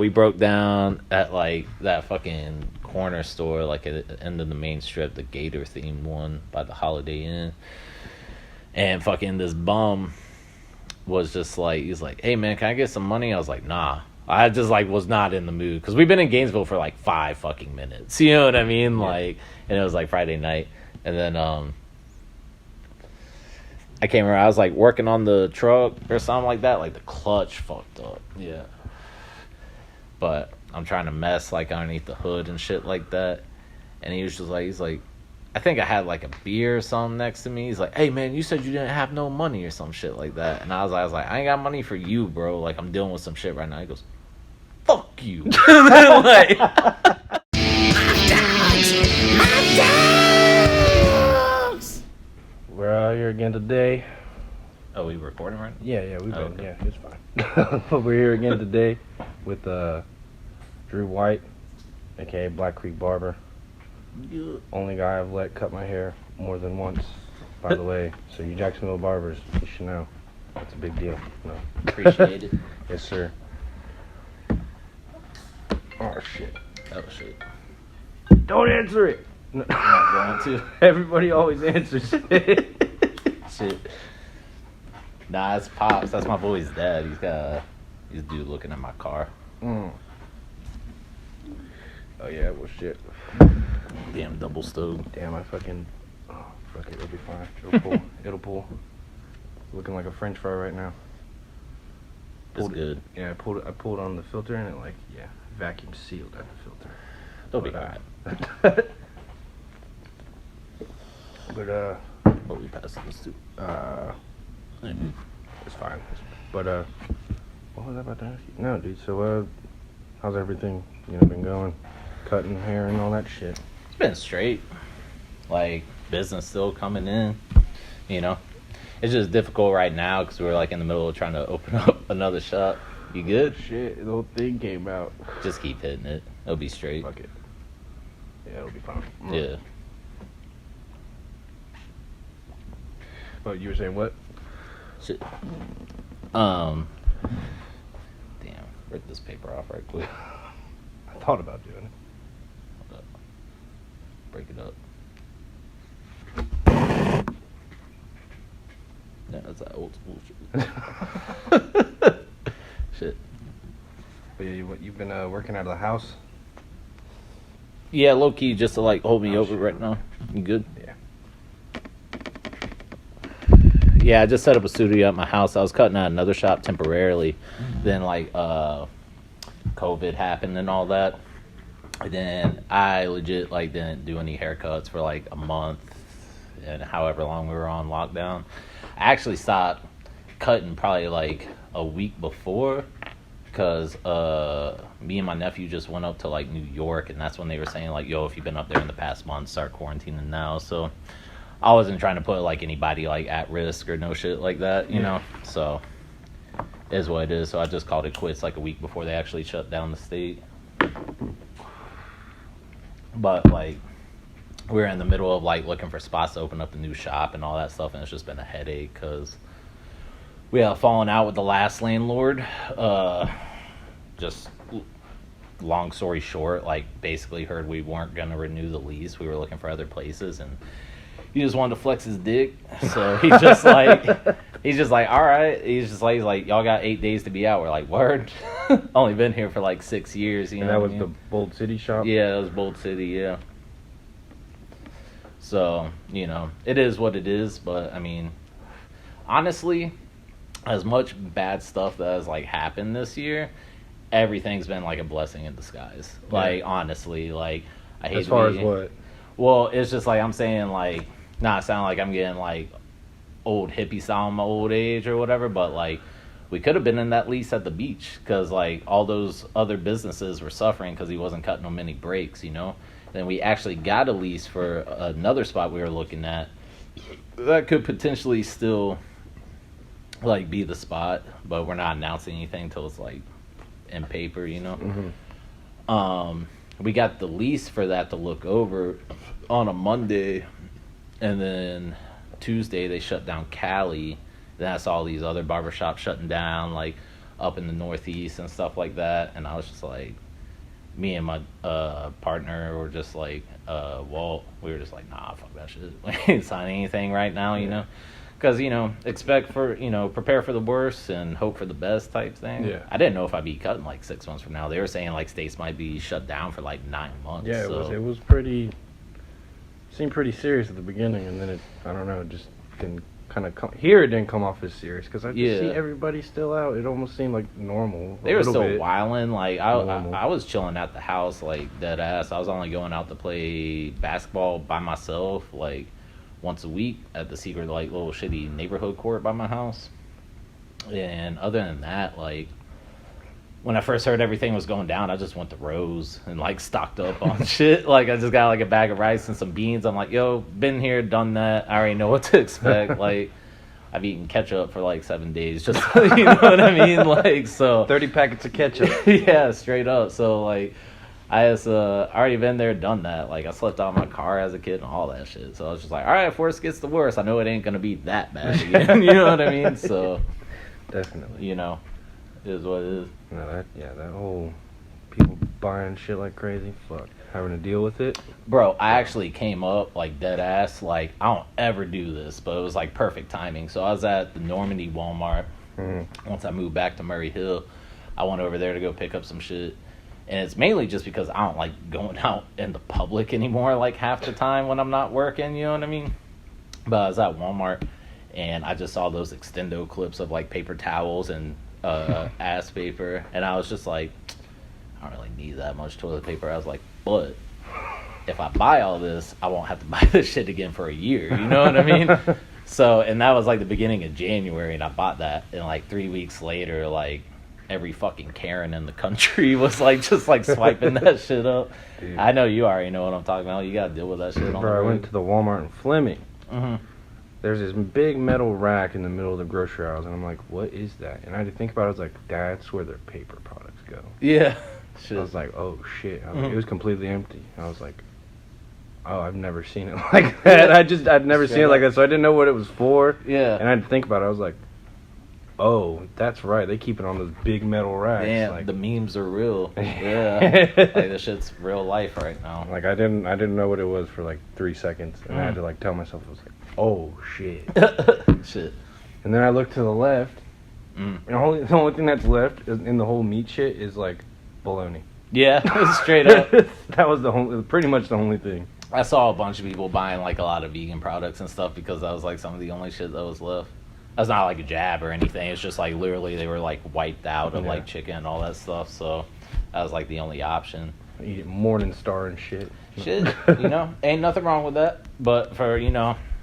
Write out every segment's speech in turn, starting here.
We broke down at like that fucking corner store, like at the end of the main strip, the Gator themed one by the Holiday Inn. And fucking this bum was just like, he's like, hey man, can I get some money? I was like, nah. I just like was not in the mood because we've been in Gainesville for like 5 fucking minutes. You know what I mean? Yeah. Like, and it was like Friday night. And then I came around, I was like working on the truck or something like that. Like the clutch fucked up. Yeah. But I'm trying to mess like underneath the hood and shit like that. And he was just like, he's like, I think I had like a beer or something next to me. He's like, hey man, you said you didn't have no money or some shit like that. And I was like, I ain't got money for you, bro. Like I'm dealing with some shit right now. He goes, fuck you. Like, my dogs. We're out here again today. Oh, we recording right now? Yeah, we've been. Okay. Yeah, it's fine. But we're here again today with Drew White, aka Black Creek Barber. Yeah. Only guy I've let cut my hair more than once, by the way. So you Jacksonville barbers, you should know. That's a big deal. No. Appreciate it. Yes, sir. Oh, shit. Oh, shit. Don't answer it. No. I'm not going to. Everybody always answers shit. Shit. Nah, it's Pops. That's my boy's dad. He's dude looking at my car. Mm. Oh, yeah, well, shit. Damn double stove. Damn, I fucking... Oh, fuck it, it'll be fine. It'll pull. Looking like a french fry right now. It's good. Yeah, I pulled on the filter and it like, vacuum sealed at the filter. It'll be alright. But, what we passing this to? It's fine. But, what was I about to ask you? No, dude, so, how's everything, been going? Cutting hair and all that shit. It's been straight. Like, business still coming in, It's just difficult right now because we're, like, in the middle of trying to open up another shop. You good? Shit, the whole thing came out. Just keep hitting it. It'll be straight. Fuck it. Yeah, it'll be fine. Yeah. But you were saying what? Shit. Damn. Rip this paper off right quick. I thought about doing it. Hold up. Break it up. Yeah, that's that old school shit. Shit. But yeah, you've been working out of the house? Yeah, low key, just to like hold me over right now. You good? Yeah. Yeah, I just set up a studio at my house. I was cutting at another shop temporarily. Then like COVID happened and all that. And then I legit like didn't do any haircuts for like a month and however long we were on lockdown. I actually stopped cutting probably like a week before because me and my nephew just went up to like New York, and that's when they were saying like, yo, if you've been up there in the past month, start quarantining now. So I wasn't trying to put like anybody like at risk or no shit like that, you know. So it is what it is. So I just called it quits like a week before they actually shut down the state. But like we're in the middle of like looking for spots to open up the new shop and all that stuff, and it's just been a headache because we had fallen out with the last landlord. Just long story short, like basically heard we weren't gonna renew the lease. We were looking for other places, and he just wanted to flex his dick. So he's just like, all right. He's like, y'all got 8 days to be out. We're like, word. Only been here for like 6 years. You know, that was the Bold City shop. Yeah, it was Bold City. Yeah. So it is what it is. But I mean, honestly, as much bad stuff that has like happened this year, everything's been like a blessing in disguise. Yeah. Like honestly, like I hate. As far as what? Well, it's just like I'm saying, like, not sound like I'm getting like old hippie style in my old age or whatever, but like we could have been in that lease at the beach because like all those other businesses were suffering because he wasn't cutting them many breaks, Then we actually got a lease for another spot we were looking at that could potentially still like be the spot, but we're not announcing anything until it's like in paper, Mm-hmm. We got the lease for that to look over on a Monday, and then Tuesday they shut down Cali. Then I saw all these other barbershops shutting down, like up in the Northeast and stuff like that. And I was just like, me and my partner were just like, Walt, we were just like, nah, fuck that shit. We ain't signing anything right now, you know? Because, prepare for the worst and hope for the best type thing. Yeah. I didn't know if I'd be cutting like 6 months from now. They were saying like states might be shut down for like 9 months. Yeah, so. it was pretty, seemed pretty serious at the beginning, and then I don't know, it just didn't kind of come, here it didn't come off as serious, because I just see everybody still out. It almost seemed like normal. They were still wilding. Like, I was chilling at the house, like, dead ass. I was only going out to play basketball by myself, like, once a week at the secret, like, little shitty neighborhood court by my house. And other than that, like, when I first heard everything was going down, I just went to Rose and, like, stocked up on shit. Like, I just got, like, a bag of rice and some beans. I'm like, yo, been here, done that. I already know what to expect. Like, I've eaten ketchup for, like, 7 days. Just, you know what I mean? Like, so. 30 packets of ketchup. Yeah, straight up. So, like, I just already been there, done that. Like, I slept out in my car as a kid and all that shit. So I was just like, all right, if worse gets the worst, I know it ain't going to be that bad again. You know what I mean? So. Definitely. You know, it is what it is. No, that whole people buying shit like crazy, fuck, having to deal with it. Bro, I actually came up, like, dead ass, like, I don't ever do this, but it was, like, perfect timing. So I was at the Normandy Walmart. Once I moved back to Murray Hill, I went over there to go pick up some shit. And it's mainly just because I don't like going out in the public anymore, like, half the time when I'm not working, you know what I mean? But I was at Walmart, and I just saw those extendo clips of, like, paper towels and ass paper, and I was just like, I don't really need that much toilet paper. I was like, but if I buy all this, I won't have to buy this shit again for a year, you know what I mean? So, and that was like the beginning of January, and I bought that, and like 3 weeks later, like, every fucking Karen in the country was like just like swiping that shit up. Dude. I know you already know what I'm talking about. You gotta deal with that shit. Bro, I went to the Walmart in Fleming. There's this big metal rack in the middle of the grocery aisles, and I'm like, what is that? And I had to think about it. I was like, that's where their paper products go. Yeah. Shit. I was like, oh shit. I was like, it was completely empty. I was like, oh, I've never seen it like that. I'd never seen it like that, so I didn't know what it was for. Yeah. And I had to think about it. I was like, oh, that's right. They keep it on those big metal racks. Damn, like, the memes are real. Yeah. Like, this shit's real life right now. Like, I didn't know what it was for like 3 seconds, and I had to like tell myself, I was like, oh shit. Shit. And then I looked to the left, and the only thing that's left in the whole meat shit is like bologna. Yeah, straight up. That was pretty much the only thing. I saw a bunch of people buying like a lot of vegan products and stuff because that was like some of the only shit that was left. That's not like a jab or anything. It's just like literally they were like wiped out of like chicken and all that stuff. So that was like the only option. Eat Morningstar and shit. Shit, ain't nothing wrong with that. But for,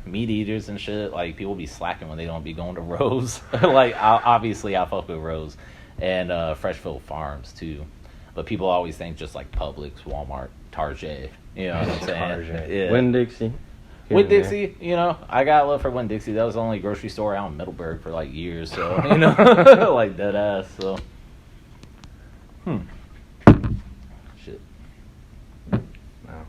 meat eaters and shit, like, people be slacking when they don't be going to Rose. Like, obviously I fuck with Rose and Freshfield Farms too. But people always think just like Publix, Walmart, Target. You know what I'm saying? Target. Yeah. Winn-Dixie. Winn-Dixie, I got love for Winn-Dixie. That was the only grocery store out in Middleburg for like years, so, like dead ass, so. Shit. Wow.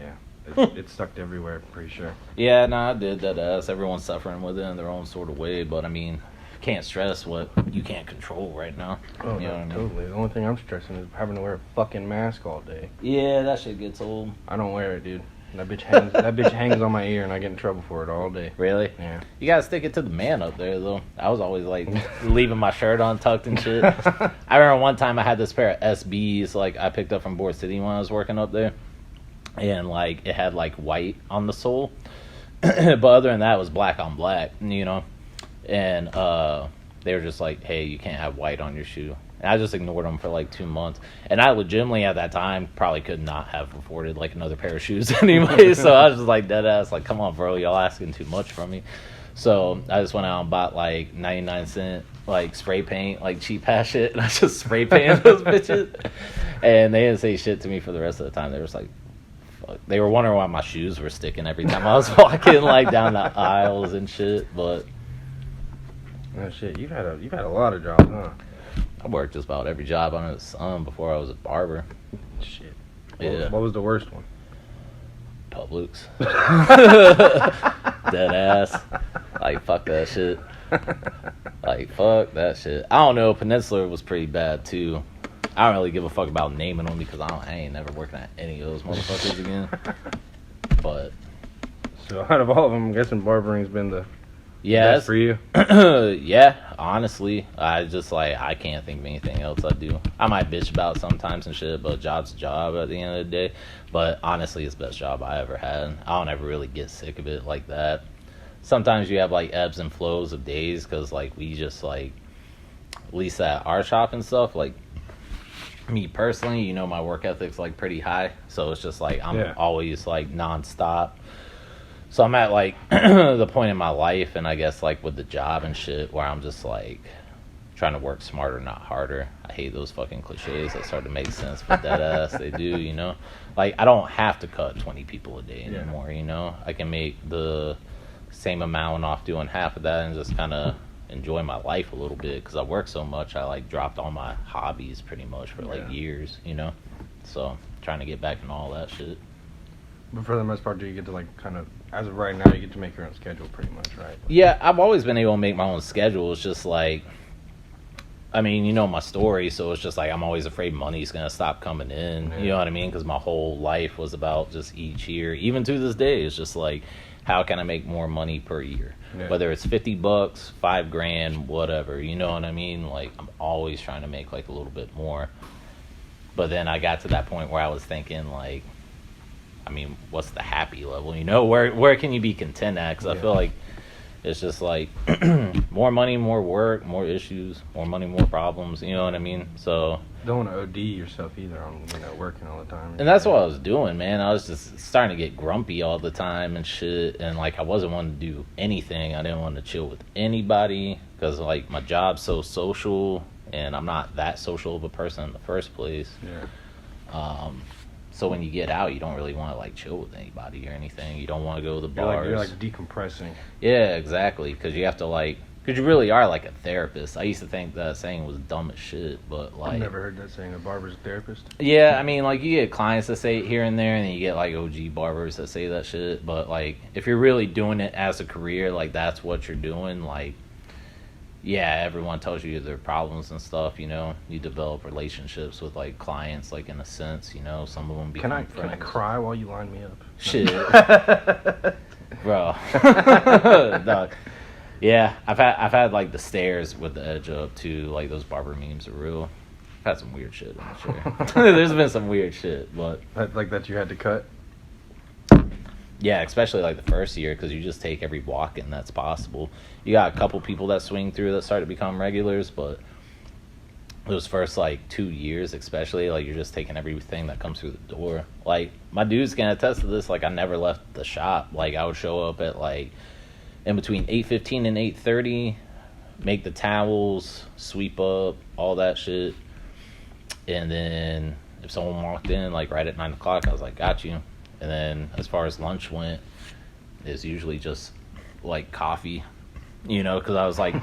Yeah. It sucked everywhere, I'm pretty sure. Yeah, I did dead ass. Everyone's suffering with it in their own sort of way, but I mean, can't stress what you can't control right now. Oh, you know what I mean? Totally. The only thing I'm stressing is having to wear a fucking mask all day. Yeah, that shit gets old. I don't wear it, dude. That bitch hangs on my ear, and I get in trouble for it all day. Really? Yeah. You gotta stick it to the man up there, though. I was always like leaving my shirt untucked and shit. I remember one time I had this pair of SBs, like I picked up from Board City when I was working up there, and like it had like white on the sole, but other than that, it was black on black, and they were just like, "Hey, you can't have white on your shoe." And I just ignored them for like 2 months. And I legitimately at that time probably could not have afforded like another pair of shoes anyway. So I was just like dead ass, like, come on, bro, y'all asking too much from me. So I just went out and bought like 99-cent like spray paint, like cheap ass shit. And I just spray painted those bitches. And they didn't say shit to me for the rest of the time. They were just like, fuck. They were wondering why my shoes were sticking every time I was walking like down the aisles and shit. But oh shit, you've had a lot of jobs, huh? I worked just about every job under the sun before I was a barber. Shit. Yeah. What was the worst one? Publix. Dead ass. Like, fuck that shit. Like, fuck that shit. I don't know. Peninsula was pretty bad, too. I don't really give a fuck about naming them because I ain't never working at any of those motherfuckers again. But So out of all of them, I'm guessing barbering's been the yeah, best for you. Yeah, honestly, I can't think of anything else I do. I might bitch about it sometimes and shit, but job's a job at the end of the day. But honestly, it's the best job I ever had. I don't ever really get sick of it like that. Sometimes you have like ebbs and flows of days because like we just like, at least at our shop and stuff, like me personally, you know, my work ethic's like pretty high, so it's just like I'm always like nonstop. So I'm at like the point in my life, and I guess like with the job and shit, where I'm just like trying to work smarter, not harder. I hate those fucking cliches that start to make sense, but dead ass they do, you know. Like I don't have to cut 20 people a day anymore, you know. I can make the same amount off doing half of that and just kind of enjoy my life a little bit because I work so much. I like dropped all my hobbies pretty much for like years, you know. So trying to get back into all that shit. But for the most part, do you get to like kind of, as of right now, you get to make your own schedule pretty much, right? Yeah, I've always been able to make my own schedule. It's just like, I mean, you know my story, so it's just like I'm always afraid money's going to stop coming in, you know what I mean? Because my whole life was about just each year, even to this day, it's just like, how can I make more money per year? Yeah. Whether it's $50, $5,000, whatever, you know what I mean? Like, I'm always trying to make like a little bit more. But then I got to that point where I was thinking like, I mean, what's the happy level? You know, where can you be content at? Because I feel like it's just like more money, more work, more issues, more money, more problems. You know what I mean? So don't want to OD yourself either on, you know, working all the time. And that's what I was doing, man. I was just starting to get grumpy all the time and shit. And like I wasn't wanting to do anything. I didn't want to chill with anybody because like my job's so social, and I'm not that social of a person in the first place. Yeah. So when you get out, you don't really want to like chill with anybody or anything. You don't want to go to the bars. You're like decompressing. Yeah, exactly. Because you have to like, because you really are like a therapist. I used to think that saying was dumb as shit, but like I've never heard that saying. A barber's a therapist. Yeah, I mean, like you get clients that say it here and there, and then you get like OG barbers that say that shit. But like, if you're really doing it as a career, like that's what you're doing. Like, yeah, everyone tells you their problems and stuff, you know. You develop relationships with, like, clients, like, in a sense, you know. Some of them become friends. Can I cry while you line me up? Shit. Bro. Dog. Yeah, I've had, like, the stairs with the edge up, too. Like, those barber memes are real. I've had some weird shit in the chair. There's been some weird shit, but... Like that you had to cut? Yeah, especially like the first year, because you just take every walk-in that's possible. You got a couple people that swing through that start to become regulars, but those first like 2 years especially, like you're just taking everything that comes through the door. Like my dudes can attest to this. Like I never left the shop. Like I would show up at like in between 8:15 and 8:30, make the towels, sweep up, all that shit, and then if someone walked in like right at 9 o'clock, I was like, got you. And then as far as lunch went, it's usually just like coffee, you know, because I was like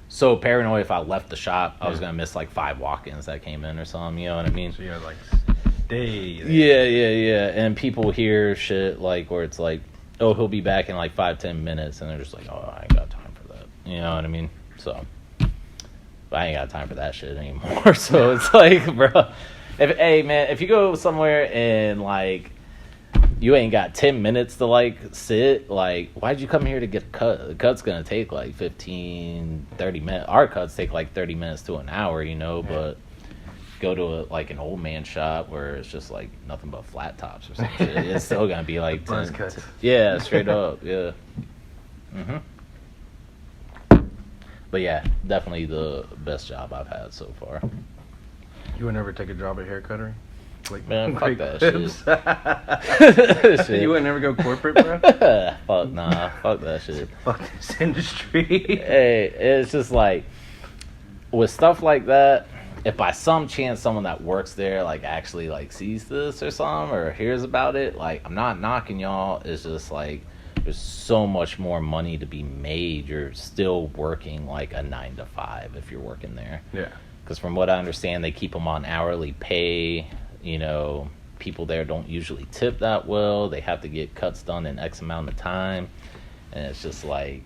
so paranoid if I left the shop, I was going to miss like 5 walk-ins that came in or something, you know what I mean? So you had like stay there. Yeah. And people hear shit like where it's like, oh, he'll be back in like 5-10 minutes. And they're just like, oh, I ain't got time for that. You know what I mean? So, but I ain't got time for that shit anymore. So it's like, bro. If you go somewhere and like you ain't got 10 minutes to like sit, like why'd you come here to get a cut? The cut's gonna take like 15-30 minutes. Our cuts take like 30 minutes to an hour, you know. But go to like an old man shop where it's just like nothing but flat tops or some shit, it's still gonna be like 10 cuts. Yeah, straight up. Yeah. But yeah, definitely the best job I've had so far. You would never take a job at hair cuttery? Like, man, fuck that shit. You would never go corporate, bro? Fuck that shit. Fuck this industry. Hey, it's just like, with stuff like that, if by some chance someone that works there, like, actually, like, sees this or something, or hears about it, like, I'm not knocking y'all, it's just like, there's so much more money to be made. You're still working, like, a 9 to 5 if you're working there. Yeah. Because from what I understand, they keep them on hourly pay. You know, people there don't usually tip that well. They have to get cuts done in X amount of time. And it's just like,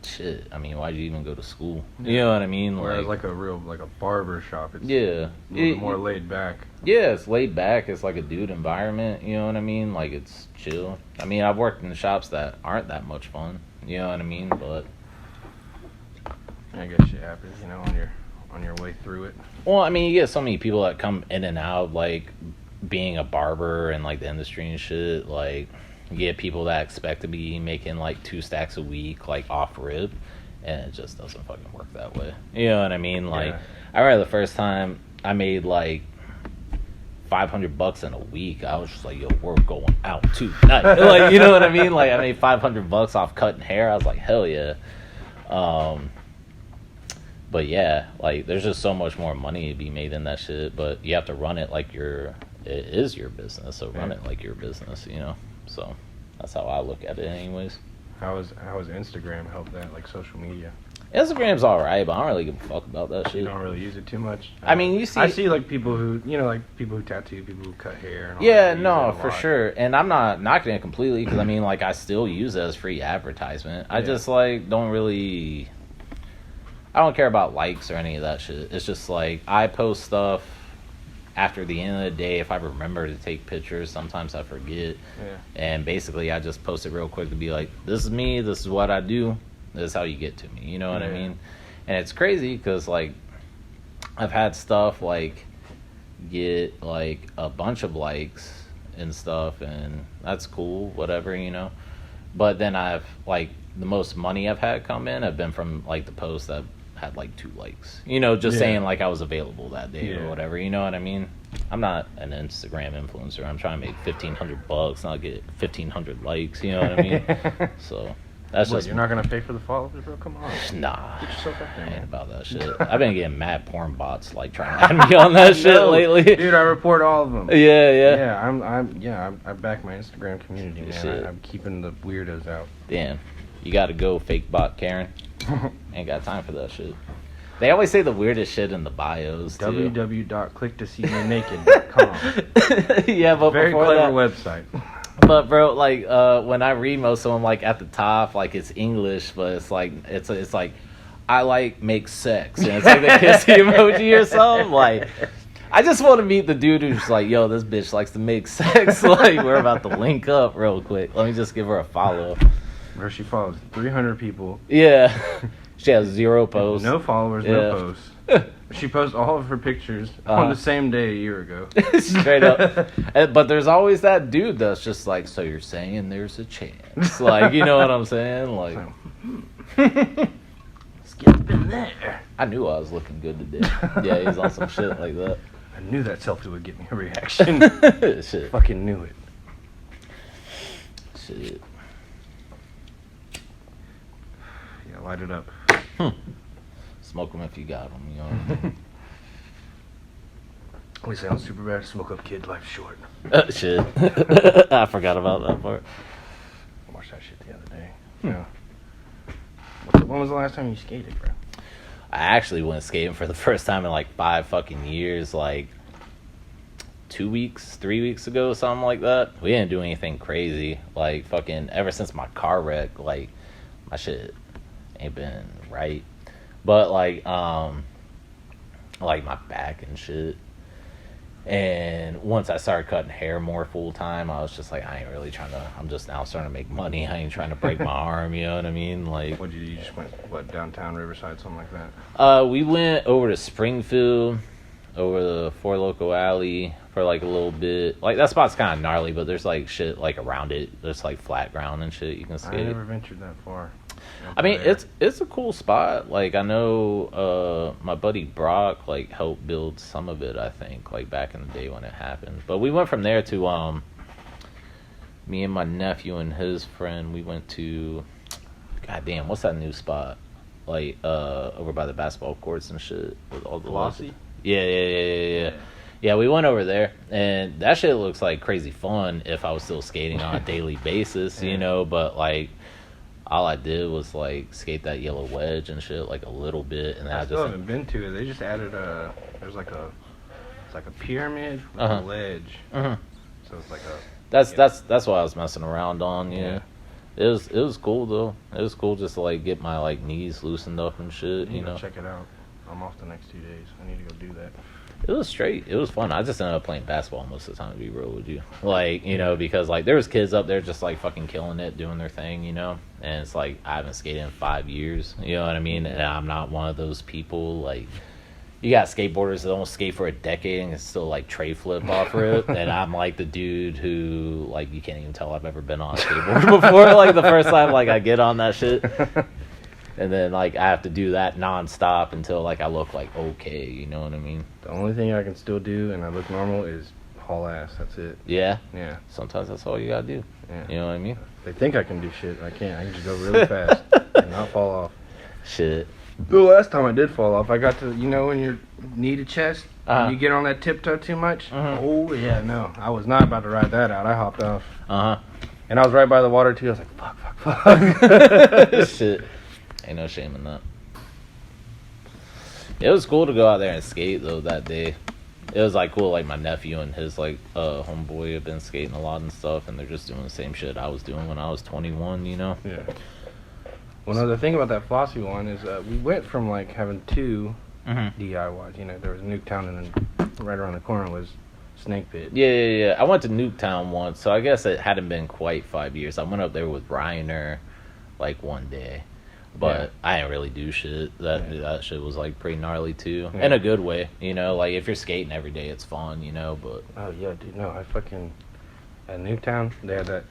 shit. I mean, why'd you even go to school? You know what I mean? Whereas like a barber shop, it's yeah, a little more laid back. Yeah, it's laid back. It's like a dude environment. You know what I mean? Like it's chill. I mean, I've worked in shops that aren't that much fun. You know what I mean? But I guess shit happens, you know, on your way through it. well, I mean, you get so many people that come in and out, like being a barber and like the industry and shit. Like you get people that expect to be making like 2 stacks a week, like off rip, and it just doesn't fucking work that way. You know what I mean? Like I remember the first time I made like $500 in a week. I was just like, yo, we're going out tonight. Like, you know what I mean? Like I made $500 off cutting hair. I was like, hell yeah. But yeah, like there's just so much more money to be made in that shit, but you have to run it like it is your business, so run it like your business, you know. So that's how I look at it anyways. How has Instagram helped that, like social media? Instagram's alright, but I don't really give a fuck about that shit. You don't really use it too much? I mean, I see like people who, you know, like people who tattoo, people who cut hair and all yeah, that. no, for sure. And I'm not knocking it completely, because I mean, like I still use it as free advertisement. I just like I don't care about likes or any of that shit. It's just like I post stuff after the end of the day. If I remember to take pictures, sometimes I forget. Yeah. And basically I just post it real quick to be like, this is me, this is what I do, this is how you get to me. You know what I mean? And it's crazy because like I've had stuff like get like a bunch of likes and stuff, and that's cool, whatever, you know. But then I've like the most money I've had come in have been from like the posts that had like 2 likes, you know, just saying like I was available that day or whatever, you know what I mean? I'm not an Instagram influencer. I'm trying to make $1,500, not get 1,500 likes, you know what I mean? So that's just you're not gonna pay for the followers, bro? Come on, nah, get yourself up there, I ain't man. about that shit. I've been getting mad porn bots like trying to add me on that shit lately, dude. I report all of them. Yeah. I back my Instagram community, man. I'm keeping the weirdos out. Damn, you gotta go, fake bot Karen. Ain't got time for that shit. They always say the weirdest shit in the bios too. www.clicktoseenaked.com. Yeah, but very before clever that, website. But bro, like when I read most of them, like at the top, like it's English, but it's like it's like I like make sex, and it's like the kissy emoji or something. Like I just want to meet the dude who's like, yo, this bitch likes to make sex. Like we're about to link up real quick. Let me just give her a follow. Where she follows 300 people. Yeah. She has 0 posts. No followers, no posts. She posts all of her pictures on the same day a year ago. Straight up. But there's always that dude that's just like, so you're saying there's a chance. Like, you know what I'm saying? Like, Skip's been there. I knew I was looking good today. Yeah, he's on some shit like that. I knew that selfie would get me a reaction. Shit. Fucking knew it. Shit. Yeah, light it up. Smoke them if you got them, you know. We say on Superbad, smoke up, kid, life's short. Shit. I forgot about that part. I watched that shit the other day. Yeah. When was the last time you skated, bro? I actually went skating for the first time in like 5 fucking years, like 3 weeks ago, something like that. We didn't do anything crazy. Like fucking ever since my car wreck, like my shit ain't been right. But like my back and shit. And once I started cutting hair more full time, I was just like, I ain't really trying to. I'm just now starting to make money. I ain't trying to break my arm. You know what I mean? Like, What did you just went? What, downtown Riverside, something like that? we went over to Springfield, over the Four Loko Alley for like a little bit. Like that spot's kind of gnarly, but there's like shit like around it. There's like flat ground and shit you can skate. I never ventured that far. I mean, it's a cool spot. Like I know my buddy Brock like helped build some of it, I think, like back in the day when it happened. But we went from there to me and my nephew and his friend, we went to goddamn, what's that new spot? Like over by the basketball courts and shit with all the Velocity? Yeah. Yeah, we went over there, and that shit looks like crazy fun if I was still skating on a daily basis, you know, but like all I did was like skate that yellow wedge and shit like a little bit, and I still haven't been to it. They just added it's like a pyramid with a ledge. Uh-huh. So it's like a that's what I was messing around on, yeah. It was cool though. It was cool just to like get my like knees loosened up and shit. You know. Check it out. I'm off the next 2 days. I need to go do that. It was straight. It was fun. I just ended up playing basketball most of the time, to be real with you. Like, you know, because, like, there was kids up there just, like, fucking killing it, doing their thing, you know? And it's like, I haven't skated in 5 years, you know what I mean? And I'm not one of those people, like, you got skateboarders that don't skate for a decade and can still, like, tray flip off rip. And I'm, like, the dude who, like, you can't even tell I've ever been on a skateboard before. Like, the first time, like, I get on that shit. And then, like, I have to do that nonstop until, like, I look, like, okay, you know what I mean? The only thing I can still do and I look normal is haul ass. That's it. Yeah? Yeah. Sometimes that's all you gotta do. Yeah. You know what I mean? They think I can do shit. I can't. I can just go really fast and not fall off. Shit. The last time I did fall off, I got to, you know, when you're knee to chest, and you get on that tiptoe too much. Oh, yeah, no. I was not about to ride that out. I hopped off. And I was right by the water, too. I was like, fuck. Shit. Ain't no shame in that. It was cool to go out there and skate though that day. It was like cool, like my nephew and his like homeboy have been skating a lot and stuff, and they're just doing the same shit I was doing when I was 21, you know. Yeah. Well, another thing about that Flossie one is we went from like having two DIYs. You know, there was Nuketown, and then right around the corner was Snake Pit. Yeah. I went to Nuketown once, so I guess it hadn't been quite 5 years. I went up there with Reiner like one day. But I didn't really do shit. That shit was like pretty gnarly too, in a good way. You know, like if you're skating every day, it's fun. You know, but oh yeah, dude, no, I fucking at Newtown they had the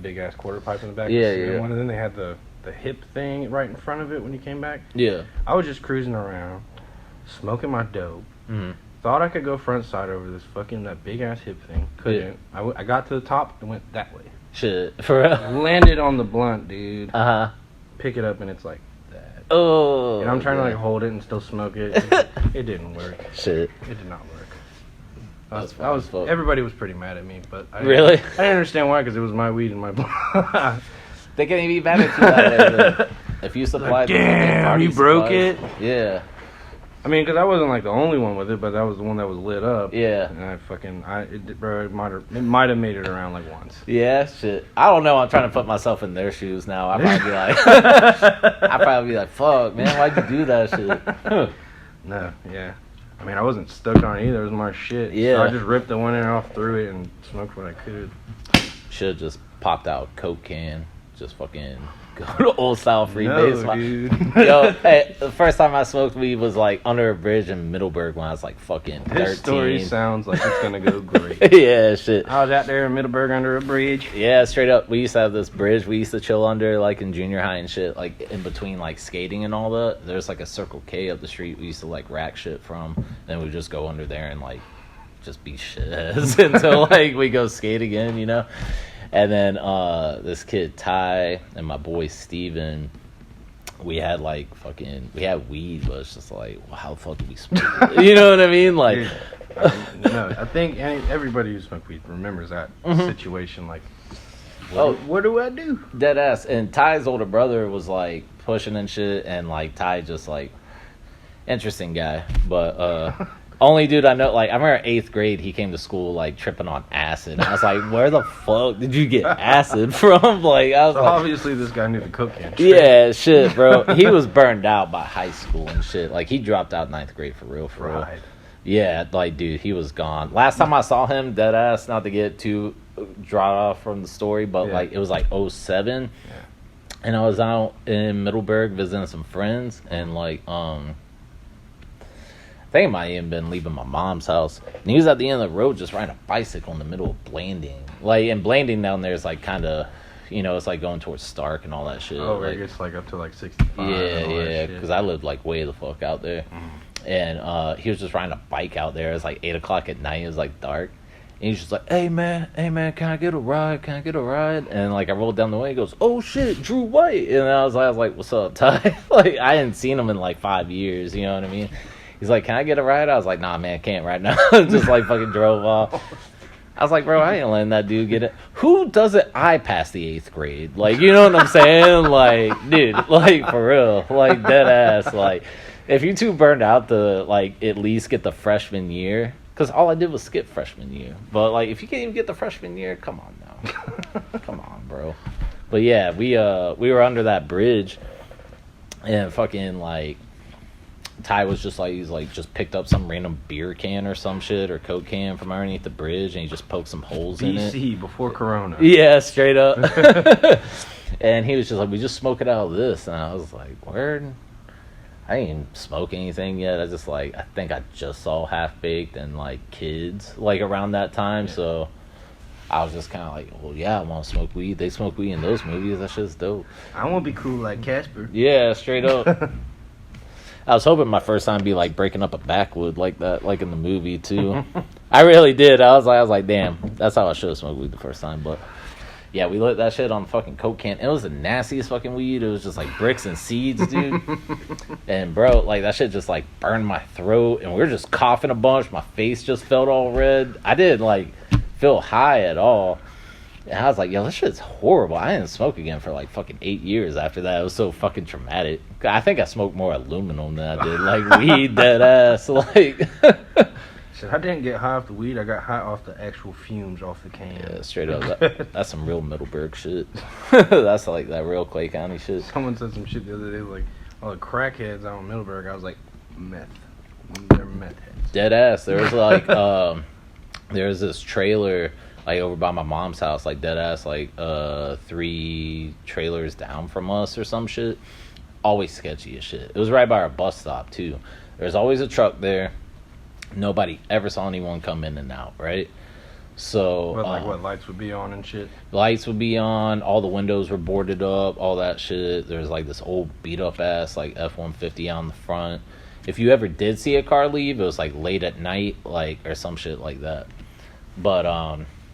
big ass quarter pipe in the back. Yeah. One, and then they had the hip thing right in front of it when you came back. Yeah. I was just cruising around, smoking my dope. Thought I could go front side over this fucking that big ass hip thing. Couldn't. Yeah. I got to the top and went that way. Shit, for real. Landed on the blunt, dude. Pick it up and it's like that. Oh. And I'm trying to like hold it and still smoke it. It didn't work. Shit. It did not work. I was everybody was pretty mad at me, but I really? I didn't understand why, because it was my weed and my blunt. They can't even be mad at you that way. If you supplied, damn, you broke it. Yeah. I mean, because I wasn't like the only one with it, but that was the one that was lit up. Yeah. And it might have made it around like once. Yeah, shit. I don't know. I'm trying to put myself in their shoes now. I'd probably be like, fuck, man, why'd you do that shit? No, yeah. I mean, I wasn't stoked on it either. It was my shit. Yeah. So I just ripped the one end off, threw it, and smoked what I could. Should have just popped out a Coke can. Just fucking go to old style freebase. No, dude. Yo, hey, the first time I smoked weed was like under a bridge in Middleburg when I was like fucking 13. This story sounds like it's gonna go great. Yeah, shit. I was out there in Middleburg under a bridge. Yeah, straight up. We used to have this bridge we used to chill under like in junior high and shit, like in between like skating and all that. There's like a Circle K up the street we used to like rack shit from. Then we'd just go under there and like just be shitheads until like we go skate again, you know? And then this kid Ty and my boy Steven, we had like we had weed, but it's just like, well, how the fuck do we smoke it? You know what I mean? Like, no, I think everybody who smoked weed remembers that situation. Like, what do I do? Dead ass. And Ty's older brother was like pushing and shit, and like Ty just like interesting guy, but only dude I know, like, I remember 8th grade, he came to school, like, tripping on acid. I was like, where the fuck did you get acid from? Like, I was so like, obviously this guy knew the cocaine. Yeah, shit, bro. He was burned out by high school and shit. Like, he dropped out 9th grade for real. Yeah, like, dude, he was gone. Last time I saw him, dead ass, not to get too drawn off from the story, but, like, it was, like, 07. Yeah. And I was out in Middleburg visiting some friends, and, like, I think it might have even been leaving my mom's house. And he was at the end of the road just riding a bicycle in the middle of Blanding. Like, and Blanding down there is like kind of, you know, it's like going towards Stark and all that shit. Oh, like, it gets like up to like 65. Yeah, because I lived like way the fuck out there. And he was just riding a bike out there. It was like 8 o'clock at night. It was like dark. And he's just like, hey man, can I get a ride? And like I rolled down the way. He goes, oh shit, Drew White. And I was like, what's up, Ty? Like, I hadn't seen him in like 5 years. You know what I mean? He's like, can I get a ride? I was like, nah, man, I can't right now. Just like fucking drove off. I was like, bro, I ain't letting that dude get it. Who doesn't I pass the 8th grade? Like, you know what I'm saying? Like, dude, like, for real. Like, dead ass. Like, if you two burned out to, like, at least get the freshman year. Because all I did was skip freshman year. But, like, if you can't even get the freshman year, come on now. Come on, bro. But yeah, we were under that bridge, and fucking like Ty was just like, he's like just picked up some random beer can or some shit or Coke can from underneath the bridge, and he just poked some holes in it. BC before Corona. Yeah, straight up. And he was just like, we just smoke it out of this, and I was like, word. I didn't smoke anything yet. I think I just saw Half Baked and like Kids like around that time, so. I was just kind of like, well, yeah, I want to smoke weed. They smoke weed in those movies. That shit's dope. I want to be cool like Casper. Yeah, straight up. I was hoping my first time be like breaking up a backwood like that, like in the movie too. I really did. I was like, damn, that's how I should have smoked weed the first time. But yeah, we lit that shit on fucking Coke can. It was the nastiest fucking weed. It was just like bricks and seeds, dude. And bro, like that shit just like burned my throat, and we were just coughing a bunch. My face just felt all red. I didn't like feel high at all. And I was like, yo, this shit's horrible. I didn't smoke again for like fucking 8 years after that. It was so fucking traumatic. I think I smoked more aluminum than I did like weed, dead ass. Like So I didn't get high off the weed. I got high off the actual fumes off the can. Yeah, straight up. That's some real Middleburg shit. That's like that real Clay County shit. Someone said some shit the other day like, oh, the crackheads out in Middleburg. I was like, meth. They're meth heads. Dead ass. There was like there's this trailer like over by my mom's house, like dead ass, like 3 trailers down from us or some shit. Always sketchy as shit. It was right by our bus stop too. There's always a truck there. Nobody ever saw anyone come in and out, right? So But like what lights would be on and shit. Lights would be on, all the windows were boarded up, all that shit. There's like this old beat up ass like F-150 on the front. If you ever did see a car leave, it was like late at night, like, or some shit like that. But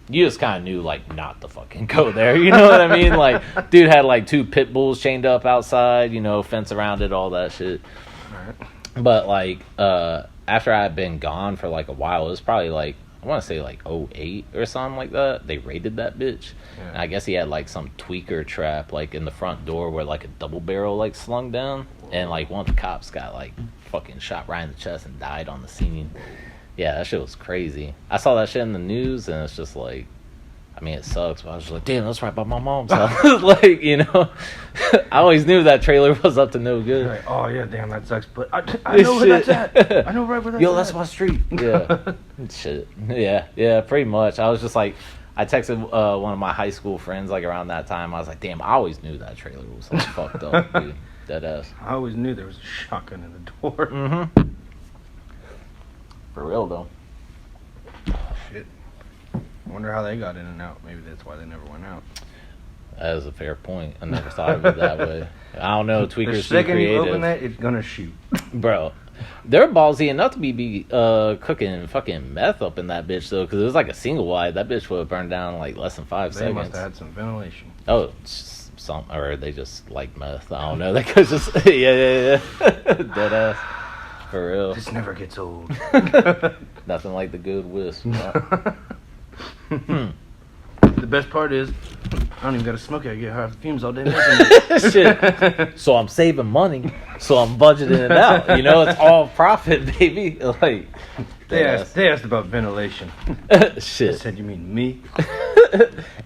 you just kind of knew like not to fucking go there, you know what I mean? Like, dude had like 2 pit bulls chained up outside, you know, fence around it, all that shit. Alright. But like after I had been gone for like a while, it was probably like, I want to say like 08 or something like that. They raided that bitch. Yeah. And I guess he had like some tweaker trap like in the front door where like a double barrel like slung down. And like one of the cops got like fucking shot right in the chest and died on the scene. Yeah, that shit was crazy. I saw that shit in the news, and it's just like, I mean, it sucks, but I was just like, damn, that's right by my mom's house. Like, you know, I always knew that trailer was up to no good. Like, oh yeah, damn, that sucks. But I know where that's at. I know right where that's at. Yo, that's my street. Yeah. Shit. Yeah, pretty much. I was just like, I texted one of my high school friends like around that time. I was like, damn, I always knew that trailer was like fucked up, dude. Dead ass. I always knew there was a shotgun in the door. Mm-hmm. For real though. Shit. I wonder how they got in and out. Maybe that's why they never went out. That is a fair point. I never thought of it that way. I don't know. Tweaker's The too second you creative. open that, it's gonna shoot. Bro, they're ballsy enough to be cooking fucking meth up in that bitch though, because it was like a single wide. That bitch would have burned down in like less than 5 They seconds. must have had some ventilation. Oh, some, or they just like meth. I don't know. They could just yeah. Dead ass. For real. This never gets old. Nothing like the good wisp. The best part is, I don't even gotta smoke it. I get high off the fumes all day. Shit. So I'm saving money. So I'm budgeting it out. You know, it's all profit, baby. Like They asked about ventilation. Shit. I said, you mean me?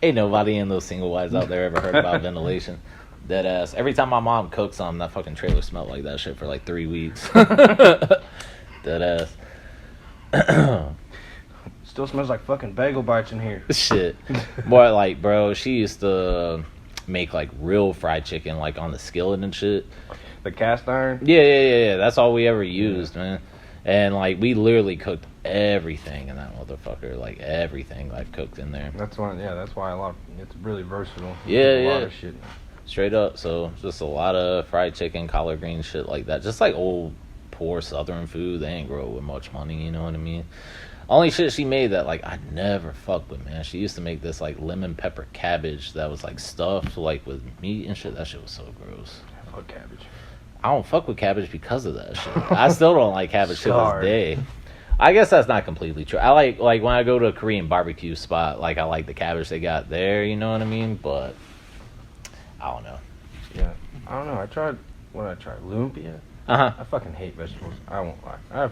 Ain't nobody in those single wides out there ever heard about ventilation. Dead ass. Every time my mom cooks something, that fucking trailer smelled like that shit for like 3 weeks. Dead ass. Still smells like fucking bagel bites in here. Shit. Boy, like, bro, she used to make like real fried chicken like on the skillet and shit. The cast iron? Yeah. That's all we ever used, man. And like we literally cooked everything in that motherfucker. Like everything like cooked in there. That's why it's really versatile. Yeah, A lot of shit. Straight up. So just a lot of fried chicken, collard green shit like that. Just like old poor southern food. They ain't grow with much money, you know what I mean? Only shit she made that like I never fucked with, man. She used to make this like lemon pepper cabbage that was like stuffed like with meat and shit. That shit was so gross. Fuck cabbage. I don't fuck with cabbage because of that shit. I still don't like cabbage to this day. I guess that's not completely true. I like when I go to a Korean barbecue spot, like I like the cabbage they got there, you know what I mean? But I don't know. Yeah. I don't know. I tried lumpia. Uh-huh. I fucking hate vegetables. I won't lie. I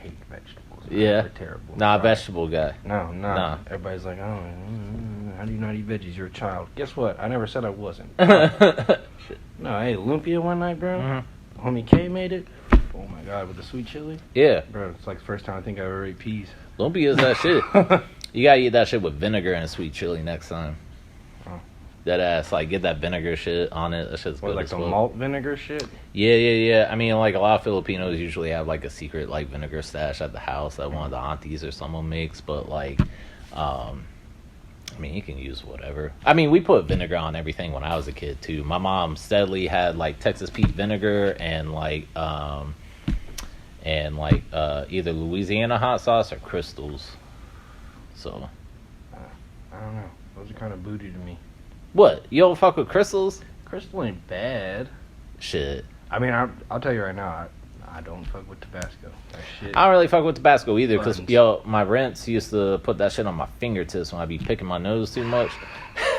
hate vegetables. Yeah. They're terrible. Nah, Sorry. vegetable guy. No. Nah. Everybody's like, oh, how do you not eat veggies? You're a child. Guess what? I never said I wasn't. No, I ate lumpia one night, bro. Mm-hmm. Homie K made it. Oh my god, with the sweet chili. Yeah. Bro, it's like the first time I think I ever ate peas. Lumpia is that shit. You gotta eat that shit with vinegar and sweet chili next time. Oh. That ass, like, get that vinegar shit on it. That shit's good Like as the well. malt vinegar shit? Yeah. I mean, like, a lot of Filipinos usually have, like, a secret, like, vinegar stash at the house that one of the aunties or someone makes. But, like, I mean, you can use whatever. I mean, we put vinegar on everything when I was a kid, too. My mom steadily had, like, Texas Pete vinegar and, like, either Louisiana hot sauce or Crystals. So, I don't know. Those are kind of booty to me. what? You don't fuck with Crystals? Crystal ain't bad. Shit. I mean, I'll tell you right now, I don't fuck with Tabasco. That shit. I don't really fuck with Tabasco either, because, Buns. yo, my rents used to put that shit on my fingertips when I be picking my nose too much.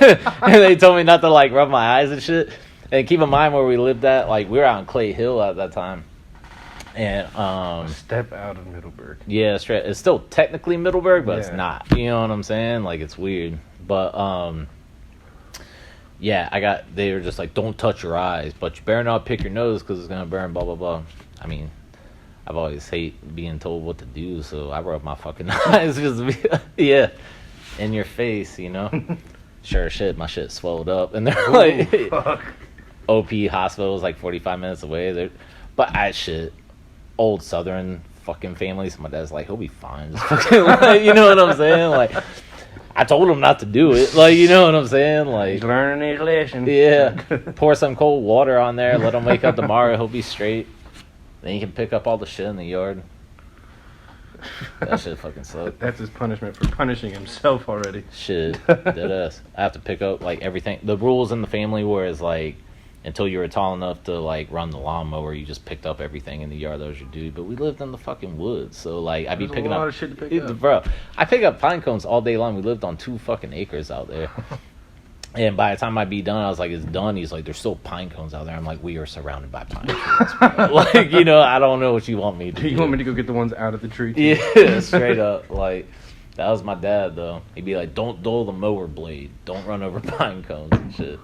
And they told me not to, like, rub my eyes and shit. And keep in mind where we lived at, like, we were out in Clay Hill at that time. And, Step out of Middleburg. yeah, straight. It's still technically Middleburg, but it's Yeah. not. You know what I'm saying? Like, it's weird. But, yeah, they were just like, don't touch your eyes, but you better not pick your nose because it's going to burn, blah, blah, blah. I mean, I've always hate being told what to do, so I rub my fucking eyes yeah, in your face, you know? Sure as shit, my shit swelled up. And they're like, Fuck. OP hospital was like 45 minutes away. But old Southern fucking families. My dad's like, he'll be fine. Just fucking, like, you know what I'm saying? Like, I told him not to do it. Like, you know what I'm saying? Like, He's learning his lesson. yeah. Pour some cold water on there. Let him wake up tomorrow. He'll be straight. Then he can pick up all the shit in the yard. That shit fucking sucked. That's his punishment for punishing himself already. Shit. Deadass. I have to pick up, like, everything. The rules in the family were is, like, until you were tall enough to, like, run the lawnmower, you just picked up everything in the yard. That was your dude. But we lived in the fucking woods. So, like, I'd be There's picking a lot up. of shit to pick up. Bro, I pick up pine cones all day long. We lived on 2 fucking acres out there. And by the time I'd be done, I was like, it's done. He's like, there's still pine cones out there. I'm like, we are surrounded by pine trees, bro. Like, you know, I don't know what you want me to do. You want me to go get the ones out of the tree? Too? Yeah, straight up. Like, that was my dad, though. He'd be like, don't dull the mower blade. Don't run over pine cones and shit.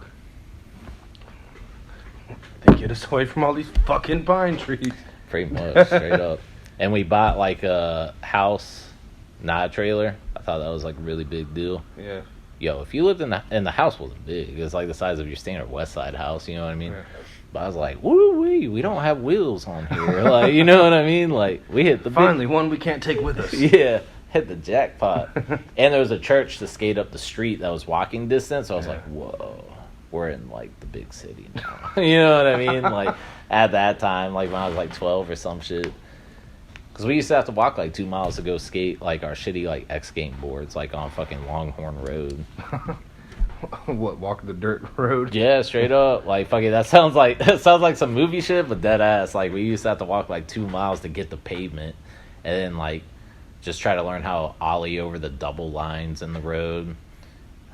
They get us away from all these fucking pine trees. Pretty much, straight up. And we bought, like, a house, not a trailer. I thought that was, like, a really big deal. Yeah. Yo, if you lived in the house wasn't big. It was like the size of your standard West Side house, you know what I mean? Yeah. But I was like, woo-wee, we don't have wheels on here. Like, you know what I mean? Like, we hit the Finally, one we can't take with us. yeah, hit the jackpot. And there was a church to skate up the street that was walking distance. So I was like, whoa, we're in, like, the big city now. You know what I mean? Like, at that time, like, when I was, like, 12 or some shit. Because we used to have to walk, like, 2 miles to go skate, like, our shitty, like, X-game boards, like, on fucking Longhorn Road. What, walk the dirt road? Yeah, straight up. Like, fucking, that sounds like some movie shit, but dead ass. Like, we used to have to walk, like, 2 miles to get the pavement. And then, like, just try to learn how to ollie over the double lines in the road.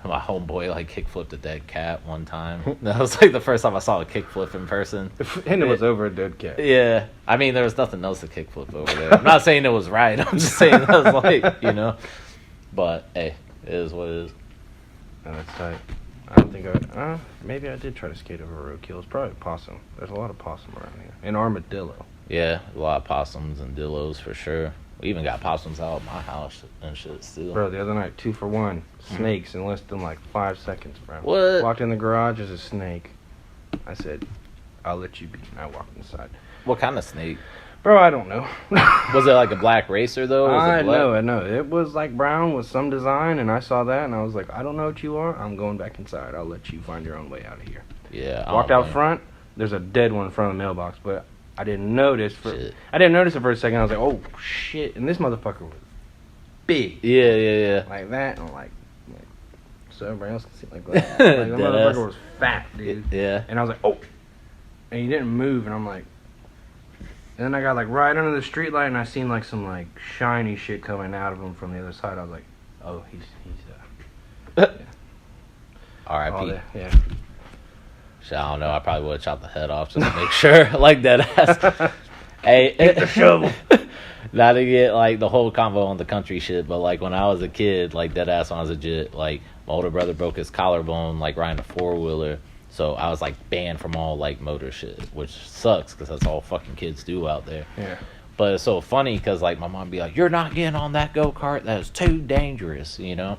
My homeboy, like, kickflipped a dead cat one time. That was, like, the first time I saw a kickflip in person. And it was over a dead cat. Yeah. I mean, there was nothing else to kickflip over there. I'm not saying it was right. I'm just saying that was, like, you know. But, hey, it is what it is. Oh, that's tight. I don't think maybe I did try to skate over a roadkill. It's probably possum. There's a lot of possum around here. And armadillo. Yeah, a lot of possums and dillos for sure. We even got possums out at my house and shit still. Bro, the other night, 2 for 1. Snakes in less than like 5 seconds, bro. What? Walked in the garage, there's a snake. I said, I'll let you be. And I walked inside. What kind of snake? Bro, I don't know. Was it like a black racer though? Was it black? I know. It was like brown with some design, and I saw that, and I was like, I don't know what you are. I'm going back inside. I'll let you find your own way out of here. Yeah. Walked out front. There's a dead one in front of the mailbox, but I didn't notice. Shit. I didn't notice it for a second. I was like, oh shit! And this motherfucker was big. Yeah. Like that, and like so everybody else can see it like that. Like, the motherfucker was fat, dude. Yeah. And I was like, oh, and he didn't move, and I'm like, and then I got like right under the street light, and I seen like some like shiny shit coming out of him from the other side. I was like, oh, he's yeah. R.I.P. Yeah. Shit, I don't know. I probably would have chopped the head off just to make sure. Like that ass. Hey, Get the shovel. Not to get like the whole convo on the country shit, but like when I was a kid, like dead ass when I was legit, like my older brother broke his collarbone like riding a 4-wheeler, so I was like banned from all like motor shit, which sucks because that's all fucking kids do out there. Yeah. But it's so funny because like my mom be like, "You're not getting on that go-kart. That is too dangerous," you know.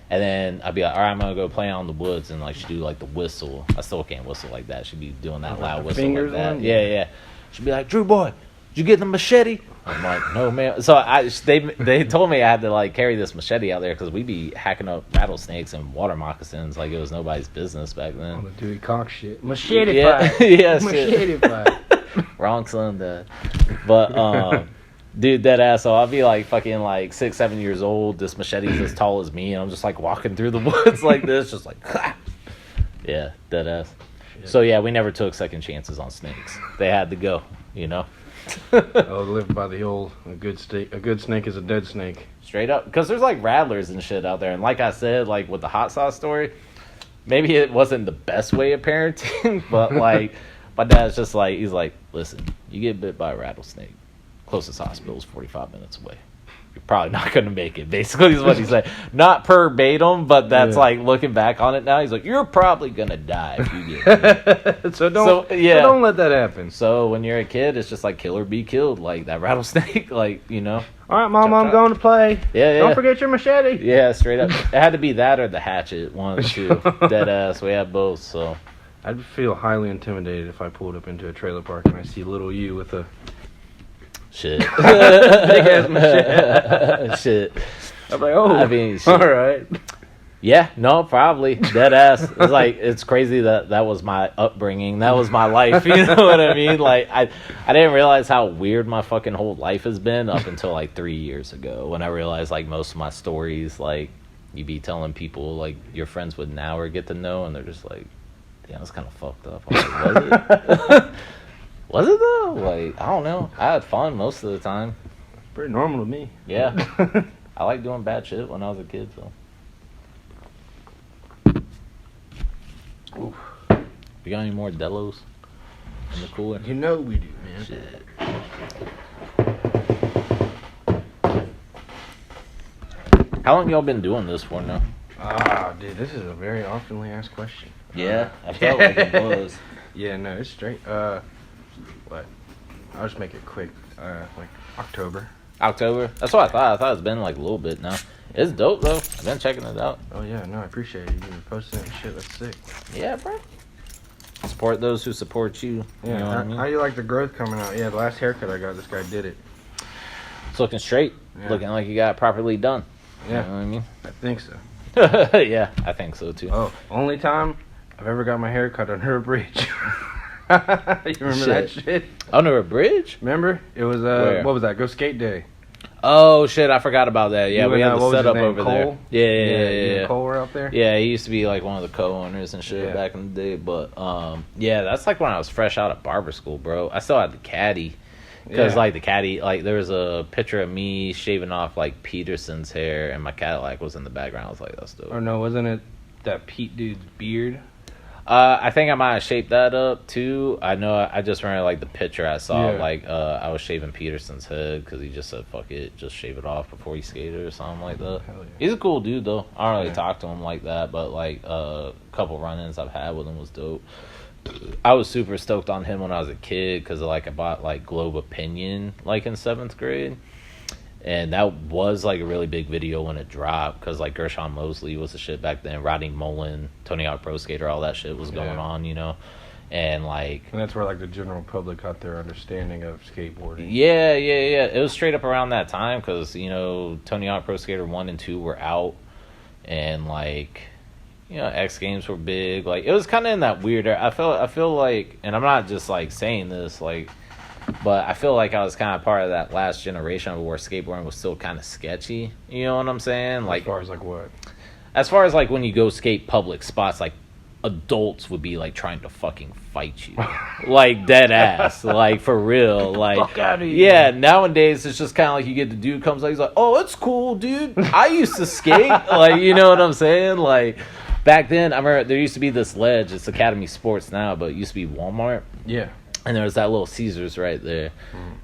And then I'd be like, "All right, I'm gonna go play out in the woods," and like she do like the whistle. I still can't whistle like that. She'd be doing that loud whistle like that. One? Yeah. She'd be like, "Drew boy, did you get the machete?" I'm like, "No, man." So they told me I had to like carry this machete out there because we'd be hacking up rattlesnakes and water moccasins like it was nobody's business back then. On the Dewey Cox shit. Machete fight. Yeah, machete fight. Wrong son, Dad. But dude, dead ass. So I'll be like fucking like 6-7 years old. This machete's as tall as me, and I'm just like walking through the woods like this, just like, yeah, dead ass. Shit. So yeah, we never took second chances on snakes. They had to go, you know. I live by the old a good snake is a dead snake. Straight up, because there's like rattlers and shit out there, and like I said, like with the hot sauce story, maybe it wasn't the best way of parenting, but like my dad's just like, he's like, listen, you get bit by a rattlesnake, closest hospital is 45 minutes away. You're probably not going to make it, basically is what he said. Not verbatim, but that's like looking back on it now, he's like, you're probably going to die if you get bit. So don't let that happen. So when you're a kid, it's just like kill or be killed, like that rattlesnake, like, you know. All right, Mom, I'm going to play. Yeah. Don't forget your machete. Yeah, straight up. It had to be that or the hatchet, one of the two. Dead ass. We had both, so. I'd feel highly intimidated if I pulled up into a trailer park and I see little you with a shit. big ass machete. Shit. I'm like, oh, I mean, shit. All right. Yeah, no, probably. Dead ass. It's like, it's crazy that was my upbringing. That was my life. You know what I mean? Like, I didn't realize how weird my fucking whole life has been up until like 3 years ago when I realized like most of my stories, like, you be telling people like your friends would now or get to know, and they're just like, yeah, that's kind of fucked up. I'm like, was it? Was it though? Like, I don't know. I had fun most of the time. Pretty normal to me. Yeah. I like doing bad shit when I was a kid, so. Oof. You got any more Delos in the cooler? You know we do, man. Shit. How long y'all been doing this for now? Dude, this is a very oftenly asked question. Yeah, I felt like it was. Yeah, no, it's straight. What? I'll just make it quick. Like October. October? That's what I thought. I thought it's been like a little bit now. It's dope though. I've been checking it out. Oh yeah, no, I appreciate it. You been posting it and shit. That's sick. Yeah, bro. Support those who support you. Yeah. You know what I mean? How you like the growth coming out? Yeah, the last haircut I got, this guy did it. It's looking straight. Yeah. Looking like you got it properly done. Yeah. You know what I mean? I think so. Yeah, I think so too. Oh, only time I've ever got my hair cut under a bridge. You remember that shit? Under a bridge? Remember? It was what was that? Go Skate Day. Oh shit, I forgot about that. Yeah, You we and, had the what was his setup name, over Cole? there. Yeah. Cole were out there. Yeah, he used to be like one of the co-owners and shit back in the day. But yeah, that's like when I was fresh out of barber school, bro. I still had the caddy. Because, like, the caddy, like, there was a picture of me shaving off, like, Peterson's hair, and my Cadillac was in the background. I was like, that's dope. Or no, wasn't it that Pete dude's beard? I think I might have shaped that up, too. I know, I just remember, like, the picture I saw, like, I was shaving Peterson's head, because he just said, fuck it, just shave it off before he skated or something like that. Hell yeah. He's a cool dude, though. I don't really talk to him like that, but, like, a couple run-ins I've had with him was dope. I was super stoked on him when I was a kid because like I bought like Globe Opinion like in 7th grade, and that was like a really big video when it dropped because like Gershon Mosley was the shit back then, Rodney Mullen, Tony Hawk Pro Skater, all that shit was going on, you know, and like and that's where like the general public got their understanding of skateboarding. Yeah. It was straight up around that time because you know Tony Hawk Pro Skater 1 and 2 were out, and like. You know, X Games were big. Like, it was kind of in that weird era. I feel like, and I'm not just, like, saying this, like, but I feel like I was kind of part of that last generation where skateboarding was still kind of sketchy. You know what I'm saying? Like, as far as, like, what? As far as, like, when you go skate public spots, like, adults would be, like, trying to fucking fight you. Like, dead ass. Like, for real. Like, fuck out of here. Yeah, nowadays, it's just kind of like you get the dude comes like, he's like, oh, it's cool, dude. I used to skate. Like, you know what I'm saying? Like... Back then, I remember there used to be this ledge. It's Academy Sports now, but it used to be Walmart. Yeah. and there was that little Caesars right there,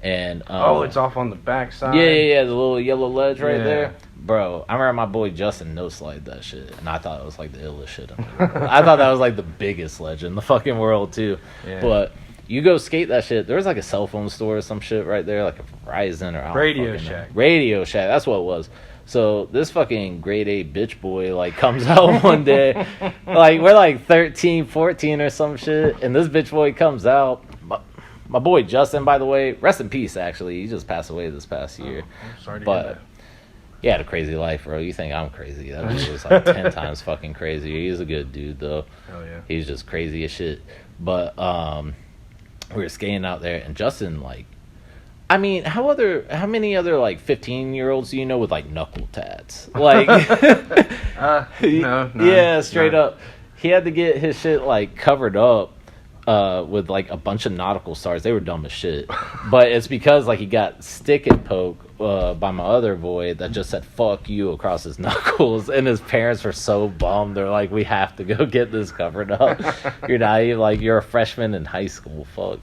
and it's off on the back side. Yeah, the little yellow ledge right there. Bro, I remember my boy Justin no-slide that shit, and I thought it was like the illest shit ever. I thought that was like the biggest ledge in the fucking world too. Yeah. But you go skate that shit, there was like a cell phone store or some shit right there, like a Verizon or Radio Shack. Radio Shack, that's what it was. So this fucking grade A bitch boy like comes out one day, like we're like 13, 14 or some shit, and this bitch boy comes out. My boy Justin, by the way, rest in peace. Actually, he just passed away this past year. I'm sorry to hear that. He had a crazy life, bro. You think I'm crazy? That dude was like 10 times fucking crazy. He's a good dude though. Hell yeah. He's just crazy as shit. But we were skating out there, and Justin like. I mean, how many other like 15-year-olds do you know with like knuckle tats? Like, no, yeah, straight up. He had to get his shit like covered up with like a bunch of nautical stars. They were dumb as shit, but it's because like he got stick and poke by my other boy that just said "fuck you" across his knuckles, and his parents were so bummed. They're like, "We have to go get this covered up. You're not even like you're a freshman in high school. Fuck."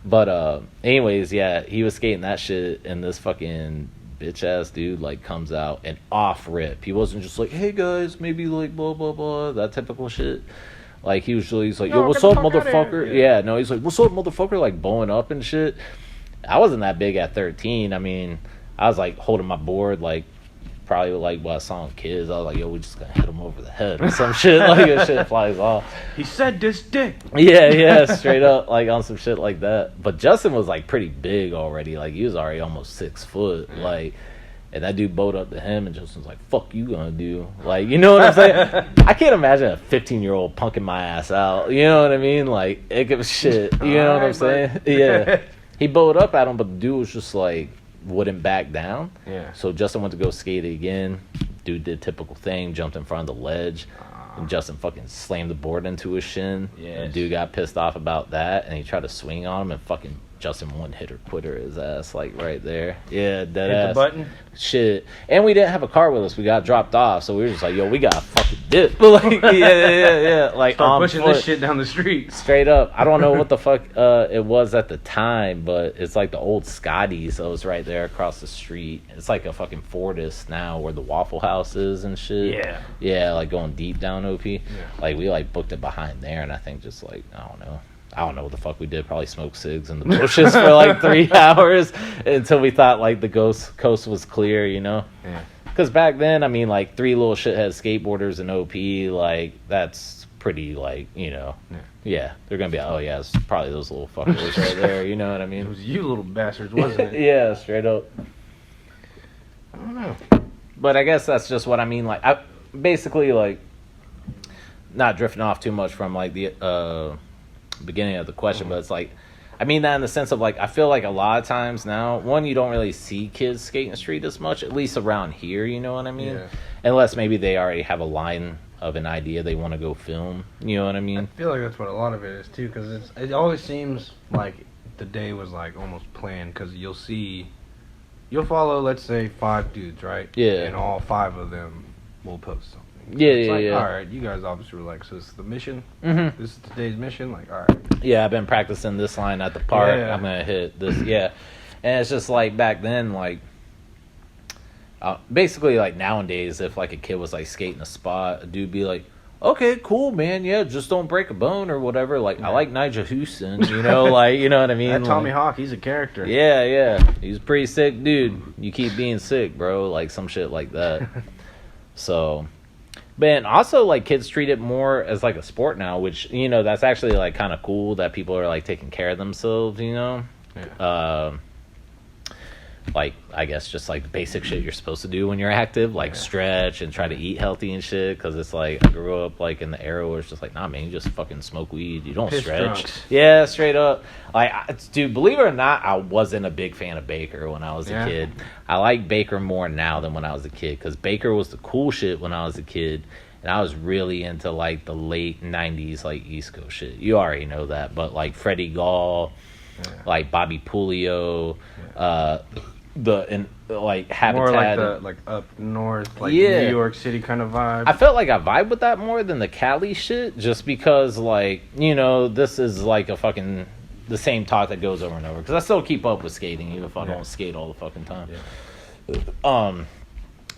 But anyways, yeah, he was skating that shit, and this fucking bitch ass dude like comes out and off rip. He wasn't just like, "Hey guys, maybe like blah blah blah," that typical shit. Like he's like, "Yo, what's up, motherfucker?" Yeah, no, he's like, "What's up, motherfucker?" Like blowing up and shit. I wasn't that big at 13. I mean, I was like holding my board like probably like what I saw in Kids. I was like, "Yo, we just gonna hit him over the head or some shit." Like that shit flies off. He said this dick. Yeah, straight up like on some shit like that. But Justin was like pretty big already. Like he was already almost 6 foot. Like, and that dude bowed up to him, and Justin's like, "Fuck you gonna do?" Like, you know what I'm saying? I can't imagine a 15-year-old punking my ass out. You know what I mean? Like, it gives shit. You know what I'm saying? Yeah. He bowed up at him, but the dude was just like wouldn't back down. Yeah. So Justin went to go skate it again. Dude did typical thing, jumped in front of the ledge, and Justin fucking slammed the board into his shin. Yeah. And dude got pissed off about that, and he tried to swing on him, and fucking Justin one hitter quitter his ass like right there. Yeah, dead ass. Hit the button. Shit. And we didn't have a car with us. We got dropped off, so we were just like, "Yo, we got a fucking dip." Like, yeah. Like start pushing this shit down the street. Straight up. I don't know what the fuck it was at the time, but it's like the old Scotty's that was right there across the street. It's like a fucking Fortis now where the Waffle House is and shit. Yeah. Yeah, like going deep down OP. Yeah. Like we like booked it behind there, and I think just like I don't know what the fuck we did. Probably smoked cigs in the bushes for like 3 hours until we thought like the coast was clear, you know? Yeah. Because back then, I mean, like 3 little shithead skateboarders in OP, like that's pretty like, you know. Yeah, they're going to be, oh yeah, it's probably those little fuckers right there, you know what I mean? It was you little bastards, wasn't it? Yeah, straight up. I don't know. But I guess that's just what I mean. Like, I basically like not drifting off too much from like the beginning of the question, but it's like I mean that in the sense of like I feel like a lot of times now, one, you don't really see kids skating the street as much, at least around here, you know what I mean? Yeah. Unless maybe they already have a line of an idea they want to go film, you know what I mean? I feel like that's what a lot of it is too, because it always seems like the day was like almost planned, because you'll follow, let's say 5 dudes, right? Yeah. And all 5 of them will post something. Yeah. All right, you guys obviously were like, so this is the mission. Mm-hmm. This is today's mission. Like, all right. Yeah, I've been practicing this line at the park. Yeah. I'm gonna hit this. Yeah, and it's just like back then, like basically like nowadays, if like a kid was like skating a spot, a dude be like, "Okay, cool, man. Yeah, just don't break a bone or whatever." Like, I like Nigel Houston, you know, like, you know what I mean? That Tommy like, Hawk, he's a character. Yeah. He's a pretty sick dude. You keep being sick, bro. Like some shit like that. So. But also, like, kids treat it more as, like, a sport now, which, you know, that's actually, like, kind of cool that people are, like, taking care of themselves, you know? Yeah. Like, I guess just, like, basic shit you're supposed to do when you're active, like, stretch and try to eat healthy and shit, because it's, like, I grew up, like, in the era where it's just, like, nah, man, you just fucking smoke weed. You don't Piss stretch. drunks. Yeah, straight up. Like, dude, believe it or not, I wasn't a big fan of Baker when I was a kid. I like Baker more now than when I was a kid, because Baker was the cool shit when I was a kid, and I was really into, like, the late 90s, like, East Coast shit. You already know that, but, like, Freddie Gall, like, Bobby Puglio, like Habitat, more like the like up north, like New York City kind of vibe. I felt like I vibe with that more than the Cali shit, just because, like, you know, this is like a fucking the same talk that goes over and over. Because I still keep up with skating, even if I don't skate all the fucking time. Yeah.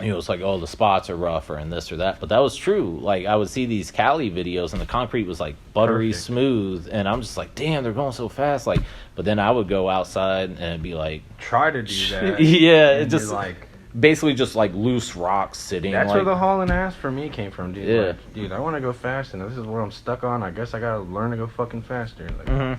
It's like, oh, the spots are rougher and this or that. But that was true. Like, I would see these Cali videos, and the concrete was, like, buttery smooth. And I'm just like, damn, they're going so fast. Like, but then I would go outside and it'd be like... Try to do that. Yeah, it just... like... Basically just, like, loose rocks sitting. That's like, where the hauling ass for me came from, dude. Yeah. Like, dude, I want to go fast, and this is what I'm stuck on. I guess I got to learn to go fucking faster. Like,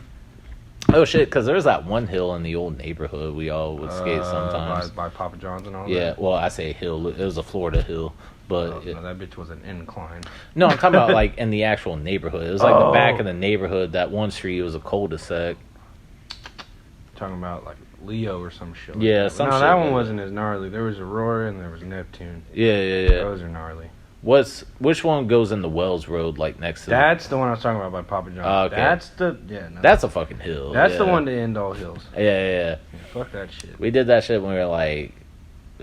Oh, shit, because there's that one hill in the old neighborhood we all would skate sometimes. By Papa John's and all that? Yeah, well, I say hill. It was a Florida hill. But no, that bitch was an incline. No, I'm talking about, like, in the actual neighborhood. It was, like, the back of the neighborhood. That one street was a cul-de-sac. Talking about, like, Leo or some shit. Yeah, like that. No, that one wasn't as gnarly. There was Aurora and there was Neptune. Yeah. Those are gnarly. Which one goes in the Wells Road, like, next to... That's the one I was talking about by Papa John's. Okay. That's a fucking hill. That's the one to end all hills. Yeah. Fuck that shit. We did that shit when we were, like,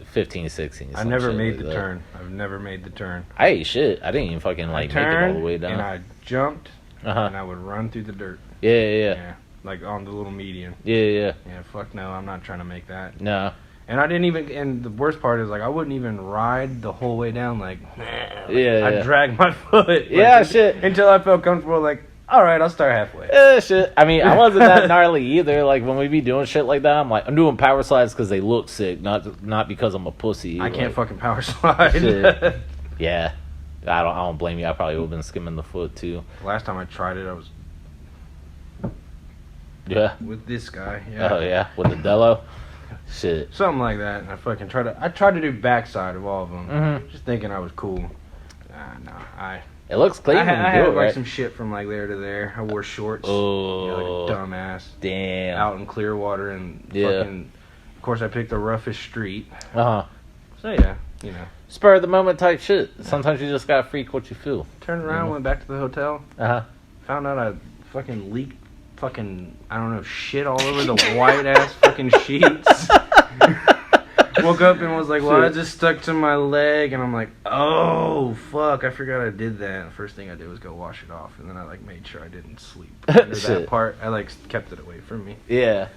15, 16. I never made the turn. I've never made the turn. I ate shit. I didn't even fucking, like, make it all the way down. And I jumped, and I would run through the dirt. Yeah. Like, on the little median. Yeah, fuck no, I'm not trying to make that. No. And I didn't even, and the worst part is, like, I wouldn't even ride the whole way down, like, I'd drag my foot. Shit. Until I felt comfortable, like, all right, I'll start halfway. Shit. I mean, I wasn't that gnarly either. Like, when we be doing shit like that, I'm doing power slides because they look sick, not because I'm a pussy. I can't fucking power slide. Shit. Yeah. I don't blame you. I probably would have been skimming the foot, too. Last time I tried it, I was... Yeah. With this guy, yeah. Oh, yeah? With the Dello? Shit. Something like that, and I tried to do backside of all of them, just thinking I was cool. It looks clean. I had like some shit from like there to there. I wore shorts. Oh, like a dumbass. Damn. Out in Clearwater and fucking. Of course, I picked the roughest street. So yeah, spur of the moment type shit. Sometimes you just gotta freak what you feel. Turned around, went back to the hotel. Found out I fucking leaked I don't know, shit all over the white ass fucking sheets. Woke up and was like, well, I just stuck to my leg, and I'm like, oh fuck, I forgot I did that. And the first thing I did was go wash it off, and then I like made sure I didn't sleep under that part. I like kept it away from me. Yeah.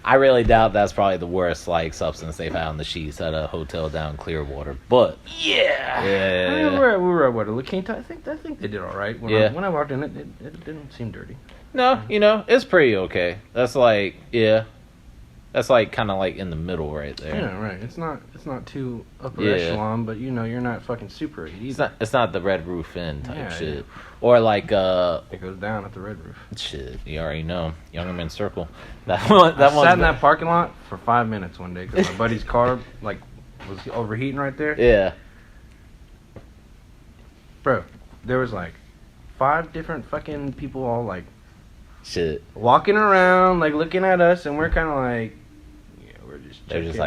I really doubt that's probably the worst like substance they've had on the sheets at a hotel down in Clearwater. But yeah. I mean, we were at what, La Quinta? I think they did all right. When I walked in, it didn't seem dirty. No, it's pretty okay. That's like that's like kind of like in the middle right there. Yeah, right. It's not too upper echelon, but you're not fucking Super 8 either. It's not the Red Roof Inn type shit. Yeah. Or like it goes down at the Red Roof. Shit, you already know. Younger Men's Circle. I sat in that parking lot for 5 minutes one day because my buddy's car like was overheating right there. Yeah. Bro, there was like 5 different fucking people all like shit walking around like looking at us, and we're kind of like, we're just checking.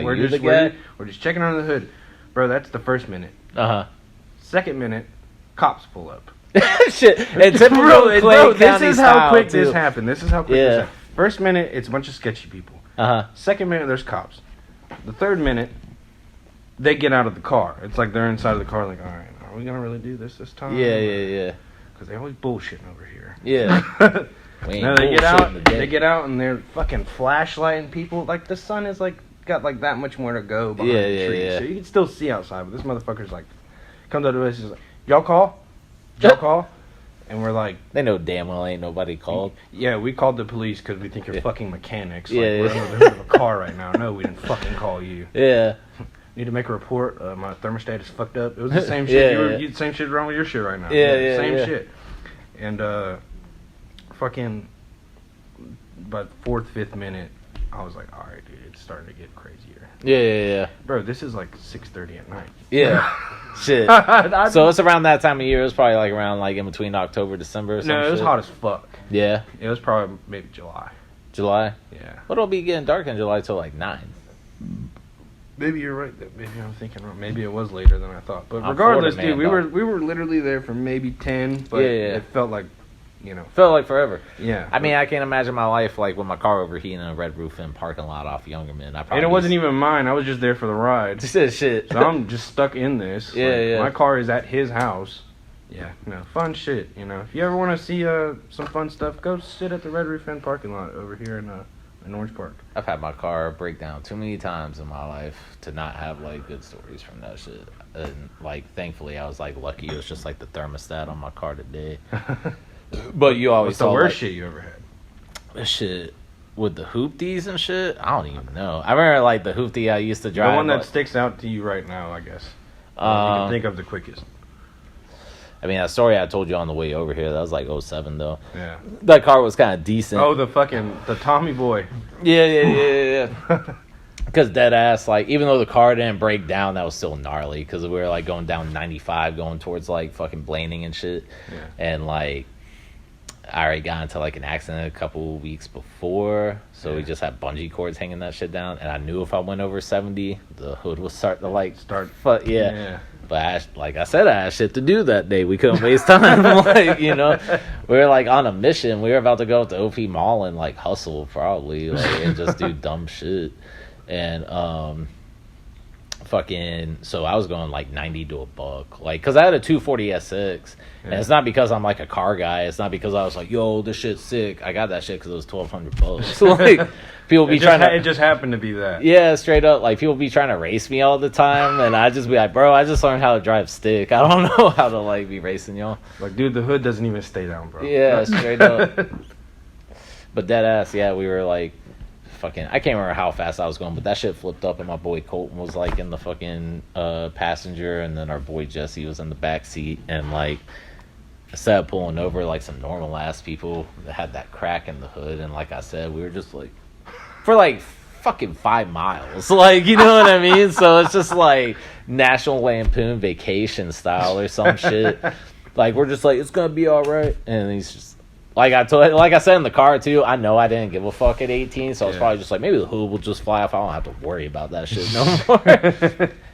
We're just checking under the hood, bro. That's the first minute. Second minute, cops pull up. Shit, it's bro, this is how quick this happened. This happened. First minute, it's a bunch of sketchy people. Second minute, there's cops. The third minute, they get out of the car. It's like they're inside of the car, like, all right, are we gonna really do this time? Yeah. Because they always bullshitting over here. Yeah. No, they get out and they're fucking flashlighting people. Like, the sun is like got like that much more to go behind the trees. So you can still see outside, but this motherfucker's like comes up to us, he's like, y'all call? And we're like, they know damn well ain't nobody called. Yeah, we called the police because we think you're fucking mechanics. Like, we're under the hood of a car right now. No, we didn't fucking call you. Yeah. Need to make a report. My thermostat is fucked up. It was the same shit. Same shit wrong with your shit right now. Same shit. And fucking, but 4th, 5th minute, I was like, all right, dude, it's starting to get crazier. Yeah. Bro, this is like 6:30 at night. Yeah. Shit. So it's around that time of year. It's probably like around like in between October, December or something. No, it was hot as fuck. Yeah. It was probably maybe July. July? Yeah. But it'll be getting dark in July till like 9. Maybe you're right. Maybe I'm thinking wrong. Maybe it was later than I thought. But regardless, dude, we were literally there for maybe 10, but it felt like, felt like forever. Yeah. I mean, I can't imagine my life like with my car overheating in a Red Roof Inn parking lot off Younger Men. And it wasn't even mine. I was just there for the ride. Shit. So I'm just stuck in this. Yeah. My car is at his house. Yeah, fun shit. If you ever want to see some fun stuff, go sit at the Red Roof Inn parking lot over here in Orange Park. I've had my car break down too many times in my life to not have like good stories from that shit. And like, thankfully, I was like lucky. It was just like the thermostat on my car today. But you always What's the saw worst like, shit you ever had? this shit with the hoopties and shit. I don't even know. I remember like the hoopty I used to drive. The one that like, sticks out to you right now, I guess. You can think of the quickest. I mean, that story I told you on the way over here, that was like 07 though. Yeah. That car was kind of decent. Oh, the Tommy boy. Yeah. Because dead ass, like, even though the car didn't break down, that was still gnarly. Because we were like going down 95, going towards like fucking Blanding and shit. Yeah. And like, I already got into like an accident a couple weeks before, so we just had bungee cords hanging that shit down. And I knew if I went over 70, the hood would start to like yeah. But like I said, I had shit to do that day. We couldn't waste time. Like, we were like on a mission. We were about to go to OP Mall and like hustle probably, like, and just do dumb shit. And so I was going like 90 to a buck, like, because I had a 240 SX. And it's not because I'm like a car guy. It's not because I was like, yo, this shit's sick. I got that shit because it was $1,200. Like, people be it just happened to be that. Yeah, straight up. Like, people be trying to race me all the time, and I just be like, bro, I just learned how to drive stick. I don't know how to like be racing y'all. Like, dude, the hood doesn't even stay down, bro. Yeah, straight up. But dead ass, yeah, we were like, fucking, I can't remember how fast I was going, but that shit flipped up, and my boy Colton was like in the fucking passenger, and then our boy Jesse was in the back seat, and like, instead of pulling over like some normal ass people that had that crack in the hood, and like I said, we were just like, for like fucking 5 miles, like, you know what I mean? So it's just like National Lampoon Vacation style or some shit. Like, we're just like, it's gonna be all right, and he's just like, I said in the car too, I know I didn't give a fuck at 18, so I was probably just like, maybe the hood will just fly off. I don't have to worry about that shit no more.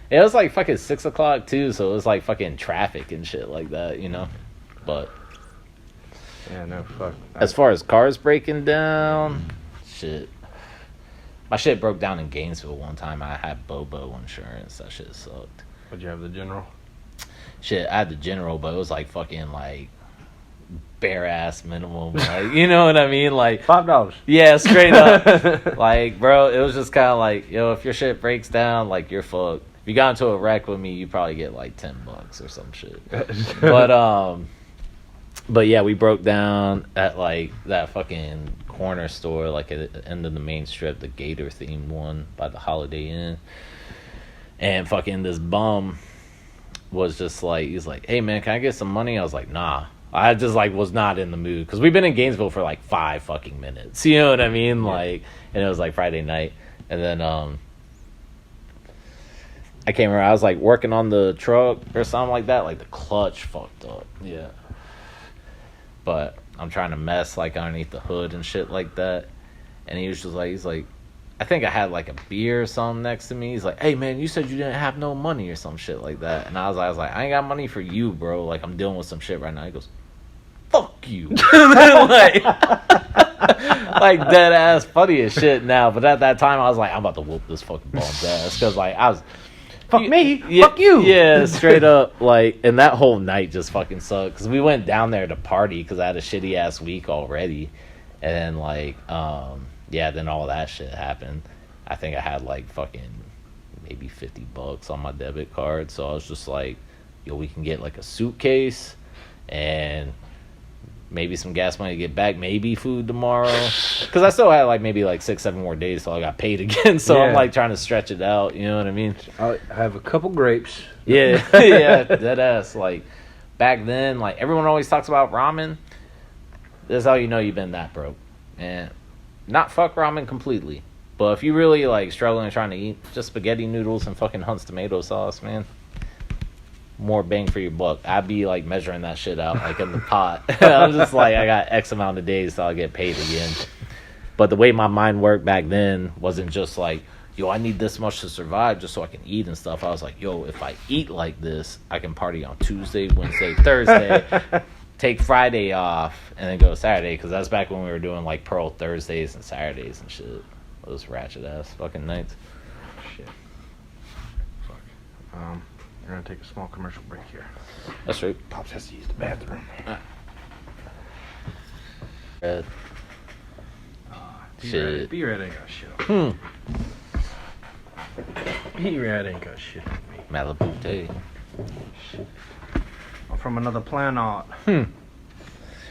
It was like fucking 6 o'clock too, so it was like fucking traffic and shit like that, But yeah, no, fuck. As far as cars breaking down, shit. My shit broke down in Gainesville one time. I had Bobo insurance. That shit sucked. Would you have the General? Shit, I had the General, but it was like fucking like bare ass minimum. Like, you know what I mean? Like $5. Yeah, straight up. Like, bro, it was just kind of like, yo, if your shit breaks down, like, you're fucked. If you got into a wreck with me, you probably get like $10 or some shit. But yeah, we broke down at like that fucking corner store, like at the end of the main strip, the Gator themed one by the Holiday Inn. And fucking this bum was just like, he's like, hey man, can I get some money? I was like, nah. I just like was not in the mood because we've been in Gainesville for like 5 fucking minutes. You know what I mean? Yeah. Like, and it was like Friday night, and then I can't remember. I was like working on the truck or something like that. Like the clutch fucked up. Yeah. But I'm trying to mess like underneath the hood and shit like that. And he was just like, he's like, I think I had like a beer or something next to me. He's like, hey man, you said you didn't have no money or some shit like that. And I was like, I ain't got money for you, bro. Like, I'm dealing with some shit right now. He goes, fuck you. like dead ass funny as shit now. But at that time I was like, I'm about to whoop this fucking bum's ass. Cause like I was, fuck me, yeah, fuck you. Yeah, straight up. Like, and that whole night just fucking sucked. Cause we went down there to party because I had a shitty ass week already. And then like, yeah, then all that shit happened. I think I had like fucking maybe $50 on my debit card. So I was just like, yo, we can get like a suitcase and maybe some gas money to get back, maybe food tomorrow. Because I still had like maybe like 6-7 more days till I got paid again. So I'm like trying to stretch it out. You know what I mean? I have a couple grapes. Yeah, yeah, dead ass. Like back then, like everyone always talks about ramen. That's how you know you've been that broke. And not fuck ramen completely, but if you really like struggling and trying to eat, just spaghetti noodles and fucking Hunt's tomato sauce, man. More bang for your buck. I'd be like measuring that shit out like in the pot. I'm just like, I got X amount of days till I get paid again. But the way my mind worked back then wasn't just like, yo, I need this much to survive just so I can eat and stuff. I was like, yo, if I eat like this, I can party on Tuesday, Wednesday, Thursday, take Friday off, and then go Saturday, because that's back when we were doing like Pearl Thursdays and Saturdays and shit. Those ratchet ass fucking nights. Shit. Fuck. We're gonna take a small commercial break here. That's right. Pops has to use the bathroom. Shit. B-Rad ain't got shit on me. B-Rad ain't got shit on me. Malibu Day. Shit. I'm from another planet.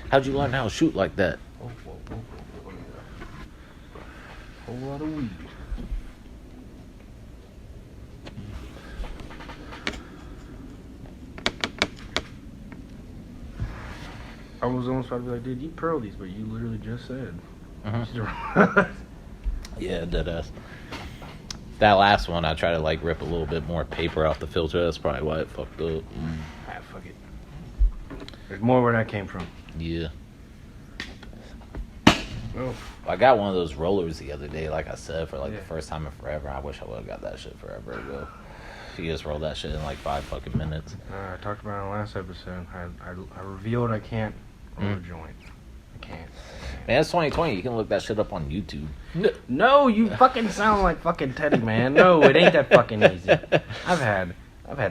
How'd you learn how to shoot like that? Whoa. Whole lot of weed. I was almost about to be like, dude, you pearl these, but you literally just said. Yeah, deadass. That last one, I tried to like rip a little bit more paper off the filter. That's probably why it fucked up. Fuck it. There's more where that came from. Yeah. Oh. I got one of those rollers the other day, like I said, for like the first time in forever. I wish I would have got that shit forever ago. You just roll that shit in like 5 fucking minutes. I talked about it in the last episode. I revealed I can't roll a joint. I can't. Man, it's 2020. You can look that shit up on YouTube. No, you fucking sound like fucking Teddy, man. No, it ain't that fucking easy. I've had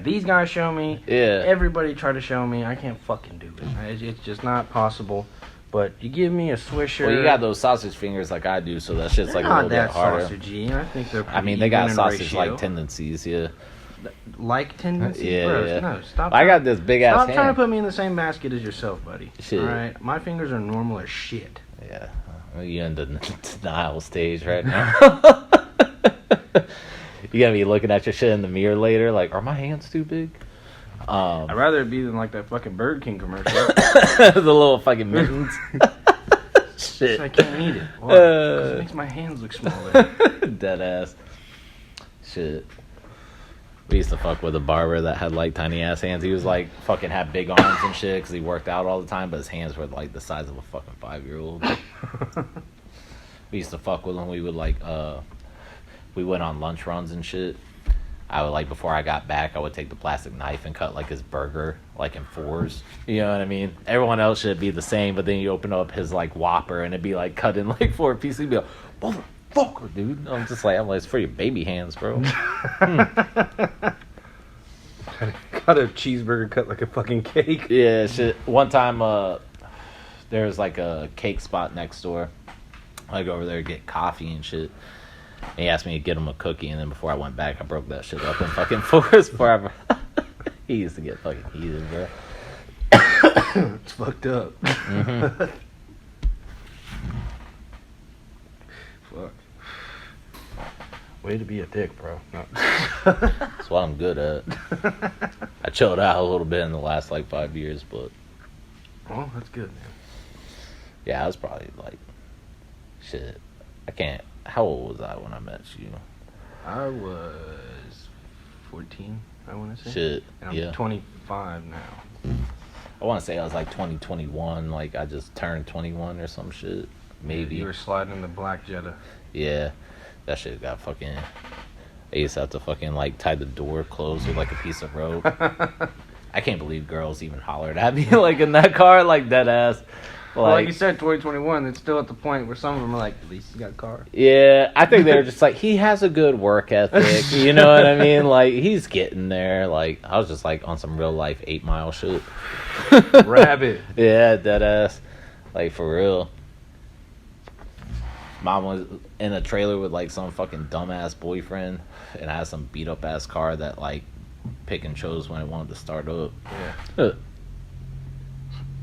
these guys show me. Yeah. Everybody try to show me. I can't fucking do it. It's just not possible. But you give me a swisher. Well, you got those sausage fingers like I do, so that shit's like a little bit harder. Sausagey. I think they're. I mean, they got sausage-like tendencies, yeah. Like tendencies? Yeah, Bro, yeah. No, stop. I got this big ass hand. Stop trying to put me in the same basket as yourself, buddy. Shit. All right, my fingers are normal as shit. Yeah, you're in the denial stage right now. You gotta be looking at your shit in the mirror later, like, are my hands too big? I'd rather it be than like that fucking Burger King commercial. The little fucking mittens. Shit. I can't eat it. Because it makes my hands look smaller. Dead ass. Shit. We used to fuck with a barber that had like tiny ass hands. He was like fucking had big arms and shit because he worked out all the time, but his hands were like the size of a fucking 5-year-old. We used to fuck with him. We would like we went on lunch runs and shit. I would like before I got back, I would take the plastic knife and cut like his burger like in 4s. You know what I mean? Everyone else should be the same, but then you open up his like Whopper and it'd be like cut in like 4 pieces. He'd be like, motherfucker, dude. I'm like, it's for your baby hands, bro. Got a cheeseburger cut like a fucking cake. Yeah, shit. One time, there was like a cake spot next door. I go over there to get coffee and shit. And he asked me to get him a cookie, and then before I went back, I broke that shit up in fucking 4s forever. He used to get fucking heated, bro. It's fucked up. Mm-hmm. Fuck. Way to be a dick, bro. No. That's what I'm good at. I chilled out a little bit in the last like 5 years, but Well, that's good, man. yeah, I was probably like, shit. I can't. How old was I when I met you? I was 14, I want to say. Shit. And I'm Yeah. 25 now. I want to say I was like 2021. Like I just turned 21 or some shit. Maybe. You were sliding in the black Jetta. Yeah. That shit got fucking. I used to have to fucking like tie the door closed with like a piece of rope. I can't believe girls even hollered at me like in that car, like dead ass. Well, like you said, 2021, it's still at the point where some of them are like, at least he's got a car. Yeah, I think they were just like, he has a good work ethic. You know what I mean? Like, he's getting there. Like, I was just like on some real life 8 Mile shit. Rabbit. Yeah, dead ass. Like, for real. Mom was in a trailer with like some fucking dumbass boyfriend, and I had some beat up ass car that like pick and chose when it wanted to start up. Yeah.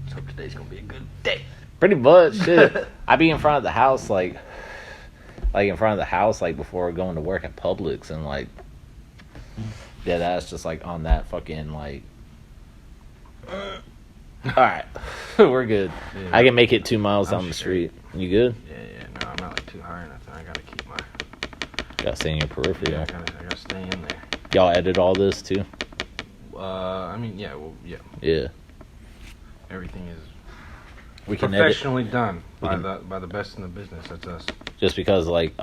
So today's gonna be a good day. Pretty much, shit. I be in front of the house, like in front of the house, like before going to work at Publix, and like dead ass, just like on that fucking like. All right, we're good. Yeah. I can make it 2 miles down the street. You good? Yeah. No, I'm not like too high or nothing. I gotta keep my. Gotta stay in your periphery. Yeah, I gotta stay in there. Y'all edit all this too? I mean, yeah. Well, yeah. Yeah. Everything is we can professionally done by the best in the business. That's us. Just because, like,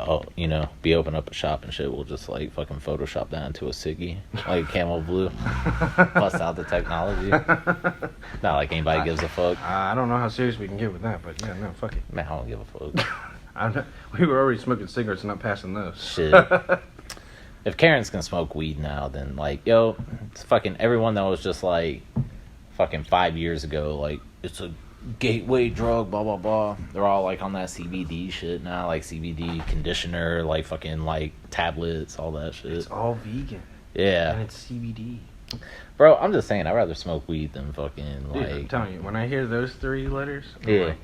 be open up a shop and shit, we'll just like fucking Photoshop that into a ciggy, like Camel Blue, bust out the technology. Not like anybody gives a fuck. I don't know how serious we can get with that, but yeah, no, fuck it. Man, I don't give a fuck. We were already smoking cigarettes and not passing those. Shit. If Karens can smoke weed now, then like, yo, It's fucking everyone that was just like fucking 5 years ago, like it's a gateway drug, blah blah blah. They're all like on that CBD shit now, like CBD conditioner, like fucking like tablets, all that shit. It's all vegan. Yeah. And it's CBD. Bro, I'm just saying, I'd rather smoke weed than fucking Dude, like. I'm telling you, when I hear those 3 letters, I'm like,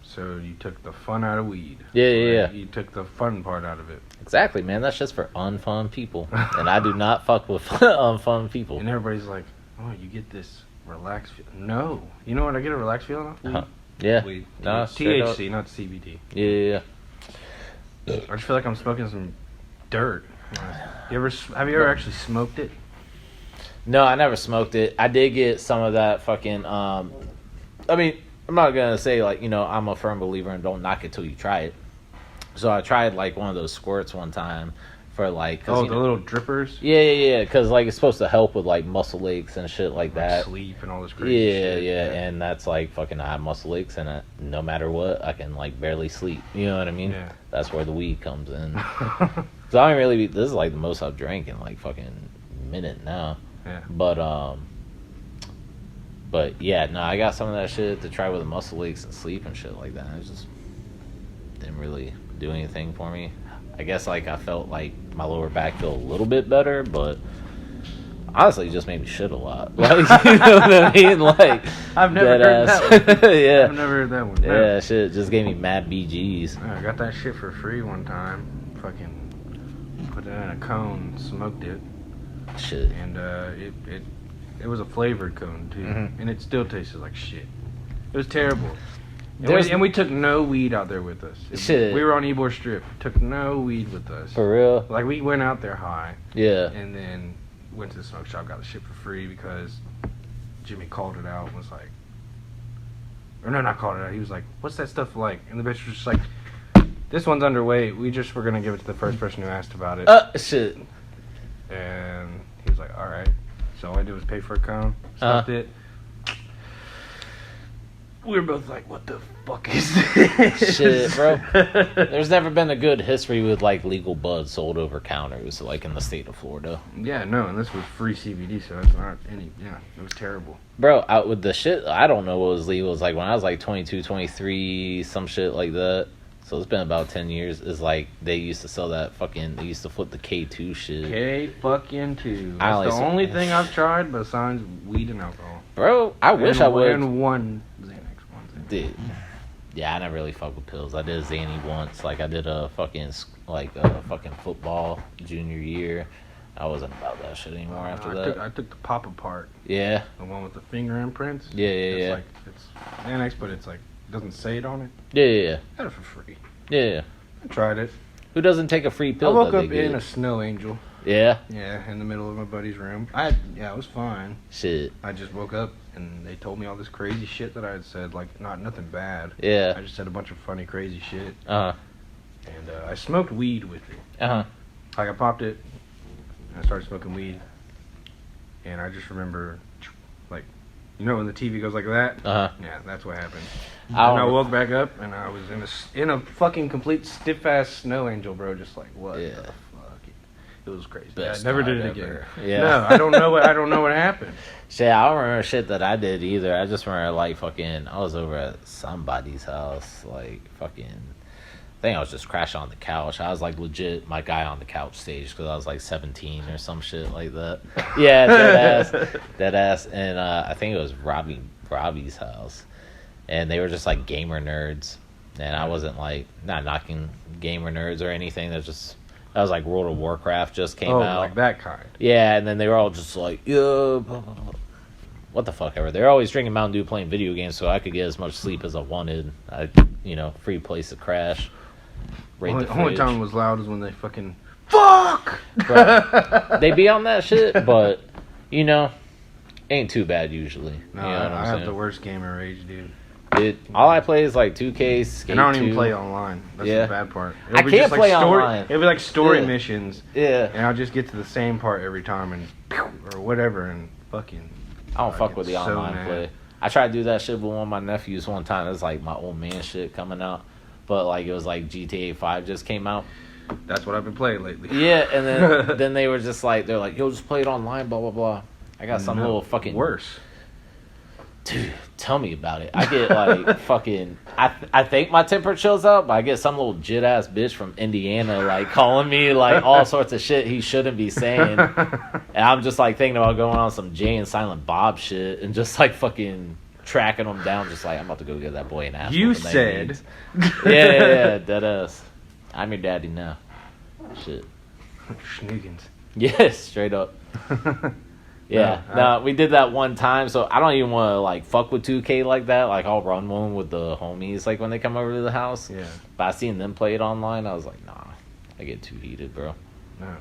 so you took the fun out of weed. Yeah. You took the fun part out of it. Exactly, man. That's just for unfun people, and I do not fuck with unfun people. And everybody's like, "Oh, you get this relaxed feeling." No, you know what I get a relaxed feeling off? Weed. Yeah. Weed. No, THC, not CBD. Yeah. I just feel like I'm smoking some dirt. Have you ever actually smoked it? No, I never smoked it. I did get some of that fucking. I mean, I'm not gonna say like, you know, I'm a firm believer in don't knock it till you try it. So I tried like one of those squirts one time for like. Oh, the little drippers. Yeah. Because like it's supposed to help with like muscle aches and shit like that. Sleep and all this crazy shit. Yeah, and that's like fucking. I have muscle aches, and no matter what, I can like barely sleep. You know what I mean? Yeah. That's where the weed comes in. So I don't really. This is like the most I've drank in like fucking minute now. Yeah. But yeah, no, I got some of that shit to try with the muscle aches and sleep and shit like that. It just didn't really do anything for me. I guess like I felt like my lower back felt a little bit better, but honestly, it just made me shit a lot. Like, you know what I mean? Like, I've never heard that one. Yeah. I've never heard that one. No. Yeah, shit just gave me mad BGs. I got that shit for free one time. Fucking put it in a cone, smoked it, Shit. and it was a flavored cone too, and it still tasted like shit. It was terrible. And we took no weed out there with us. Shit. We were on Ybor Strip. Took no weed with us. For real? Like, we went out there high. Yeah. And then went to the smoke shop, got the shit for free because Jimmy called it out and was like... Or no, not called it out. He was like, what's that stuff like? And the bitch was just like, this one's underweight. We just were going to give it to the first person who asked about it. Shit. And he was like, alright. So all I did was pay for a cone. Stopped it. We were both like, what the fuck is this? Shit, bro. There's never been a good history with, like, legal bud sold over counters, like, in the state of Florida. Yeah, no, and this was free CBD, so it's not any, it was terrible. Bro, out with the shit, I don't know what was legal. It was like when I was, like, 22, 23, some shit like that. So it's been about 10 years. It's like they used to sell that fucking, they used to flip the K2 shit. K-fucking-2. That's the only thing I've tried besides weed and alcohol. Bro, I wish I would. And one Xanax. Dude. Yeah, I never really fuck with pills. I did a Xanny once. Like, I did a fucking football junior year. I wasn't about that shit anymore after that. I took the pop apart. Yeah. The one with the finger imprints. Yeah. It's Xanax, but it's like, it doesn't say it on it. Yeah. I got it for free. Yeah. I tried it. Who doesn't take a free pill? I woke up in a snow angel. Yeah? Yeah, in the middle of my buddy's room. It was fine. Shit. I just woke up and they told me all this crazy shit that I had said, like nothing bad. Yeah. I just said a bunch of funny, crazy shit. Uh-huh. And I smoked weed with it. Uh-huh. Like, I popped it and I started smoking weed. And I just remember, like, you know when the TV goes like that? Uh-huh. Yeah, that's what happened. And I woke back up and I was in a fucking complete stiff ass snow angel, bro. Just like, what the fuck? It was crazy. Best I never did it time again. ever. Yeah. No, I don't know what happened. Shit, I don't remember shit that I did either. I just remember, like, fucking, I was over at somebody's house, like, fucking, I think I was just crashing on the couch. I was, like, legit my guy on the couch stage because I was, like, 17 or some shit like that. Yeah, dead ass. And I think it was Robbie's house. And they were just, like, gamer nerds. And I wasn't, like, not knocking gamer nerds or anything. That was like World of Warcraft just came out. Oh, like that kind. Yeah, and then they were all just like, yeah, blah, blah, blah. What the fuck ever. They're always drinking Mountain Dew playing video games so I could get as much sleep as I wanted. Free place to crash. Only time it was loud is when they fucking, fuck! Bro, they be on that shit, but, ain't too bad usually. No, you know what I I'm have saying? the worst gamer rage, dude. All I play is like 2K, Skate and I don't 2. even play online. That's the bad part. I can't play online. It'll be like story missions. Yeah. And I'll just get to the same part every time and or whatever and fucking. I don't fuck with the online play. I tried to do that shit with one of my nephews one time. It was like my old man shit coming out. But like it was like GTA 5 just came out. That's what I've been playing lately. Yeah, and then they were just like, they're like, yo, just play it online, blah, blah, blah. I got some little fucking... Worse. Dude, tell me about it. I get like fucking... I think my temper chills out, but I get some little jit-ass bitch from Indiana like calling me like all sorts of shit he shouldn't be saying. And I'm just like thinking about going on some Jay and Silent Bob shit and just like fucking tracking him down, just like, I'm about to go get that boy an ass. You said... Yeah, that ass. I'm your daddy now. Shit. Schnoogans. Yeah, straight up. Yeah, no, we did that one time, so I don't even want to, like, fuck with 2K like that. Like, I'll run one with the homies, like, when they come over to the house. Yeah. But I seen them play it online, I was like, nah, I get too heated, bro. No,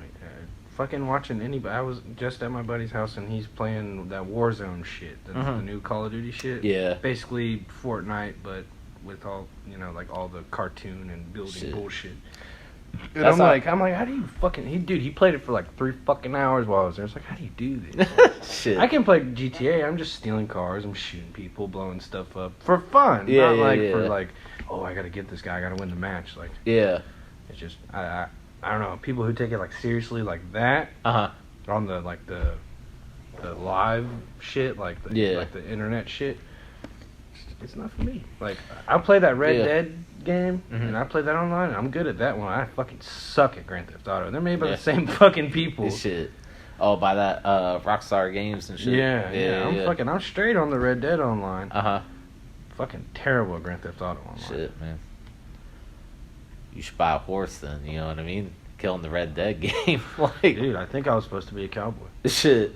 fucking watching anybody. I was just at my buddy's house, and he's playing that Warzone shit. That's the new Call of Duty shit. Yeah. Basically Fortnite, but with all, like, all the cartoon and building bullshit. And I'm like, how do you fucking... He played it for like 3 fucking hours while I was there. It's like, how do you do this? Shit. I can play GTA. I'm just stealing cars. I'm shooting people, blowing stuff up for fun. Yeah, not yeah. for like, oh, I gotta get this guy. I gotta win the match. Like, yeah. It's just, I don't know. People who take it like seriously like that on the like the live shit, like the internet shit. It's not for me. Like, I play that Red Dead game, and I play that online, and I'm good at that one. I fucking suck at Grand Theft Auto. They're made by the same fucking people. This shit. Oh, by that Rockstar Games and shit. Yeah. I'm straight on the Red Dead online. Fucking terrible at Grand Theft Auto online. Shit, man. You should buy a horse then, you know what I mean? Killing the Red Dead game. Like, dude, I think I was supposed to be a cowboy. Shit.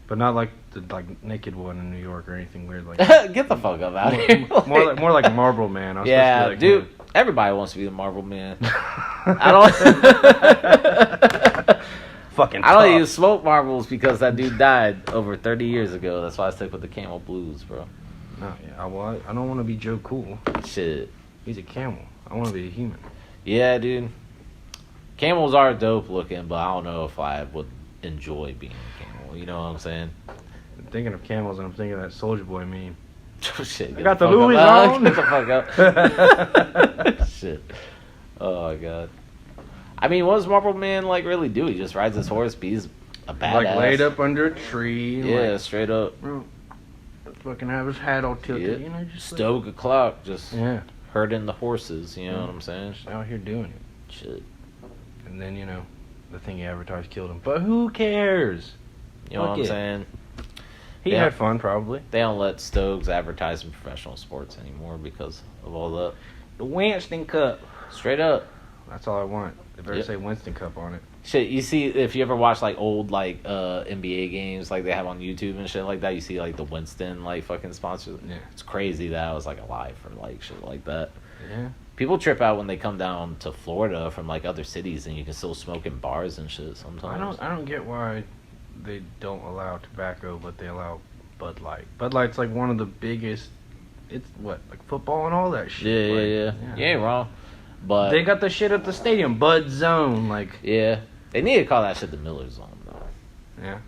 But not like the naked one in New York or anything weird like that. Get the fuck up out of here. More like Marlboro Man. I was supposed to be like dude. him. Everybody wants to be the Marlboro Man. I don't. Fucking. I don't even smoke Marlboros because that dude died over 30 years ago. That's why I stick with the Camel Blues, bro. No, yeah. Well, I don't want to be Joe Cool. Shit. He's a camel. I want to be a human. Yeah, dude. Camels are dope looking, but I don't know if I would enjoy being a camel. You know what I'm saying? I'm thinking of camels, and I'm thinking of that Soulja Boy meme. Oh, shit. I got the Louis on. Get the fuck up. Shit. Oh, my God. I mean, what does Marlboro Man, like, really do? He just rides his horse, but he's a badass. Like, laid up under a tree. Yeah, like, straight up. Fucking have his hat all tilted, Yeah. you know? Just stoke a clock, just yeah. herding the horses, you know what I'm saying? Just out here doing it. Shit. And then, the thing he advertised killed him. But who cares? You know what I'm saying? He had fun, probably. They don't let Stokes advertise in professional sports anymore because of all that. The Winston Cup. Straight up. That's all I want. They better say Winston Cup on it. Shit, you see, if you ever watch, like, old, like, NBA games, like, they have on YouTube and shit like that, you see, like, the Winston, like, fucking sponsors. Yeah. It's crazy that I was, like, alive for, like, shit like that. Yeah. People trip out when they come down to Florida from, like, other cities and you can still smoke in bars and shit sometimes. I don't get why they don't allow tobacco, but they allow Bud Light. Bud Light's, like, one of the biggest... It's, what, like, football and all that shit. Yeah. You ain't wrong. But they got the shit at the stadium, Bud Zone, like... Yeah. They need to call that shit the Miller Zone, though. Yeah.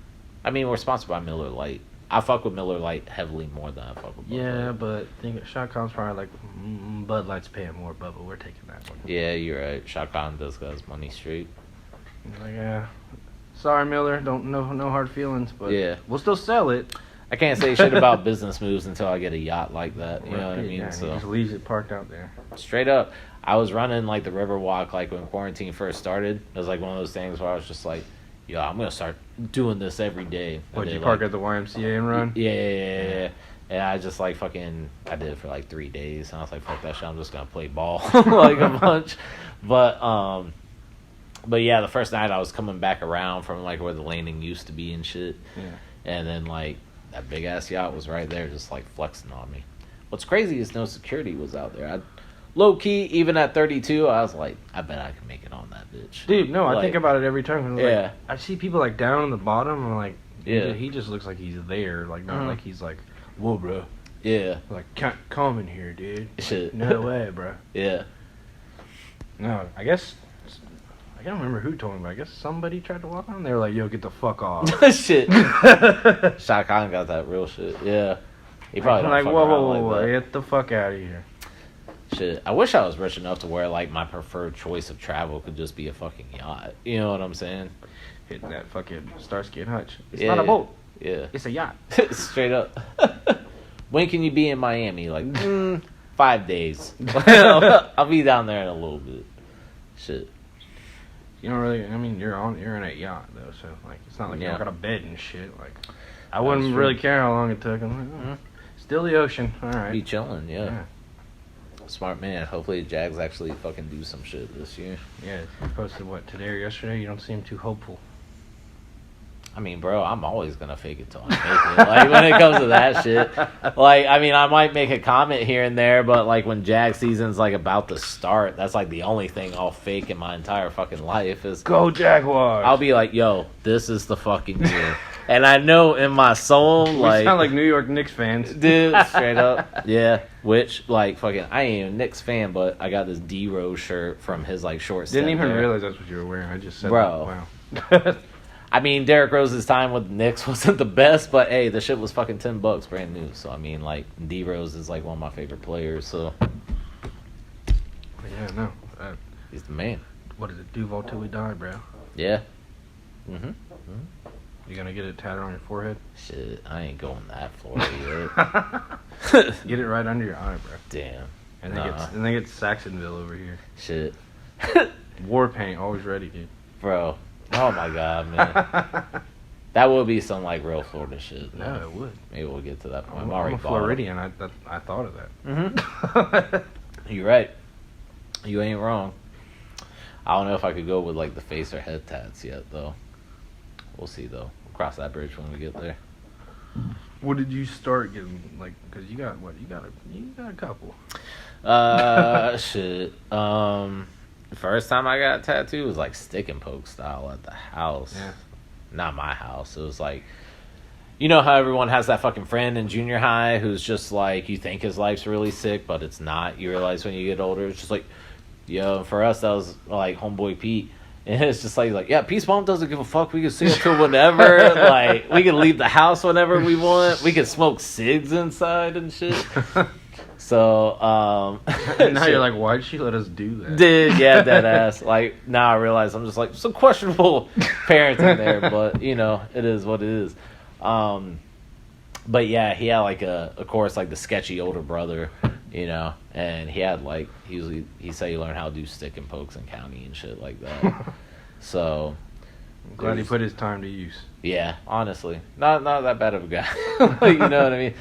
I mean, we're sponsored by Miller Lite. I fuck with Miller Lite heavily more than I fuck with Bud Light. But Shot Con's probably like, Bud Light's paying more, Bubba. We're taking that one. Yeah, you're right. Shot Khan does got his money straight. Like, yeah. Sorry, Miller. No hard feelings, but yeah, we'll still sell it. I can't say shit about business moves until I get a yacht like that. You know what I mean? Yeah, so he just leaves it parked out there. Straight up. I was running like the Riverwalk like when quarantine first started. It was like one of those things where I was just like, yo, I'm gonna start doing this every day. What, you park at the YMCA and run? Yeah. And I just like fucking, I did it for like 3 days. And I was like, fuck that shit, I'm just gonna play ball like a bunch. But yeah, the first night I was coming back around from like where the landing used to be and shit. Yeah. And then like that big ass yacht was right there just like flexing on me. What's crazy is no security was out there. Low key, even at 32, I was like, I bet I can make it on that bitch. Dude, no, I think about it every time. Yeah. Like, I see people like down on the bottom, and I'm like, yeah, he just looks like he's there, like not like he's like, whoa, bro. Yeah. Like, come in here, dude. Shit. Like, no way, bro. Yeah. No, I guess, I can't remember who told me, but I guess somebody tried to walk on. They were like, yo, get the fuck off. Shit. Shot Khan got that real shit. Yeah. He probably don't like, fuck whoa, around like that. Get the fuck out of here. shit. I wish I was rich enough to where like my preferred choice of travel could just be a fucking yacht. You know what I'm saying? Hitting that fucking Starsky and Hutch. It's Yeah. not a boat. Yeah. It's a yacht. Straight up. When can you be in Miami? Like 5 days. I'll be down there in a little bit. Shit. You don't really. I mean, you're in a yacht though, so like it's not like you Yeah. don't got a bed and shit. Like I wouldn't true. really care how long it took. I'm like, still the ocean. All right. Be chilling, yeah. Smart man. Hopefully the Jags actually fucking do some shit this year. Yeah. You posted what today or yesterday? You don't seem too hopeful. I mean, bro, I'm always gonna fake it till I make it. Like when it comes to that shit, like I mean, I might make a comment here and there, but like when Jag season's like about to start, that's like the only thing I'll fake in my entire fucking life is Go Jaguars! I'll be like, yo, this is the fucking year, and I know in my soul, We like, sound like New York Knicks fans. dude, straight up, yeah. Which like fucking, I ain't even a Knicks fan, but I got this D-Rose shirt from his like short. Didn't stint even there. realize that's what you were wearing. I just said, Bro. that. Wow. I mean, Derrick Rose's time with the Knicks wasn't the best, but hey, the shit was fucking $10 brand new. So I mean, like D Rose is like one of my favorite players. So Yeah, no. he's the man. What is it? Duval till we die, bro. Yeah. You gonna get it tatted on your forehead? Shit, I ain't going that far yet. Get it right under your eye, bro. Damn. And then get Saxonville over here. Shit. War paint, always ready, dude. Bro. Oh my god, man. That would be some like real Florida shit. No, it would. Maybe we'll get to that point. I'm already a Floridian. I thought of that. Mm-hmm. You're right. You ain't wrong. I don't know if I could go with like the face or head tats yet, though. We'll see, though. We'll cross that bridge when we get there. What did you start getting? Like, cause you got what? You got a couple. Shit. The first time I got a tattoo was like stick and poke style at the house. Yeah. Not my house. It was like, you know how everyone has that fucking friend in junior high who's just like, you think his life's really sick, but it's not. You realize when you get older, it's just like, yo, for us, that was like homeboy Pete. And it's just like, yeah, Peace Mom doesn't give a fuck. We can see until whenever. Like, we can leave the house whenever we want. We can smoke cigs inside and shit. So, And now you're like, why'd she let us do that? dude, yeah, dead ass. Like, now I realize I'm just like, some questionable parenting there, but, you know, it is what it is. But yeah, he had like of course, like the sketchy older brother, you know, and he had like, he said he learned how to do stick and pokes in county and shit like that. So, I'm glad he put his time to use. yeah, honestly, not that bad of a guy. Like, you know what I mean?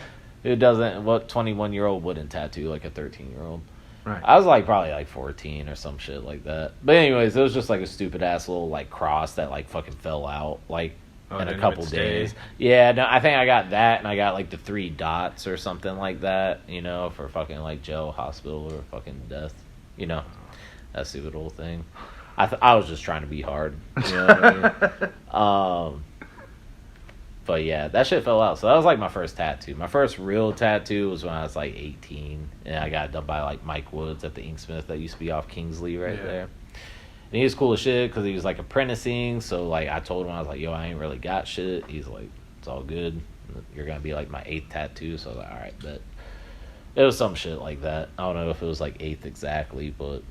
Who doesn't? What 21-year-old wouldn't tattoo like a 13-year-old? Right. I was like probably like 14 or some shit like that. But anyways, it was just like a stupid ass little like cross that like fucking fell out like in a couple days. Yeah, no, I think I got that, and I got like the 3 dots or something like that, you know, for fucking like jail, hospital, or fucking death, you know, that stupid old thing. I was just trying to be hard, you know what I mean? But yeah, that shit fell out. So that was like my first tattoo. My first real tattoo was when I was like 18, and I got it done by like Mike Woods at the Inksmith that used to be off Kingsley right there. And he was cool as shit because he was like apprenticing. So like I told him, I was like, yo, I ain't really got shit. He's like, it's all good. You're gonna be like my 8th tattoo. So I was like, all right, bet. It was some shit like that. I don't know if it was like 8th exactly, but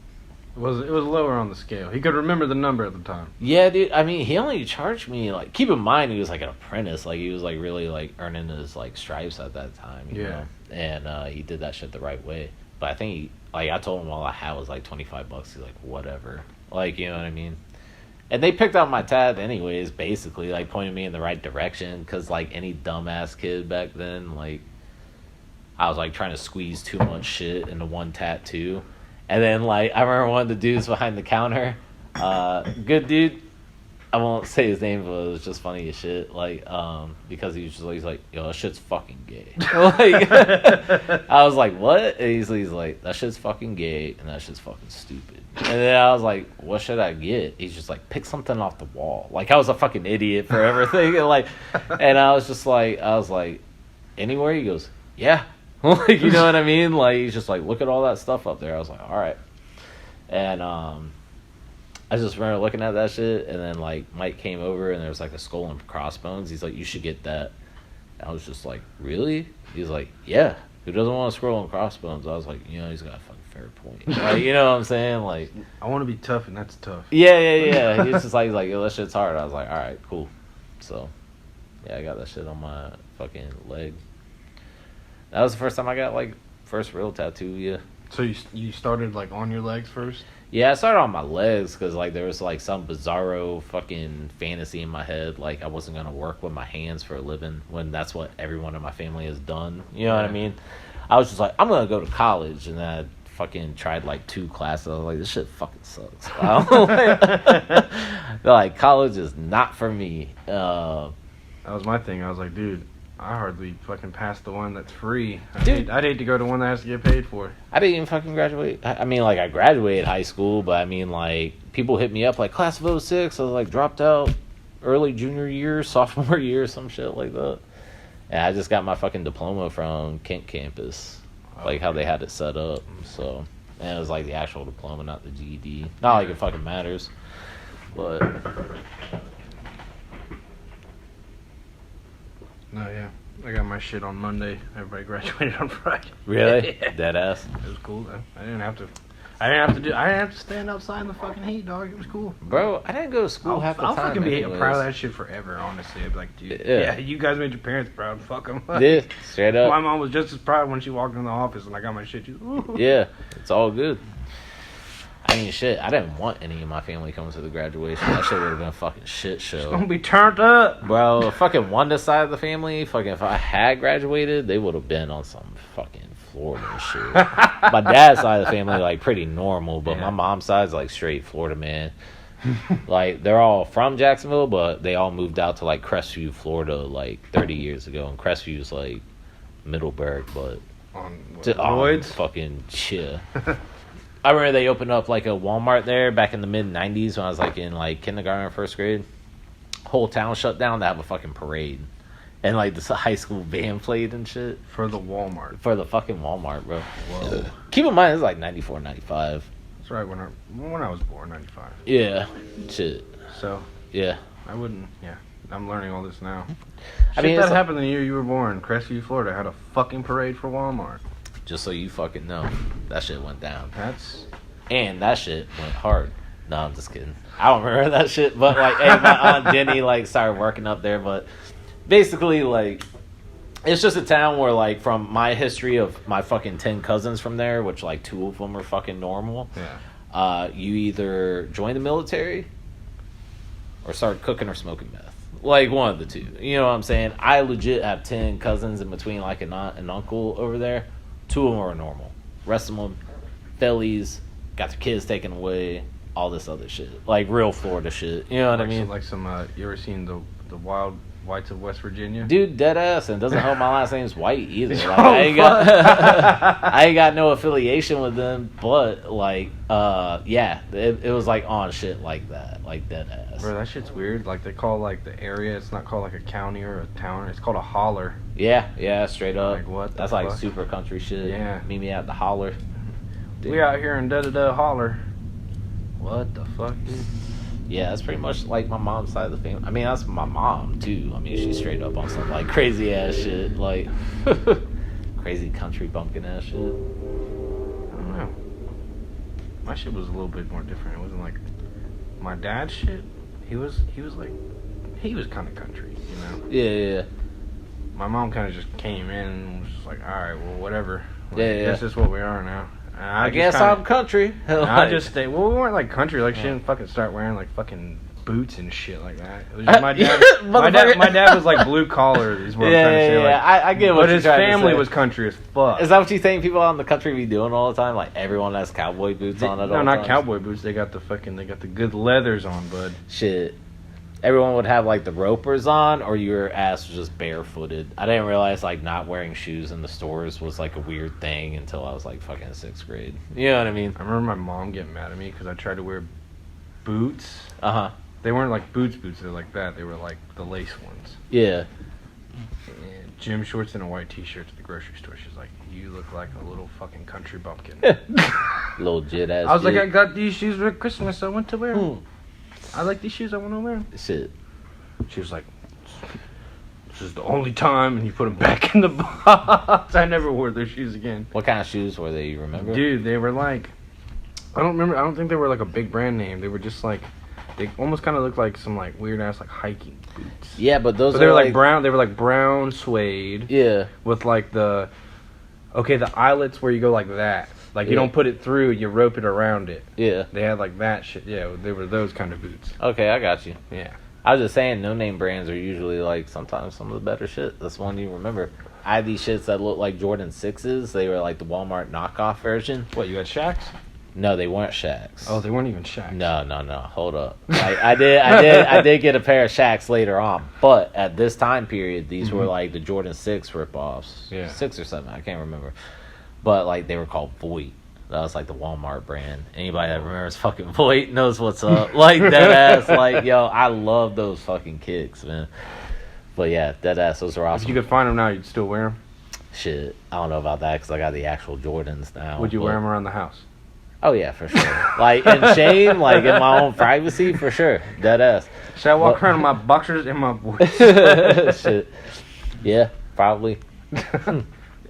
It was lower on the scale. He could remember the number at the time. yeah, dude. I mean, he only charged me like. Keep in mind, he was like an apprentice. Like he was like really like earning his like stripes at that time. You know? And he did that shit the right way. But I think he, like, I told him all I had was like $25. He's like, whatever. Like, you know what I mean? And they picked out my tat anyways, basically, like pointed me in the right direction. Because like any dumbass kid back then, like I was like trying to squeeze too much shit into one tattoo. And then, like, I remember one of the dudes behind the counter, good dude, I won't say his name, but it was just funny as shit, like, because he's like, yo, that shit's fucking gay. Like, I was like, what? And he's like, that shit's fucking gay, and that shit's fucking stupid. And then I was like, what should I get? He's just like, pick something off the wall. Like, I was a fucking idiot for everything, and like, and I was like, anywhere? He goes, yeah. Like, you know what I mean? Like, he's just like, look at all that stuff up there. I was like, all right. And I just remember looking at that shit, and then like Mike came over, and there was like a skull and crossbones. He's like, you should get that. And I was just like, really? He's like, yeah. Who doesn't want to scroll on Crossbones? I was like, he's got a fucking fair point. Like, you know what I'm saying? Like, I want to be tough, and that's tough. Yeah. He's just like, yo, that shit's hard. I was like, all right, cool. So, yeah, I got that shit on my fucking leg. That was the first time I got, like, first real tattoo, yeah. So you started, like, on your legs first? Yeah, I started on my legs because, like, there was, like, some bizarro fucking fantasy in my head. Like, I wasn't going to work with my hands for a living when that's what everyone in my family has done. You know what I mean? I was just like, I'm going to go to college. And then I fucking tried, like, 2 classes. I was like, this shit fucking sucks. Like, college is not for me. That was my thing. I was like, dude, I hardly fucking passed the one that's free. Dude, I'd hate to go to one that has to get paid for. I didn't even fucking graduate. I mean, like, I graduated high school, but I mean, like, people hit me up, like, class of 06. I was, like, dropped out early junior year, sophomore year, some shit like that. And I just got my fucking diploma from Kent campus, like, how they had it set up. So, and it was, like, the actual diploma, not the GED. Not like it fucking matters, but... No, yeah. I got my shit on Monday. Everybody graduated on Friday. Really? Dead ass. It was cool though. I didn't have to stand outside in the fucking heat, dog. It was cool. Bro, I didn't go to school half the time. I'll fucking be anyways. proud of that shit forever, honestly. I'd be like, dude, yeah, you guys made your parents proud. Fuck them. Yeah, straight up. My mom was just as proud when she walked in the office and I got my shit. Yeah, it's all good. I mean, shit, I didn't want any of my family coming to the graduation. That shit would have been a fucking shit show. It's gonna be turned up. Bro, fucking one side of the family, fucking if I had graduated, they would have been on some fucking Florida shit. My dad's side of the family, like, pretty normal, but my mom's side's, like, straight Florida, man. Like, they're all from Jacksonville, but they all moved out to, like, Crestview, Florida, like, 30 years ago. And Crestview's, like, Middleburg, but... On fucking shit. I remember they opened up, like, a Walmart there back in the mid-90s when I was, like, in, like, kindergarten or first grade. Whole town shut down to have a fucking parade. And, like, this high school band played and shit. For the Walmart. For the fucking Walmart, bro. Whoa. Keep in mind, it was, like, 94, 95. That's right, when I was born, 95. Yeah. Shit. So. Yeah. I wouldn't, I'm learning all this now. I mean, that happened the year you were born. Crestview, Florida had a fucking parade for Walmart. Just so you fucking know, that shit went down. And that shit went hard. No, I'm just kidding. I don't remember that shit, but, like, hey, my Aunt Jenny, like, started working up there, but basically, like, it's just a town where, like, from my history of my fucking 10 cousins from there, which, like, 2 of them are fucking normal, you either join the military or start cooking or smoking meth. Like, one of the two. You know what I'm saying? I legit have 10 cousins in between, like, an aunt and uncle over there. 2 of them are normal. Rest of them, fellies, got their kids taken away, all this other shit. Like, real Florida shit. You know what I mean? Like some, you ever seen the Wild Whites of West Virginia? Dude, dead ass. And it doesn't help my last name's White either. Like, I ain't got no affiliation with them, but, like, it was, like, on shit like that. Like, dead ass. Bro, that shit's weird. Like, they call, like, the area, it's not called, like, a county or a town. It's called a holler. Yeah, straight up. Like, what the That's, fuck? like, super country shit. Yeah. Meet me at the holler. Dude. We out here in da-da-da holler. What the fuck, dude? Yeah, that's pretty much like my mom's side of the family. I mean, that's my mom, too. I mean, she's straight up on some, like, crazy-ass shit. Like, crazy country bumpkin ass shit. I don't know. My shit was a little bit more different. It wasn't like... My dad's shit, he was kind of country, you know? Yeah. My mom kind of just came in and was just like, alright, well, whatever. Like, Yeah. This is what we are now. I guess I'm country. I just stayed. Well, we weren't like country. Like, she didn't fucking start wearing like fucking boots and shit like that. It was just my dad. my dad was like blue collar. Is what I'm trying to say. Like, I get what but you're his trying to family say. was country as fuck. Is that what you think people out in the country be doing all the time? Like, everyone has cowboy boots on at all No, not times? cowboy boots. They got the good leathers on, bud. Shit. Everyone would have, like, the ropers on, or your ass was just barefooted. I didn't realize, like, not wearing shoes in the stores was, like, a weird thing until I was, like, fucking 6th grade. You know what I mean? I remember my mom getting mad at me because I tried to wear boots. Uh-huh. They weren't like boots. They're like that. They were like the lace ones. Yeah. And gym shorts and a white t-shirt to the grocery store. She's like, you look like a little fucking country bumpkin. Little jit ass. I was like, I got these shoes for Christmas. I went to wear them. I like these shoes. I want to wear them. Shit. She was like, this is the only time, and you put them back in the box. I never wore those shoes again. What kind of shoes were they? You remember? Dude, they were like, I don't remember. I don't think they were like a big brand name. They were just like, they almost kind of looked like some like weird ass like hiking boots. Yeah, but those. But they were like brown. They were like brown suede. Yeah. With like the eyelets where you go like that. Like you don't put it through, you rope it around it. Yeah. They had like that shit. Yeah, they were those kind of boots. Okay, I got you. Yeah. I was just saying, no name brands are usually like sometimes some of the better shit. That's one you remember. I had these shits that looked like Jordan 6s. They were like the Walmart knockoff version. What, you had Shaqs? No, they weren't Shaqs. Oh, they weren't even Shaqs. No. Hold up. I did get a pair of Shaqs later on, but at this time period, these were like the Jordan 6 ripoffs. Yeah. 6 or 7, I can't remember. But like they were called Voight. That was like the Walmart brand. Anybody that remembers fucking Voight knows what's up. Like dead ass. Like yo, I love those fucking kicks, man. But yeah, dead ass. Those are awesome. If you could find them now, you'd still wear them? Shit, I don't know about that because I got the actual Jordans now. Would you wear them around the house? Oh yeah, for sure. Like in shame, like in my own privacy, for sure. Dead ass. Should I walk around in my boxers and my boys? Shit. Yeah, probably.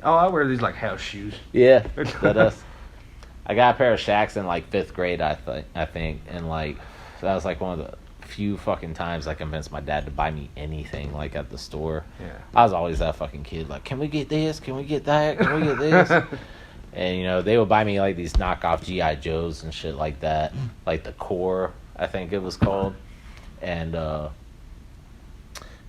Oh, I wear these like house shoes. Yeah, dead ass. I got a pair of Shaqs in like 5th grade, I think, and like that was like one of the few fucking times I convinced my dad to buy me anything like at the store. Yeah. I was always that fucking kid, like, can we get this? Can we get that? Can we get this? And, you know, they would buy me, like, these knockoff G.I. Joes and shit like that. Like, the Core, I think it was called. And,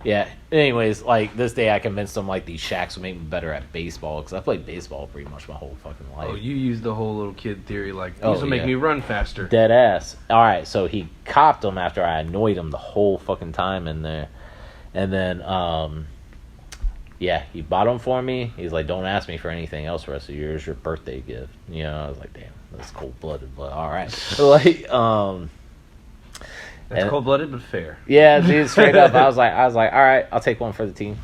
yeah. Anyways, like, this day I convinced them, like, these Shaqs would make me better at baseball. Because I played baseball pretty much my whole fucking life. Oh, you used the whole little kid theory, like, these will make me run faster. Dead ass. All right, so he copped them after I annoyed him the whole fucking time in there. And then, yeah, he bought them for me. He's like, don't ask me for anything else the rest of the year. It's your birthday gift. You know, I was like, damn, that's cold-blooded, but all right. Like, that's cold-blooded, but fair. Yeah, dude, straight up. I was like, all right, I'll take one for the team.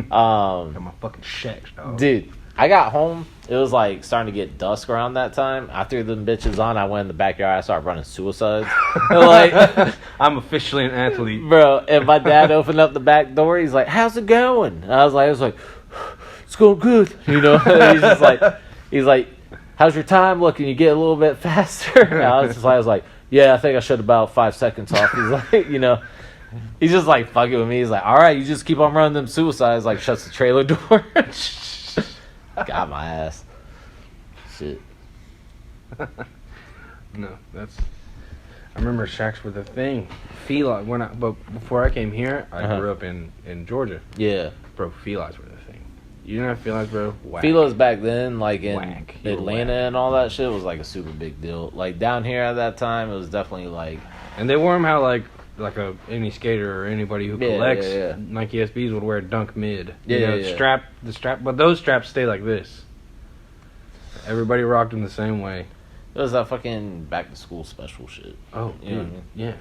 Got my fucking Shaqs, dog. Dude, I got home. It was like starting to get dusk around that time. I threw them bitches on. I went in the backyard. I started running suicides. Like, I'm officially an athlete, bro. And my dad opened up the back door. He's like, "How's it going?" And I was like, "It's going good." You know. he's like, "How's your time looking? You get a little bit faster." And I was like, "Yeah, I think I should about 5 seconds off." He's like, you know. He's just like fucking with me. He's like, all right, you just keep on running them suicides. Like, shuts the trailer door. Got my ass. Shit. No, that's. I remember Shaqs were the thing. Felines, but before I came here, I grew up in Georgia. Yeah. Bro, felines were the thing. You didn't have felines, bro? Whack. Filos back then, like in Atlanta whack. and all that shit, was like a super big deal. Like down here at that time, it was definitely like. And they wore them how like any skater or anybody who collects Nike SBs would wear a dunk mid. The strap, but those straps stay like this. Everybody rocked them the same way. It was that fucking back to school special shit. Oh, you know what I dude, mean? yeah.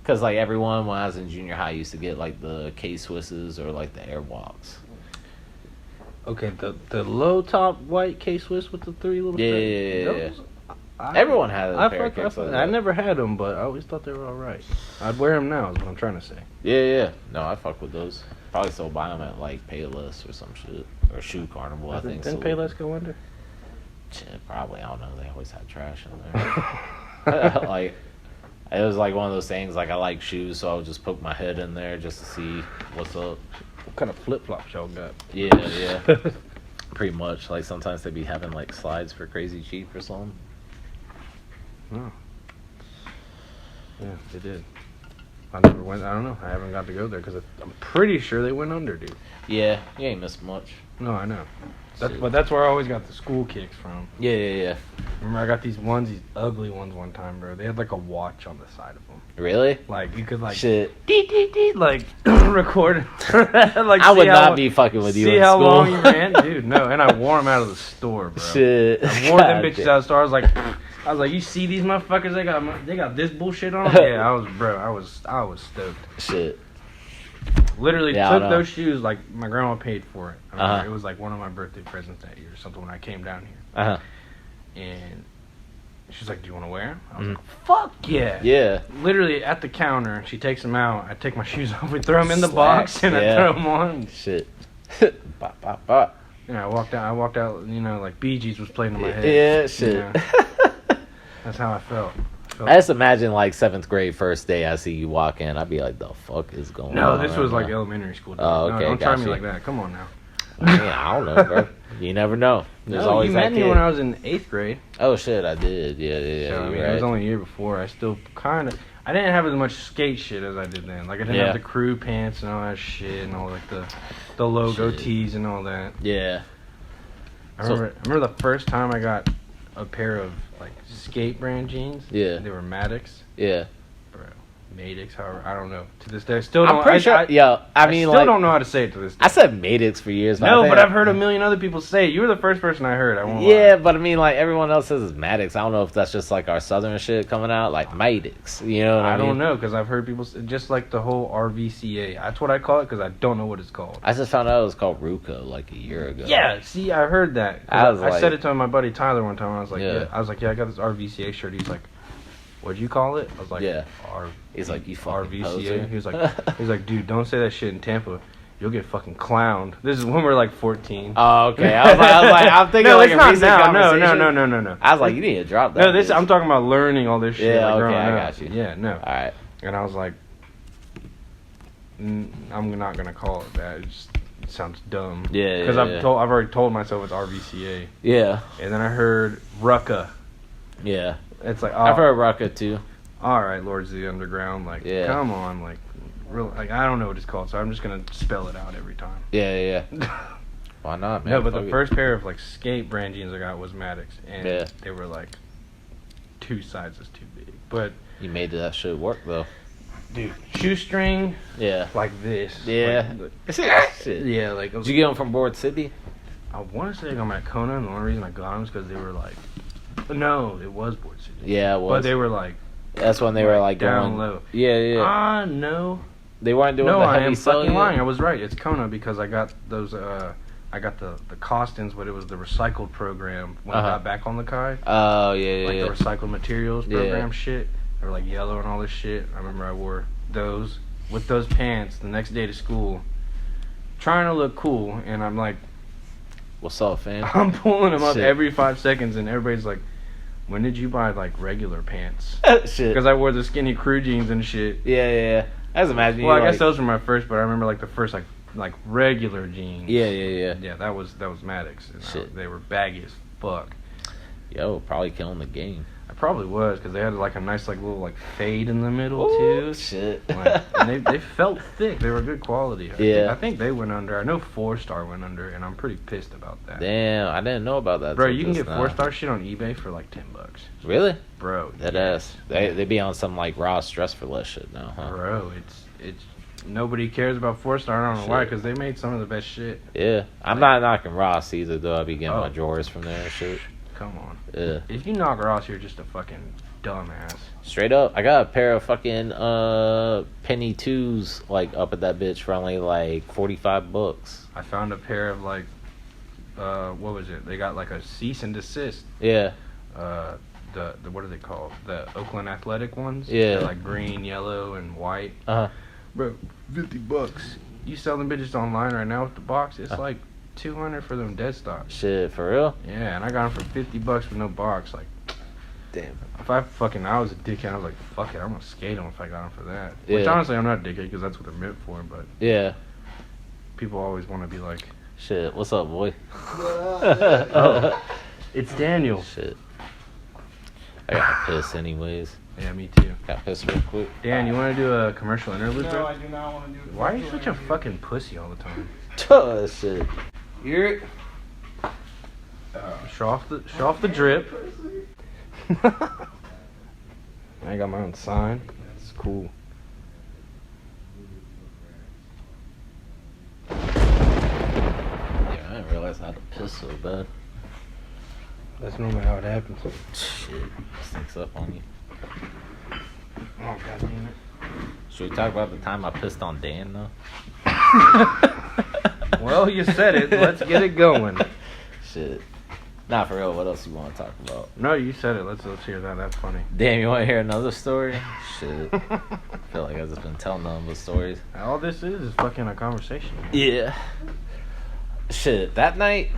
Because like everyone when I was in junior high used to get like the K-Swisses or like the Airwalks. Okay, the low top white K-Swiss with the 3 little straps. Everyone had a pair of kicks like that. I never had them, but I always thought they were all right. I'd wear them now, is what I'm trying to say. Yeah. No, I fuck with those. Probably still buy them at like Payless or some shit. Or Shoe Carnival, I think. Didn't Payless go under? Shit, probably. I don't know. They always had trash in there. Like, it was like one of those things, like I like shoes, so I would just poke my head in there just to see what's up. What kind of flip-flops y'all got? Yeah. Pretty much. Like, sometimes they be having like slides for crazy cheap or something. Oh. Yeah, they did. I never went. I don't know. I haven't got to go there because I'm pretty sure they went under, dude. Yeah, you ain't missed much. No, I know. But that's where I always got the school kicks from. Yeah. Remember, I got these ugly ones one time, bro. They had like a watch on the side of them. Really? Like you could like shit, like record. Like I would not be fucking with you. See how long you ran, dude. No, and I wore them out of the store, bro. Shit, I wore them bitches out of the store. I was like, you see these motherfuckers? They got this bullshit on. Yeah, I was stoked. Shit. Literally took those shoes, like my grandma paid for it. It was like one of my birthday presents that year or something when I came down here. And She's like, do you want to wear them? I was like, fuck yeah. Yeah. Literally at the counter, she takes them out. I take my shoes off. We throw them in the box, and I throw them on. Shit. Bop, bop, bop. Yeah, I walked out, you know, like Bee Gees was playing in my head. Yeah, shit. You know? That's how I felt. I just imagine, like, 7th grade first day I see you walk in. I'd be like, the fuck is going on? No, this was right like now? elementary school. Oh, okay. No, don't try me like that. Come on now. I don't know, bro. You never know. There's No, always you that met me kid. when I was in 8th grade. Oh, shit, I did. Yeah. So, I mean, right. it was only a year before. I still kind of... I didn't have as much skate shit as I did then. Like, I didn't have the crew pants and all that shit and all, like, the logo tees and all that. Yeah. I remember the first time I got a pair of, like, skate brand jeans. Yeah. They were Maddox. Yeah. Bro. Madix, however, I don't know. To this day, I still don't. I'm pretty sure. I mean, still don't know how to say it to this day. I said Madix for years. But I've heard a million other people say it. You were the first person I heard. I won't Yeah, lie. but I mean, like, everyone else says it's Maddox. I don't know if that's just like our southern shit coming out, like Maddox. You know what I mean? I don't know, because I've heard people say, just like the whole RVCA. That's what I call it, because I don't know what it's called. I just found out it was called Ruco like a year ago. Yeah, see, I heard that. I said it to my buddy Tyler one time. I was like, I got this RVCA shirt. He's like, what'd you call it? I was like, He's like, you fucking poser. He was like, dude, don't say that shit in Tampa. You'll get fucking clowned. This is when we're like 14. Oh, okay. I was like, I'm thinking no, like it's a not recent now. conversation. No. I was like, you need to drop that. No, I'm talking about learning all this shit. Yeah, like, okay, I up. got you. Yeah, no. All right. And I was like, I'm not gonna call it that. It sounds dumb. Yeah, because I've already told myself it's RVCA. Yeah. And then I heard Rucka. Yeah. It's like, I've heard Rucka too. All right, Lords of the Underground. Like, come on, like, real. Like, I don't know what it's called, so I'm just gonna spell it out every time. Yeah. Why not, man? No, but the first pair of like skate brand jeans I got was Maddox, and they were like 2 sizes too big. But you made that shit work though. Dude, shoestring. Yeah. Like this. Yeah. Shit. Yeah, like. Did you get them from Board City? I want to say I got them at Kona, and the only reason I got them is because they were like. No, it was Board City. Yeah, it was. But they were like. That's when they were like down going low. Yeah. No. They weren't doing the heavy sell. I am fucking lying. I was right. It's Kona because I got those. I got the Costins, but it was the recycled program when I got back on the Kai. Oh yeah. Like the recycled materials program shit. They were like yellow and all this shit. I remember I wore those with those pants the next day to school, trying to look cool, and I'm like, "What's up, fam?" I'm pulling them up every 5 seconds, and everybody's like, "When did you buy like regular pants?" Shit. Because I wore the skinny crew jeans and shit. Yeah. I was imagining. Well, I guess those were my first, but I remember like the first like regular jeans. Yeah. Yeah, that was Maddox. And they were baggy as fuck. Yo, probably killing the game. I probably was because they had like a nice like little like fade in the middle too. Shit. Like, and they felt thick. They were good quality. I think they went under. I know 4-star went under, and I'm pretty pissed about that. Damn, I didn't know about that. Bro, you can get 4-star shit on eBay for like $10. Really? Bro. That ass. They be on some like raw stress for less shit now, huh? Bro, it's nobody cares about 4-star. I don't know why, because they made some of the best shit. Yeah, I'm not knocking Ross either though. I be getting my drawers from there and shit. Come on. Yeah. If you knock Ross, you're just a fucking dumbass. Straight up, I got a pair of fucking penny 2s like up at that bitch for only like $45. I found a pair of like, what was it? They got like a cease and desist. Yeah. The what are they called? The Oakland Athletic ones. Yeah. They're like green, yellow, and white. Bro, $50. You sell them bitches online right now with the box. It's like $200 for them dead stock. Shit, for real? Yeah, and I got them for $50 with no box. Like, damn. If I was a dickhead, I was like, fuck it, I'm gonna skate them if I got them for that. Yeah. Which honestly, I'm not a dickhead because that's what they're meant for. But yeah, people always want to be like, shit, what's up, boy? Oh, it's Daniel. Shit. I got to piss anyways. Yeah, me too. Got to piss real quick. Dan, you want to do a commercial interlude? No, I do not want to do it. Why are you such a fucking pussy all the time? Shit. Hear it? Show off the drip. I got my own sign. It's cool. Yeah, I didn't realize I had to piss so bad. That's normally how it happens. Shit, sneaks up on you. Oh, god damn it. Should we talk about the time I pissed on Dan, though? Well, you said it. Let's get it going. Shit. Nah, for real, what else you want to talk about? No, you said it. Let's hear that. That's funny. Damn, you want to hear another story? Shit. I feel like I've just been telling them the stories. All this is fucking a conversation. Yeah. Shit, that night,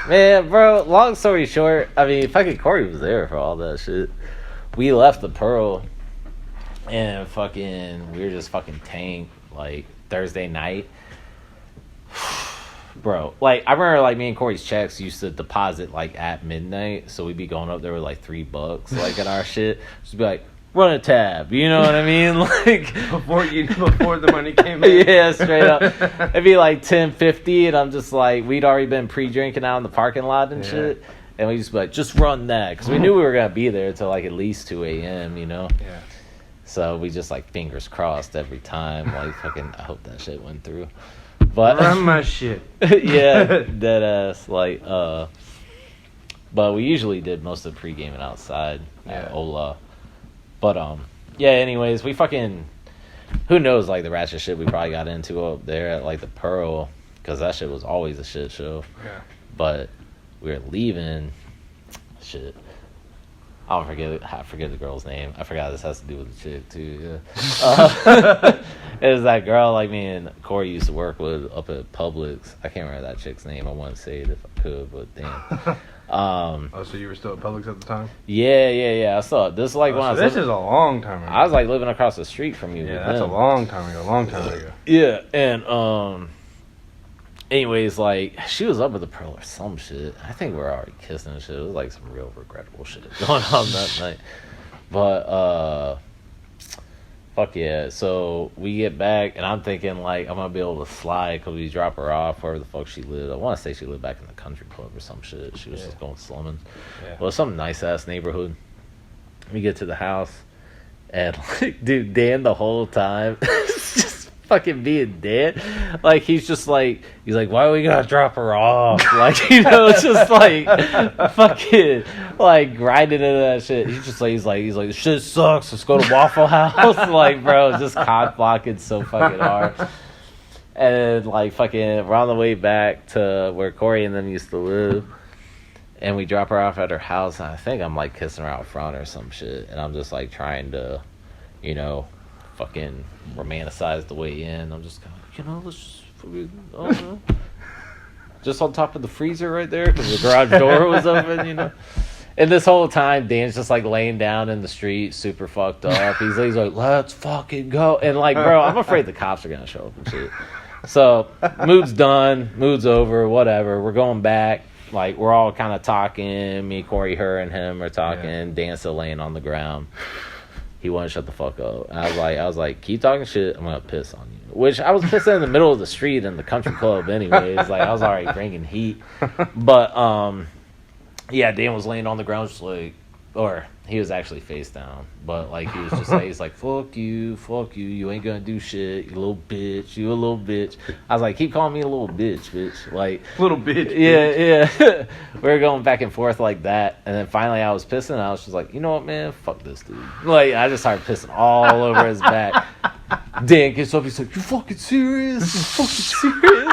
man, bro, long story short, I mean, fucking Corey was there for all that shit. We left the Pearl, and fucking, we were just fucking tanked, like, Thursday night. Bro, like, I remember, like, me and Corey's checks used to deposit, like, at midnight, so we'd be going up there with, like, $3, like, at our shit. Just be like, run a tab, you know what I mean? Like, before the money came in. Yeah, straight up. It'd be, like, 10:50, and I'm just, like, we'd already been pre-drinking out in the parking lot and shit. And we just be like, just run that. Because we knew we were going to be there until, like, at least 2 a.m., you know? Yeah. So we just, like, fingers crossed every time. Like, fucking, I hope that shit went through. But run my shit. Yeah, dead ass. Like, but we usually did most of the pre-gaming outside at Ola. But, yeah, anyways, we fucking, who knows, like, the ratchet shit we probably got into up there at, like, the Pearl. Because that shit was always a shit show. Yeah. But we were leaving. Shit. I forget the girl's name. I forgot this has to do with the chick too. Yeah. It was that girl like me and Corey used to work with up at Publix. I can't remember that chick's name. I want to say it if I could, but damn. Oh, so you were still at Publix at the time? Yeah. I saw it. This is like when I was. This is a long time ago. I was like living across the street from you. Yeah, that's a long time ago. Yeah, and anyways, like, she was up with the Pearl or some shit. I think we were already kissing and shit. It was, like, some real regrettable shit going on that night. But, fuck yeah. So, we get back, and I'm thinking, like, I'm going to be able to slide because we drop her off wherever the fuck she lived. I want to say she lived back in the country club or some shit. She was just going slumming. Yeah. Well, some nice-ass neighborhood. We get to the house, and, like, dude, Dan the whole time fucking being dead. Like, he's like, why are we gonna drop her off? Like, you know, it's just like fucking like grinding into that shit. He's like, this shit sucks. Let's go to Waffle House. Like, bro, just cock blocking so fucking hard. And like fucking we're on the way back to where Corey and them used to live. And we drop her off at her house, and I think I'm like kissing her out front or some shit. And I'm just like trying to, you know, fucking romanticize the way in. I'm just kind of, you know, let's just fucking, just on top of the freezer right there because the garage door was open, you know. And this whole time, Dan's just like laying down in the street, super fucked up. He's like, let's fucking go. And like, bro, I'm afraid the cops are gonna show up and shit. So mood's done, mood's over, whatever. We're going back. Like, we're all kind of talking. Me, Corey, her, and him are talking. Yeah. Dan's still laying on the ground. He wouldn't shut the fuck up. I was like, keep talking shit, I'm gonna piss on you. Which I was pissing in the middle of the street in the country club anyways. Like, I was already bringing heat. But, yeah, Dan was laying on the ground just like, or he was actually face down. But, like, he was just like, he's like, fuck you, you ain't gonna do shit, you little bitch. I was like, keep calling me a little bitch. Like, little bitch. Yeah. We were going back and forth like that. And then finally I was pissing, and I was just like, you know what, man? Fuck this dude. Like, I just started pissing all over his back. Dan gets up, he's like, you fucking serious?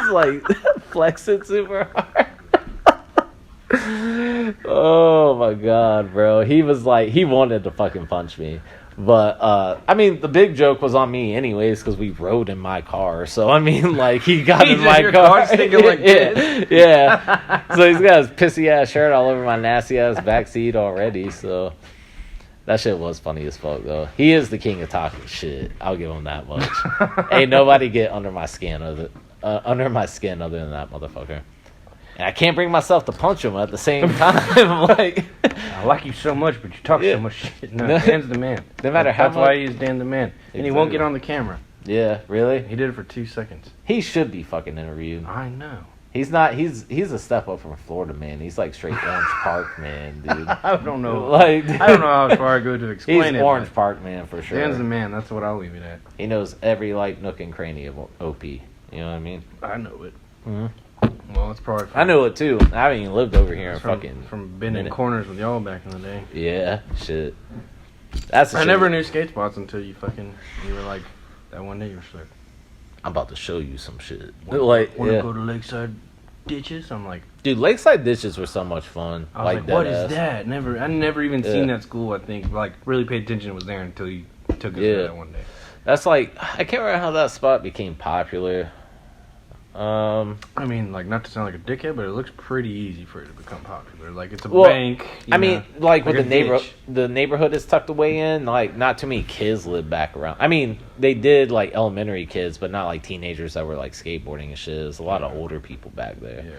Like, flexing super hard. Oh my god, bro. He was like, he wanted to fucking punch me. But, I mean, the big joke was on me anyways because we rode in my car. So, I mean, like, he got in my car. Like yeah. So, he's got his pissy-ass shirt all over my nasty-ass backseat already. So, that shit was funny as fuck, though. He is the king of talking shit. I'll give him that much. Ain't nobody get under my skin other than that motherfucker. And I can't bring myself to punch him at the same time. Like, I like you so much, but you talk so much shit. No, Dan's the man. No matter how That's why he's Dan the man. Exactly. And he won't get on the camera. Yeah, really? He did it for 2 seconds. He should be fucking interviewed. I know. He's not. He's a step up from Florida man. He's like straight Orange Park man, dude. I don't know. Like, I don't know how far I go to explain he's it. Orange Park man for sure. Dan's the man. That's what I'll leave it at. He knows every like nook and cranny of OP. You know what I mean? I know it. Mm-hmm. Well, it's probably. I know it too. I haven't even lived over here from bending corners with y'all back in the day. Yeah, shit. I never knew skate spots until you were like that one day you were like, I'm about to show you some shit. Wanna go to Lakeside ditches. I'm like, dude, lakeside ditches were so much fun. I was like, what is that? I never even seen that school. I think like really paid attention. It was there until you took us to that one day. That's like, I can't remember how that spot became popular. I mean, like, not to sound like a dickhead, but it looks pretty easy for it to become popular. Like, it's a bank. I mean, like with the neighborhood is tucked away in. Like, not too many kids live back around. I mean, they did like elementary kids, but not like teenagers that were like skateboarding and shit. There's a lot of older people back there. Yeah.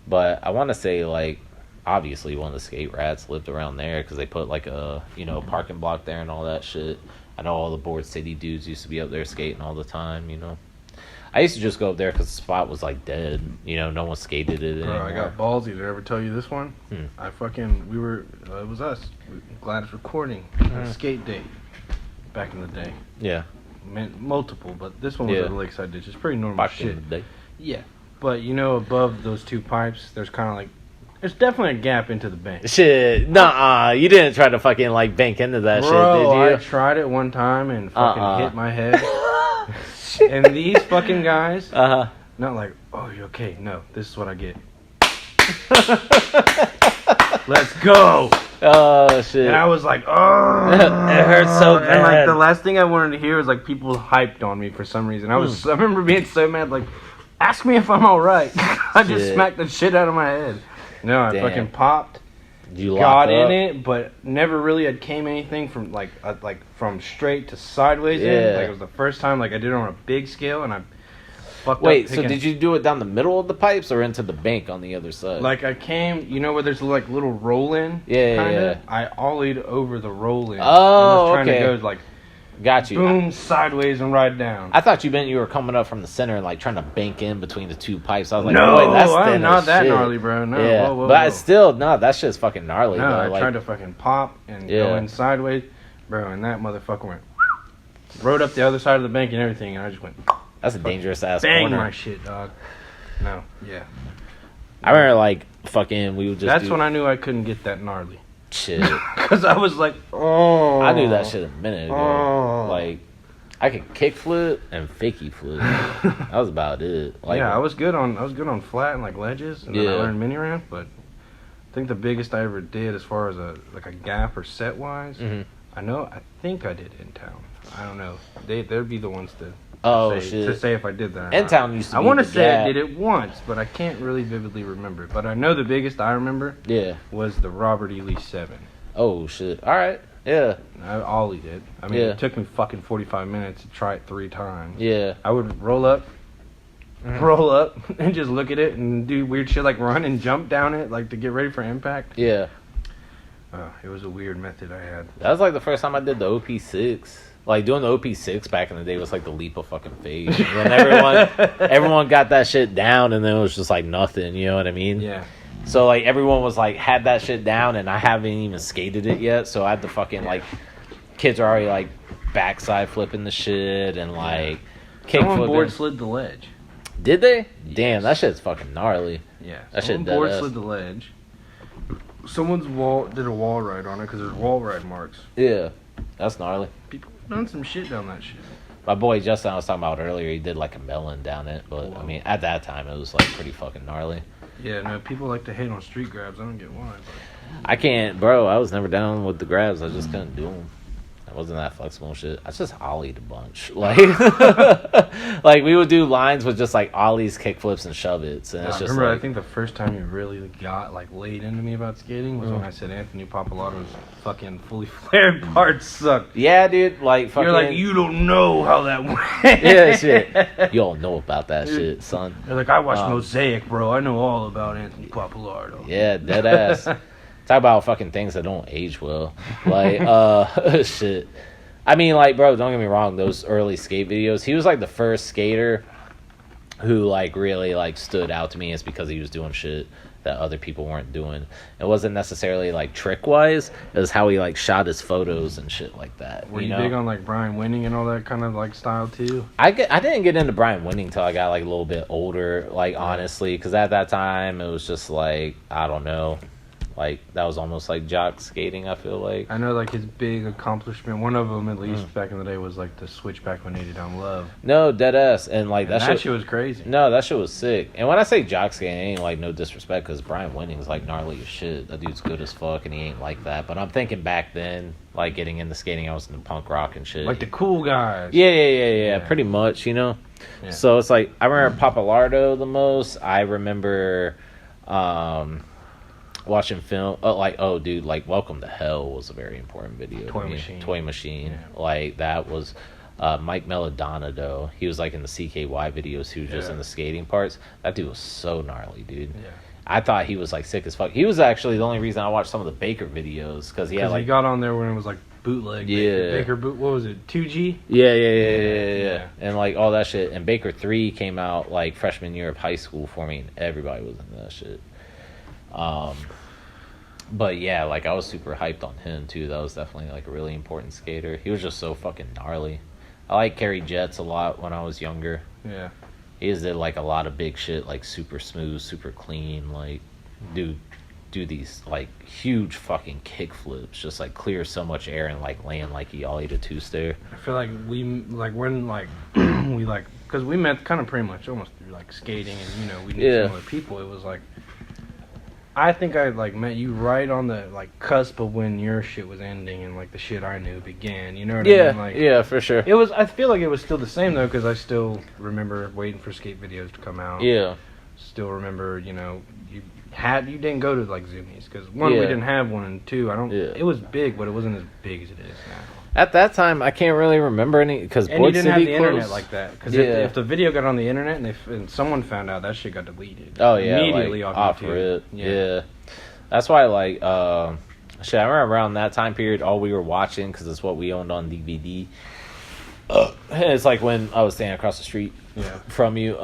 But I want to say like, obviously one of the skate rats lived around there because they put like a parking block there and all that shit. I know all the Board City dudes used to be up there skating all the time. I used to just go up there because the spot was like dead. No one skated it anymore. Bro, I got ballsy. Did I ever tell you this one? It was us. Gladys recording a skate date back in the day. Yeah. Multiple, but this one was at a lakeside ditch. It's pretty normal back shit. in the day. Yeah. But above those two pipes, there's kind of like, there's definitely a gap into the bank. Shit, nah, you didn't try to fucking like bank into that shit, did you? I tried it one time and fucking hit my head. And these fucking guys, not like, oh, you okay? No, this is what I get. Let's go. Oh shit! And I was like, oh, it hurts so bad. And like the last thing I wanted to hear was like people hyped on me for some reason. I remember being so mad, like, ask me if I'm all right. I just smacked the shit out of my head. No, I fucking popped. You got in it, but never really had came anything from like from straight to sideways in. Like it was the first time like I did it on a big scale, and I fucked up. Wait, so did you do it down the middle of the pipes or into the bank on the other side? Like I came, where there's like little roll in. Yeah. I ollied over the roll in. Oh, and was trying to go like. Got you. Boom, sideways and right down. I thought you meant you were coming up from the center and like trying to bank in between the two pipes. I was like, no, boy, that's I'm not that gnarly, bro. No, yeah. But still, no, that shit's fucking gnarly. No, though. I tried to fucking pop and go in sideways, bro, and that motherfucker went, rode up the other side of the bank and everything, and I just went. That's a dangerous ass bang corner. My shit, dog. No, yeah. I remember like fucking we would just. That's when I knew I couldn't get that gnarly. Shit. Because I was like, oh. I knew that shit a minute ago. Oh. Like. I could kick flip and fakie flip. That was about it. Like, I was good on flat and like ledges, and then I learned mini ramp. But I think the biggest I ever did, as far as a gap or set wise, I think I did in town. I don't know. They'd be the ones to say if I did that. In town used to. I want to say I did it once, but I can't really vividly remember. But I know the biggest I remember. Was the Robert E. Lee 7. Oh shit! All right. Yeah. I ollied it. I mean, it took me fucking 45 minutes to try it 3 times. Yeah. I would roll up, and just look at it and do weird shit like run and jump down it, like to get ready for impact. Yeah. It was a weird method I had. That was like the first time I did the OP6. Like doing the OP6 back in the day was like the leap of fucking faith. And everyone got that shit down, and then it was just like nothing. You know what I mean? Yeah. So, like, everyone was, like, had that shit down, and I haven't even skated it yet, so I had to fucking, like, kids are already, like, backside flipping the shit, and, like, kick flipping. Someone board slid the ledge. Did they? Yes. Damn, that shit's fucking gnarly. Yeah. That shit dead board ass. slid the ledge. Someone's did a wall ride on it, because there's wall ride marks. Yeah. That's gnarly. People done some shit down that shit. My boy Justin I was talking about earlier, he did, like, a melon down it, but, I mean, at that time, it was, like, pretty fucking gnarly. Yeah, no, people like to hate on street grabs. I don't get why. But. I can't, bro. I was never down with the grabs. I just couldn't do them. I wasn't that flexible and shit. I just ollied a bunch. Like, like we would do lines with just like ollies, kickflips, and shove-its. And it's just remember, like, I think the first time you really got like laid into me about skating was when I said Anthony Papalato's fucking fully flared parts sucked. Yeah, dude. Like, fucking. You're like, you don't know how that went. Yeah, shit. You don't know about that shit, son. You're like, I watched Mosaic, bro. I know all about Anthony Papalato. Yeah, dead ass. Talk about fucking things that don't age well. Like, shit. I mean, like, bro, don't get me wrong. Those early skate videos, he was, like, the first skater who, like, really, like, stood out to me. It's because he was doing shit that other people weren't doing. It wasn't necessarily, like, trick-wise. It was how he, like, shot his photos and shit like that. Were you big on, like, Brian Winning and all that kind of, like, style, too? I didn't get into Brian Winning until I got, like, a little bit older, like, honestly. Because at that time, it was just, like, I don't know. Like, that was almost like jock skating, I feel like. I know, like, his big accomplishment, one of them at least back in the day, was like the switchback 180 down love. No, dead ass. And like, that shit was crazy. No, that shit was sick. And when I say jock skating, it ain't like no disrespect, because Brian Winning's like gnarly as shit. That dude's good as fuck, and he ain't like that. But I'm thinking back then, like, getting into skating, I was into punk rock and shit. Like the cool guys. Yeah, pretty much, you know? Yeah. So it's like, I remember Papalardo the most. I remember watching film. Dude, like, Welcome to Hell was a very important video. Toy Machine. Yeah. Like, that was Mike Melodonna, though. He was like in the CKY videos. He was just in the skating parts. That dude was so gnarly, dude. Yeah. I thought he was like sick as fuck. He was actually the only reason I watched some of the Baker videos, because he got on there when it was like bootleg. Baker what was it, 2G? Yeah. And like all that shit. And Baker 3 came out like freshman year of high school for me, and everybody was into that shit. But yeah, like, I was super hyped on him too. That was definitely like a really important skater. He was just so fucking gnarly. I like Kerry Jets a lot when I was younger. Yeah. He just did like a lot of big shit, like super smooth, super clean, like do these like huge fucking kick flips, just like clear so much air and like land like he ollied a two-stair. I feel like we because we met kind of pretty much almost through like skating, and you know, we knew some other people. It was like, I think I like met you right on the like cusp of when your shit was ending and like the shit I knew began. You know what I mean? Like, yeah, for sure. It was. I feel like it was still the same though, because I still remember waiting for skate videos to come out. Yeah. Still remember, you know, you didn't go to like Zoomies, because one, we didn't have one, and two, it was big, but it wasn't as big as it is now. At that time, I can't really remember any, because you didn't have the internet like that. Because if the video got on the internet and someone found out, that shit got deleted. Oh yeah, immediately like, off YouTube. Yeah. That's why, like, I remember around that time period, all we were watching, because it's what we owned on DVD. It's like when I was standing across the street from you.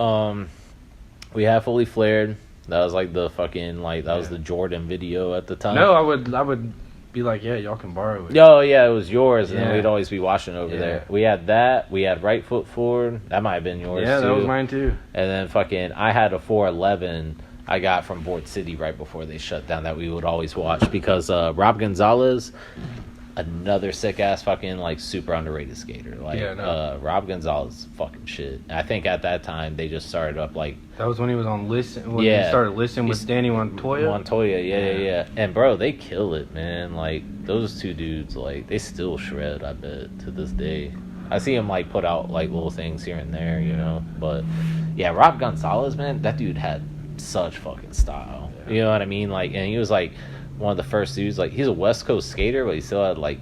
We had Fully Flared. That was like the fucking was the Jordan video at the time. No, I would be like, yeah, y'all can borrow it. Oh yeah, it was yours, and then we'd always be watching over there. We had that. We had Right Foot Forward. That might have been yours too. Yeah, that was mine too. And then fucking, I had a 411 I got from Board City right before they shut down that we would always watch, because Rob Gonzalez, another sick ass fucking like super underrated skater. Like Rob Gonzalez, fucking shit. I think at that time they just started up like, that was when he was on Listen. When he started listening with Danny Montoya. Yeah. And bro, they kill it, man. Like, those two dudes, like, they still shred, I bet, to this day. I see him like put out like little things here and there, you know. But yeah, Rob Gonzalez, man, that dude had such fucking style. You know what I mean? Like, and he was like one of the first dudes. Like, he's a West Coast skater, but he still had like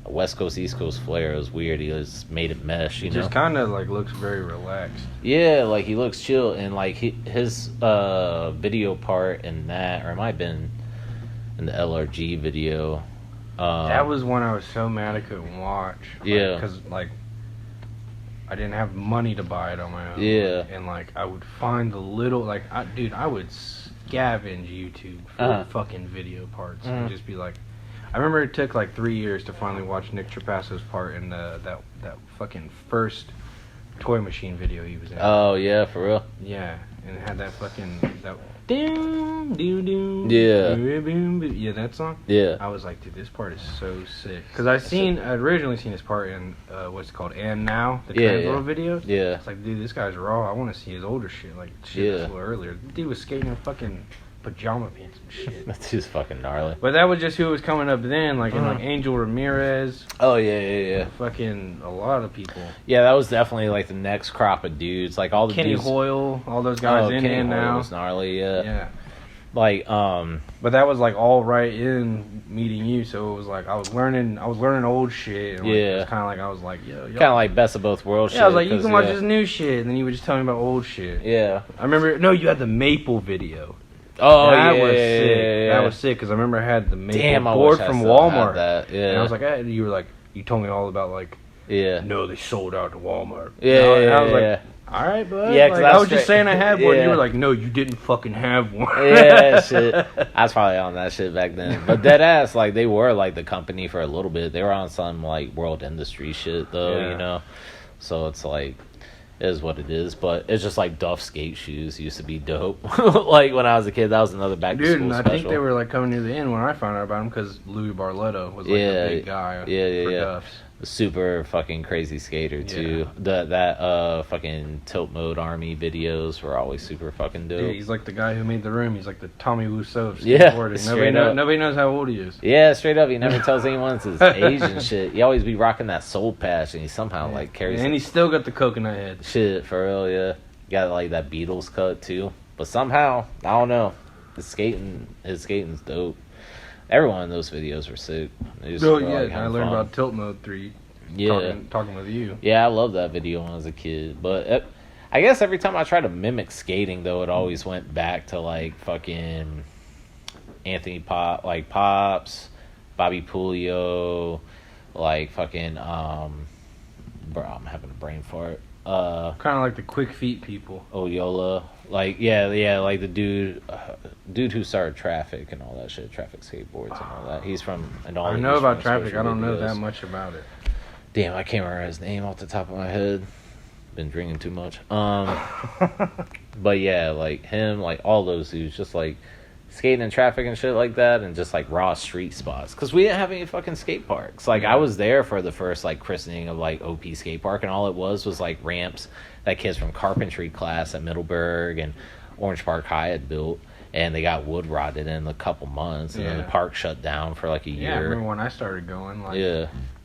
a West Coast East Coast flair. It was weird. He just made it mesh. You know, just kind of like looks very relaxed. Yeah, like he looks chill, and like his video part in that, or it might have been in the LRG video. That was one I was so mad I couldn't watch. Because like I didn't have money to buy it on my own. Yeah. And like I would find the little I would scavenge YouTube for fucking video parts and just be like, I remember it took like 3 years to finally watch Nick Trapasso's part in that fucking first Toy Machine video he was in. Oh yeah, for real. Yeah, and it had that fucking doom doom yeah, that song. Yeah, I was like, dude, this part is so sick. Because I'd originally seen his part in what's it called, And Now, the Transworld video. Yeah, it's like, dude, this guy's raw. I want to see his older shit, like shit that's a little earlier. The dude was skating in fucking pajama pants and shit. That's just fucking gnarly. But that was just who was coming up then, like in like Angel Ramirez. Oh yeah. Fucking a lot of people. Yeah, that was definitely like the next crop of dudes. Like all the Kenny dudes. Hoyle, all those guys in Kenny And Hoyle Now. Was gnarly. Yeah. Like but that was like all right in meeting you, so it was like I was learning old shit. And like, it was kind of like I was like, yo, kind of like best of both worlds. Yeah, shit, I was like, you can watch this new shit, and then you would just tell me about old shit. Yeah, I remember. No, you had the Maple video. Oh, that was sick. That was sick because I remember I had the Maple board from Walmart. That. Yeah, and I was like, you were like, you told me all about like, no, they sold out to Walmart. And I was like, all right, bud. Yeah, like, I was just saying I had one. You were like, no, you didn't fucking have one. Yeah, shit. I was probably on that shit back then. But dead ass, like, they were like the company for a little bit. They were on some like world industry shit though, you know. So it's like, is what it is. But it's just like Duff skate shoes used to be dope. Like when I was a kid, that was another back to school Dude, and special. I think they were like coming near the end when I found out about them because Louis Barletto was like the big guy for Duffs. Super fucking crazy skater too. That fucking Tilt Mode Army videos were always super fucking dope. Yeah, he's like the guy who made The Room. He's like the Tommy Wiseau of Yeah, skateboarding. Nobody knows how old he is. Yeah, straight up. He never tells anyone his age and shit. He always be rocking that soul patch, and he somehow like carries. And he's still got the coconut head. Shit, for real, yeah. Got like that Beatles cut too. But somehow, I don't know. His skating's dope. Every one of those videos were sick. I learned about Tilt Mode 3. Yeah. Talking with you. Yeah, I love that video when I was a kid. But I guess every time I tried to mimic skating, though, it always went back to like fucking Anthony Pops, Bobby Puglio, like fucking bro, I'm having a brain fart. Kind of like the quick feet people. Oyola. Like, yeah, like the dude who started Traffic and all that shit, Traffic skateboards and all that. He's from and all. I know about Traffic. I don't know that much about it. Damn, I can't remember his name off the top of my head. Been drinking too much. But yeah, like him, like all those dudes, just like skating in traffic and shit like that, and just like raw street spots. Cause we didn't have any fucking skate parks. Like I was there for the first like christening of like OP skate park, and all it was like ramps that kids from carpentry class at Middleburg and Orange Park High had built, and they got wood rotted in a couple months, and then the park shut down for like a year. Yeah, I remember when I started going. Like,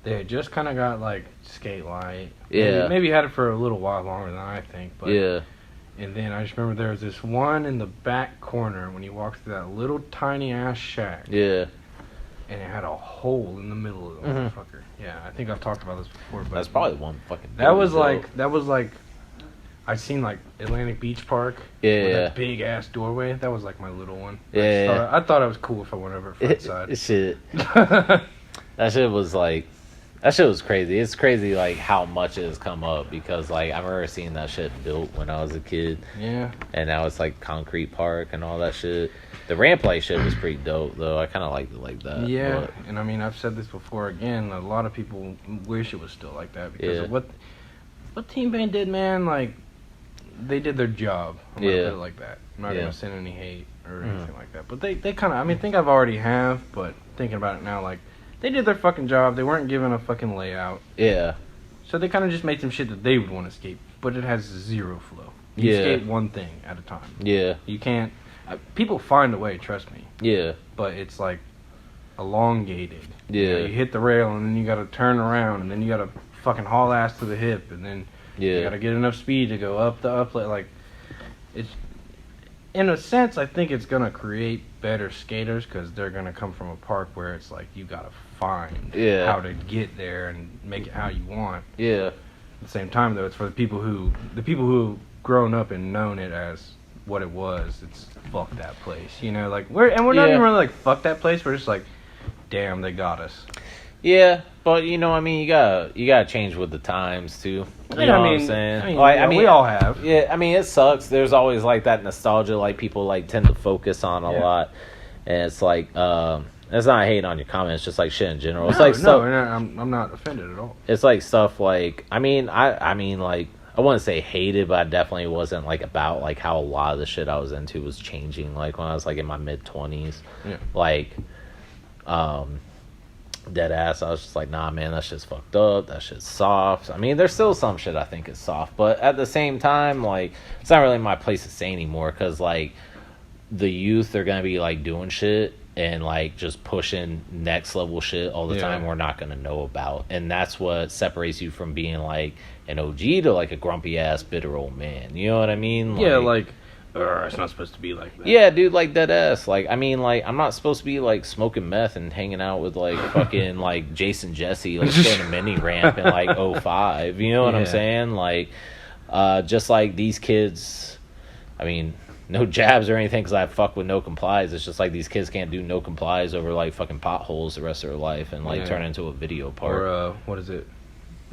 they had just kind of got like skate light. Yeah, maybe had it for a little while longer than I think. But yeah. And then I just remember there was this one in the back corner when you walked through that little tiny ass shack. Yeah. And it had a hole in the middle of the motherfucker. Yeah, I think I've talked about this before. But that's probably one fucking. That was like, I seen like Atlantic Beach Park. Yeah. With that big ass doorway. That was like my little one. Yeah. I thought it was cool if I went over front side. Shit. That shit was like. That shit was crazy. It's crazy, like, how much it has come up, because, like, I remember seeing that shit built when I was a kid. Yeah. And now it's, like, concrete park and all that shit. The ramp play shit was pretty dope, though. I kind of liked it like that. Yeah, but, and I mean, I've said this before again, a lot of people wish it was still like that, because of what Team Bane did, man. Like, they did their job. I'm going to put it like that. I'm not going to send any hate or anything like that. But they kind of, I mean, I think I've already have, but thinking about it now, like, they did their fucking job. They weren't given a fucking layout. Yeah. So they kind of just made some shit that they would want to skate, but it has zero flow. You skate one thing at a time. Yeah. You can't... people find a way, trust me. Yeah. But it's like elongated. Yeah. You know, you hit the rail, and then you got to turn around, and then you got to fucking haul ass to the hip, and then you got to get enough speed to go up the uplet. Like, it's... In a sense, I think it's going to create better skaters, because they're going to come from a park where it's like you got to find how to get there and make it how you want. Yeah. At the same time, though, it's for the people who grown up and known it as what it was. It's fuck that place, you know. Like we're not even really like fuck that place. We're just like, damn, they got us. Yeah, but you know, I mean, you gotta change with the times too. You know what I'm saying? I mean, we all have. Yeah, I mean, it sucks. There's always like that nostalgia, like people like tend to focus on a lot, and it's like, it's not hate on your comments, just like shit in general. It's like stuff. No, I'm not offended at all. It's like stuff like, I mean, like, I wouldn't say hated, but I definitely wasn't like about like how a lot of the shit I was into was changing. Like when I was like in my mid-20s, like, dead ass, I was just like, nah, man, that shit's fucked up. That shit's soft. I mean, there's still some shit I think is soft, but at the same time, like, it's not really my place to say anymore, because like the youth are gonna be like doing shit and like just pushing next level shit all the time we're not gonna know about, and that's what separates you from being like an OG to like a grumpy ass bitter old man. You know what I mean? Like, it's not supposed to be like that. Yeah, dude, like dead ass. Like, I mean, like, I'm not supposed to be like smoking meth and hanging out with like fucking like Jason Jesse, like doing a mini ramp in like '05. You know what I'm saying? Like, just like these kids. I mean, no jabs or anything, because I fuck with no complies. It's just like these kids can't do no complies over like fucking potholes the rest of their life and like turn into a video part. Or what is it?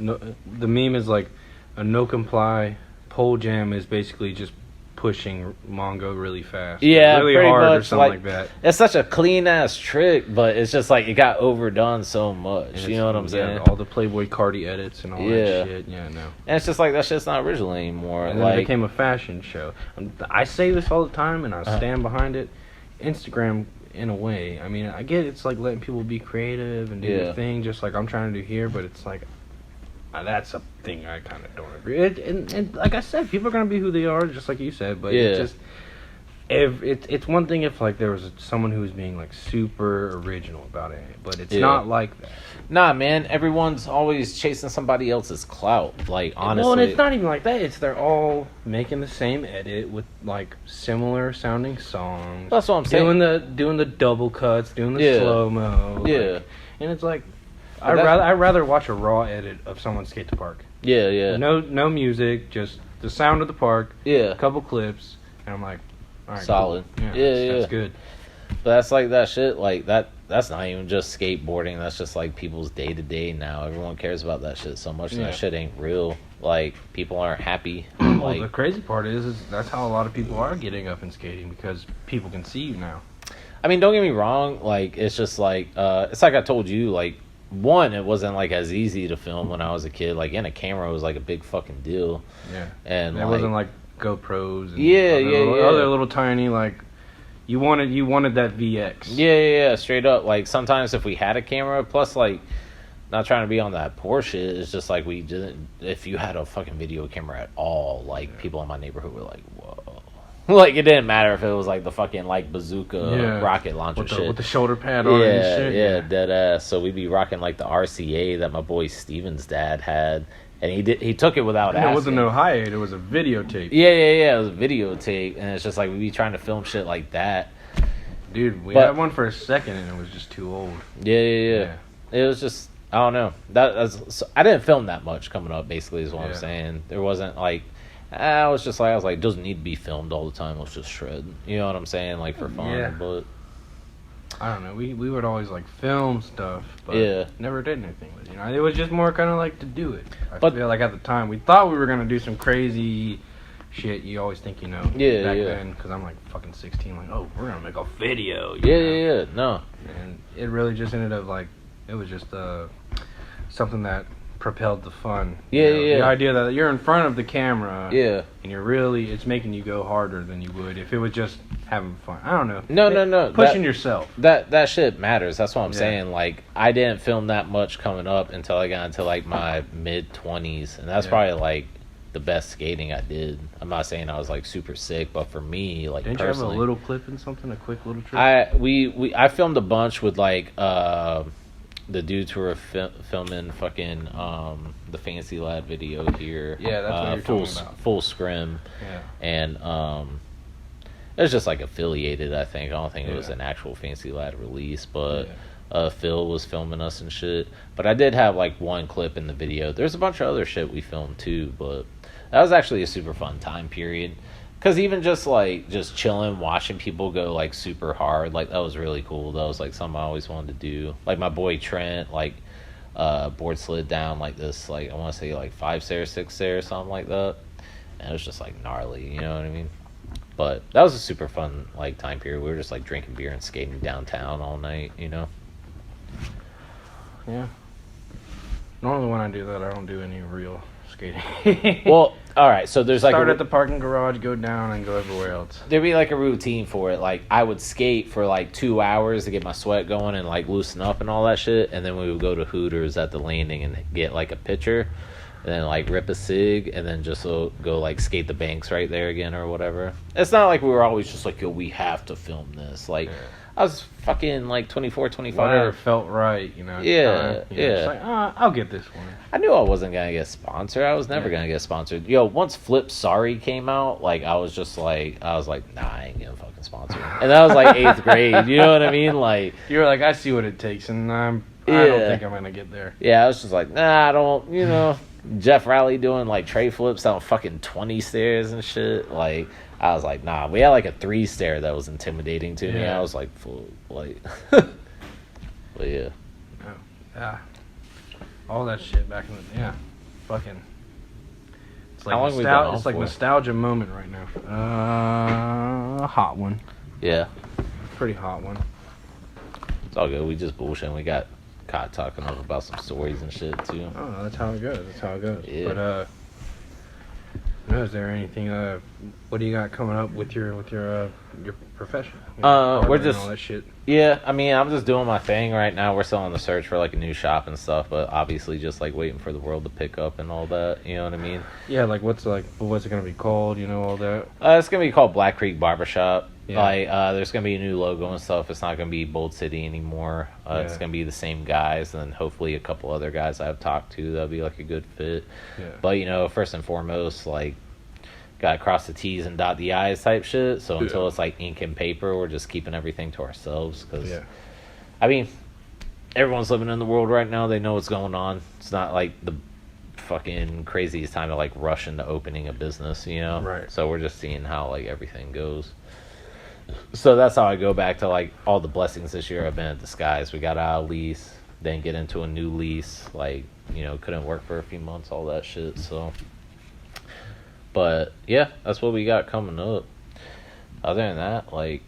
No, the meme is like a no comply pole jam is basically just pushing Mongo really fast. Yeah, really pretty hard or much, something like that. It's such a clean ass trick, but it's just like it got overdone so much. And You know what I'm saying? All the Playboy Cardi edits and all that shit. Yeah, no. And it's just like that shit's not original anymore. And then it became a fashion show. I say this all the time, and I stand behind it. Instagram, in a way, I mean, I get it's like letting people be creative and do their thing, just like I'm trying to do here. But it's like that's a thing I kind of don't agree. And like I said, people are gonna be who they are, just like you said. But it just it's one thing if like there was someone who was being like super original about it, but it's not like that. Nah, man, everyone's always chasing somebody else's clout. Like, honestly. Well, and it's not even like that. It's they're all making the same edit with like similar sounding songs. That's what I'm saying. Doing the double cuts, doing the slow mo. Yeah. And it's like I'd rather watch a raw edit of someone skate the park. Yeah, yeah. No music, just the sound of the park. Yeah. A couple clips, and I'm like, all right, solid. Cool. That's good. But that's like that shit. Like that's not even just skateboarding. That's just like people's day to day now. Everyone cares about that shit so much, and that shit ain't real. Like, people aren't happy. Well, the crazy part is that's how a lot of people are getting up and skating, because people can see you now. I mean, don't get me wrong. Like, it's just like it's like I told you. Like, one, it wasn't like as easy to film when I was a kid. Like, in a camera was like a big fucking deal. Yeah, and it wasn't like GoPros. And other little tiny like. You wanted that VX. Yeah, straight up. Like, sometimes if we had a camera, plus, like, not trying to be on that poor shit, it's just like we didn't. If you had a fucking video camera at all, like, people in my neighborhood were like, whoa. Like, it didn't matter if it was like the fucking like bazooka rocket launcher with the shoulder pad on and shit. Yeah, dead ass. So we'd be rocking like the RCA that my boy Steven's dad had. And he took it without asking. It wasn't no hi-8, it was a videotape. Yeah. It was a videotape, and it's just like we'd be trying to film shit like that. Dude, we had one for a second, and it was just too old. Yeah. It was just, I don't know. I didn't film that much coming up. Basically, is what I'm saying. There wasn't like, I was like, doesn't need to be filmed all the time. Let's just shred. You know what I'm saying? Like, for fun, but. I don't know. We would always like film stuff, but never did anything with it. You know, it was just more kind of like to do it. I feel like at the time we thought we were gonna do some crazy shit. You always think, you know, back then, because I'm like fucking 16. Like, oh, we're gonna make a video. Yeah. No. And it really just ended up like it was just something that propelled the fun. The idea that you're in front of the camera. And it's making you go harder than you would if it was just having fun. I don't know. No. Pushing yourself. That shit matters. That's what I'm saying. Like, I didn't film that much coming up until I got into like my mid-20s, and that's probably like the best skating I did. I'm not saying I was like super sick, but for me, like, didn't personally, you have a little clip in something, a quick little trip? I filmed a bunch with like the dudes who were filming fucking the Fancy Lad video here. Yeah, that's what you're talking about. Full scrim. Yeah. And it was just like affiliated, I think. I don't think it was an actual Fancy Lad release, but Phil was filming us and shit. But I did have like one clip in the video. There's a bunch of other shit we filmed too, but that was actually a super fun time period. Because even just chilling, watching people go like super hard, like that was really cool. That was like something I always wanted to do. Like my boy Trent, like board slid down like this, like I want to say like 5 stair, 6 stair, something like that. And it was just like gnarly, you know what I mean? But that was a super fun like time period. We were just like drinking beer and skating downtown all night, you know? Yeah. Normally when I do that, I don't do any real skating. Well, all right, so there's like start at the parking garage, go down, and go everywhere else. There'd be like a routine for it. Like, I would skate for like 2 hours to get my sweat going and like loosen up and all that shit, and then we would go to Hooters at the landing and get like a pitcher, and then like rip a cig, and then just go like skate the banks right there again or whatever. It's not like we were always just like, yo, we have to film this. Like, I was fucking like 24, 25. Whatever felt right, you know. Yeah. It's like, I'll get this one. I knew I wasn't going to get sponsored. I was never going to get sponsored. Yo, once Flip Sorry came out, like, I was like, nah, I ain't getting fucking sponsored. And that was like 8th grade, you know what I mean? Like, you were like, I see what it takes, and I don't think I'm going to get there. Yeah, I was just like, nah, I don't, you know. Jeff Rowley doing like tray flips down fucking 20 stairs and shit. Like, I was like, nah. We had like a 3 stair that was intimidating to me. I was like, full, like, but yeah. Yeah. All that shit back in the fucking. It's like How long we been on it's like for? nostalgia moment right now. Hot one. Yeah, Pretty hot one. it's all good. We just bullshitting. We got caught talking about some stories and shit too. Oh, that's how it goes. That's how it goes. Yeah. But is there anything? What do you got coming up with your profession? We're Barbering and just- all that shit. Yeah, I mean, I'm just doing my thing right now. We're still on the search for like a new shop and stuff, but obviously just like waiting for the world to pick up and all that. You know what I mean? Yeah, like what's it gonna be called? You know, all that. It's gonna be called Black Creek Barbershop. Yeah. Like, there's gonna be a new logo and stuff. It's not gonna be Bold City anymore. It's Yeah. gonna be the same guys, and then hopefully a couple other guys I've talked to that'll be like a good fit. Yeah. But you know, first and foremost, like, gotta cross the T's and dot the I's type shit. So until it's like ink and paper, we're just keeping everything to ourselves. Cause I mean, everyone's living in the world right now. They know what's going on. It's not like the fucking craziest time to like rush into opening a business, you know? Right. So we're just seeing how like everything goes. So that's how I go back to like all the blessings this year have been in disguise. We got out of lease, then get into a new lease. Like, you know, couldn't work for a few months, all that shit. So, but yeah, that's what we got coming up. Other than that, like,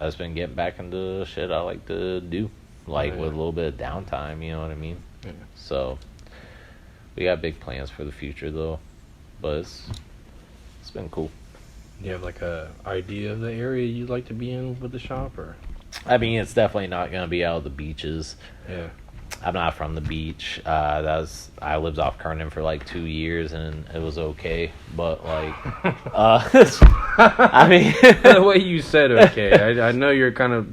I've just been getting back into shit I like to do, like with a little bit of downtime, you know what I mean? Yeah. So we got big plans for the future though, but it's been cool. Do you have like a idea of the area you'd like to be in with the shop, or? I mean, it's definitely not gonna be out of the beaches. Yeah. I'm not from the beach. I lived off Kernan for like 2 years and it was okay, but like, I mean, The way you said okay, I know you're trying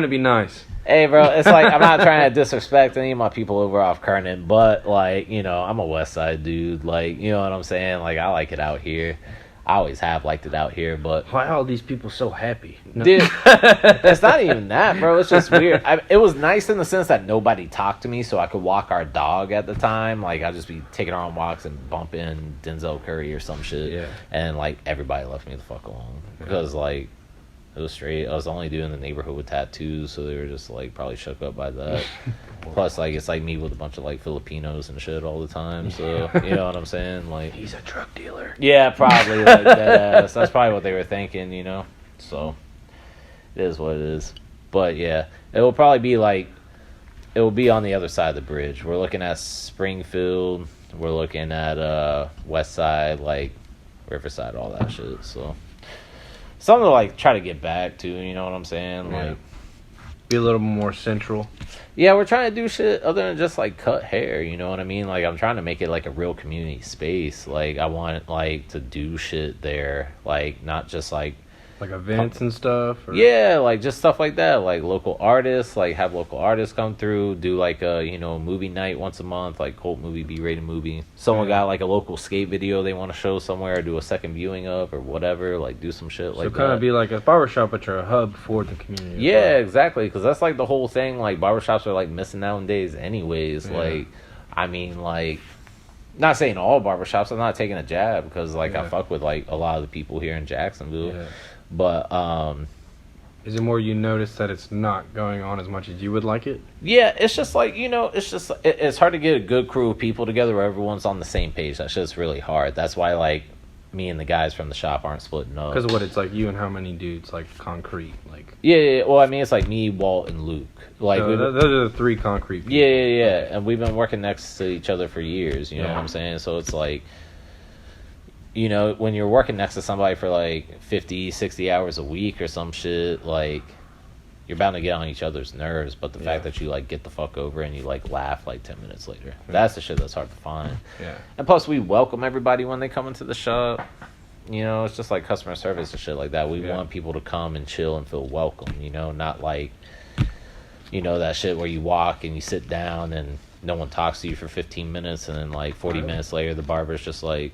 to be nice. hey, bro, it's like I'm not trying to disrespect any of my people over off Kernan, but like, you know, I'm a West Side dude. Like, you know what I'm saying? Like, I like it out here. I always have liked it out here, but Why are all these people so happy? No. dude, it's not even that, bro. It's just weird. It was nice in the sense that nobody talked to me, so I could walk our dog at the time. Like, I'd just be taking her on walks and bumping Denzel Curry or some shit. Yeah. And like everybody left me the fuck alone because like it was straight. I was the only dude in the neighborhood with tattoos, so they were just like probably shook up by that. Plus, like, it's like me with a bunch of like Filipinos and shit all the time. So you know what I'm saying? Like, He's a drug dealer. yeah, probably like that. That's probably what they were thinking, you know. So it is what it is. But yeah, it will probably be like it will be on the other side of the bridge. We're looking at Springfield. We're looking at West Side, like Riverside, all that shit. So something to like try to get back to. You know what I'm saying? Yeah. Like, Be a little more central. yeah, we're trying to do shit other than just like cut hair, you know what I mean? Like, I'm trying to make it like a real community space. Like, I want like to do shit there, like not just like Like events and stuff? Or? yeah, like just stuff like that. Like local artists, like have local artists come through, do like a, you know, movie night once a month, like cult movie, B-rated movie. Someone got like a local skate video they want to show somewhere, do a second viewing of or whatever, like do some shit like So that. kind of be like a barbershop, but you're a hub for the community. Yeah, exactly. Because that's like the whole thing. Like, barbershops are like missing nowadays, anyways. Yeah. Like, I mean, like, not saying all barbershops. I'm not taking a jab because, like, I fuck with like a lot of the people here in Jacksonville. Yeah. But, Is it more you notice that it's not going on as much as you would like it? yeah, it's just like, you know, it's just it's hard to get a good crew of people together where everyone's on the same page. That shit's really hard. That's why, like, me and the guys from the shop aren't splitting up. Because of what it's like, you and how many dudes, like concrete, like. Yeah. Well, I mean, it's like me, Walt, and Luke. Like, So those are the three concrete people. Yeah. And we've been working next to each other for years, you know what I'm saying? So it's like, you know, when you're working next to somebody for like 50, 60 hours a week or some shit, like, you're bound to get on each other's nerves. But the fact that you like get the fuck over and you like laugh like 10 minutes later, that's the shit that's hard to find. Yeah. And plus, we welcome everybody when they come into the shop. You know, it's just like customer service and shit like that. We want people to come and chill and feel welcome, you know, not like, you know, that shit where you walk and you sit down and no one talks to you for 15 minutes and then like 40 minutes later the barber's just like,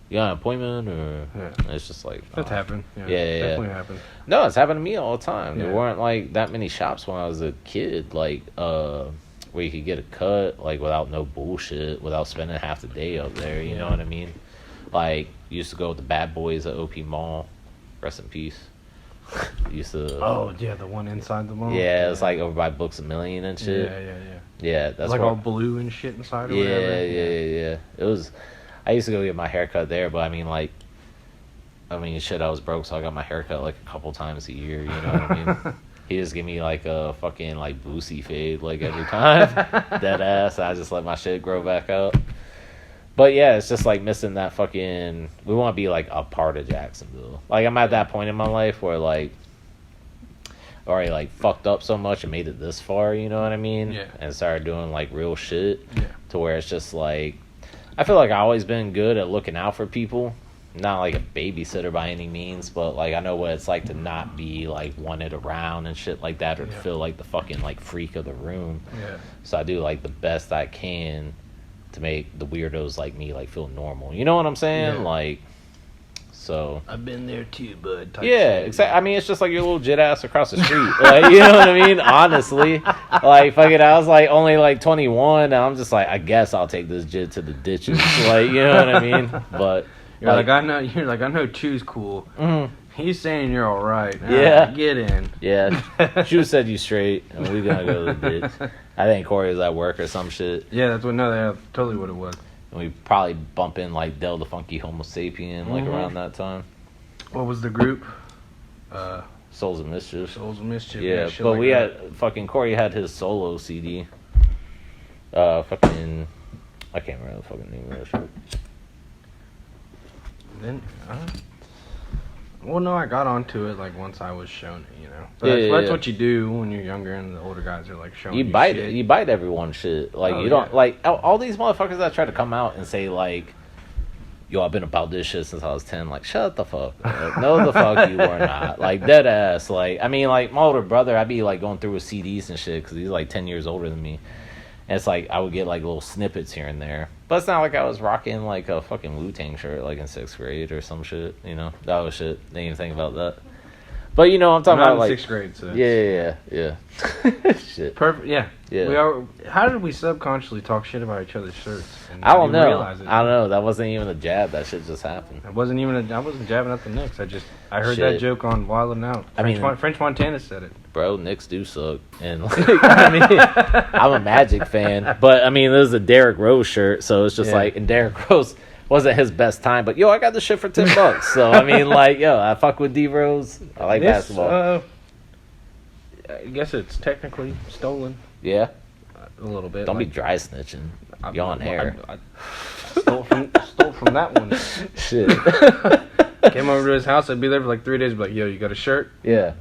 you got an appointment? Or it's just like, That's happened. Yeah. Yeah. Definitely happened. No, it's happened to me all the time. Yeah. There weren't like that many shops when I was a kid, like where you could get a cut like without no bullshit, without spending half the day up there. You know what I mean? Like, used to go with the bad boys at OP Mall. Rest in peace. Used to. Oh yeah, the one inside the mall. Yeah, it's like over by Books A Million and shit. Yeah. Yeah, that's Like where, all blue and shit inside. Or yeah, whatever. yeah. It was. I used to go get my haircut there, but I mean, like, shit, I was broke, so I got my haircut like a couple times a year. You know what I mean? He just give me like a fucking like Boosie fade like every time, dead ass. I just let my shit grow back out. But yeah, it's just like missing that fucking. We want to be like a part of Jacksonville. Like I'm at that point in my life where like already like fucked up so much and made it this far. You know what I mean? Yeah. And started doing like real shit. Yeah. To where it's just like, I feel like I've always been good at looking out for people. Not like a babysitter by any means, but like I know what it's like to not be like wanted around and shit like that, or to feel like the fucking like freak of the room. Yeah. So I do like the best I can to make the weirdos like me like feel normal. You know what I'm saying? Yeah. Like, so I've been there too, bud. yeah, exactly. I mean, it's just like your little jit ass across the street. Like, you know what I mean? Honestly, like fucking, I was like only like 21, and I'm just like, I guess I'll take this jit to the ditches. Like, you know what I mean? But you're like I know. You're like I know. Chew's cool. Mm-hmm. He's saying you're all right. Yeah. Get in. Yeah, Chu said you straight, and we gonna go to the ditch. I think Corey was at work or some shit. Yeah, that's what. No, that's totally what it was. And we probably bump in like Del the Funky Homo Sapien like around that time. What was the group? Souls of Mischief. Souls of Mischief. Yeah, shit but like we that. had fucking Corey had his solo CD. Fucking, I can't remember the fucking name of that shit. Then, well, no, I got onto it like once I was shown it, you know. But that's what you do when you're younger and the older guys are like showing you bite shit. it. You bite everyone's shit. Like you don't like all these motherfuckers that try to come out and say like, "Yo, I've been about this shit since I was 10." Like, shut the fuck up. No, the fuck you were not. Like dead ass. Like, I mean, like my older brother, I'd be like going through his CDs and shit because he's like 10 years older than me. And it's like I would get like little snippets here and there. But it's not like I was rocking like a fucking Wu-Tang shirt like in 6th grade or some shit, you know? That was shit. Didn't even think about that. But you know, I'm talking about like 6th grade, so yeah. Shit. Perfect. Yeah. Yeah. We are. How did we subconsciously talk shit about each other's shirts? And I don't not even know. realize it? I don't know. That wasn't even a jab. That shit just happened. I wasn't jabbing at the Knicks. I heard Shit. that joke on Wild 'N Out. French Montana said it. Bro, Knicks do suck. And like, I mean, I'm a Magic fan, but I mean, this is a Derrick Rose shirt, so it's just like, and Derrick Rose wasn't his best time, but yo, I got this shit for $10. So I mean, like, yo, I fuck with D Rose. I like basketball. I guess it's technically stolen Yeah. a little bit. Don't be dry snitching. You're on hair. I stole from that one. Shit. Came over to his house. I'd be there for like 3 days. Be like, yo, you got a shirt? Yeah.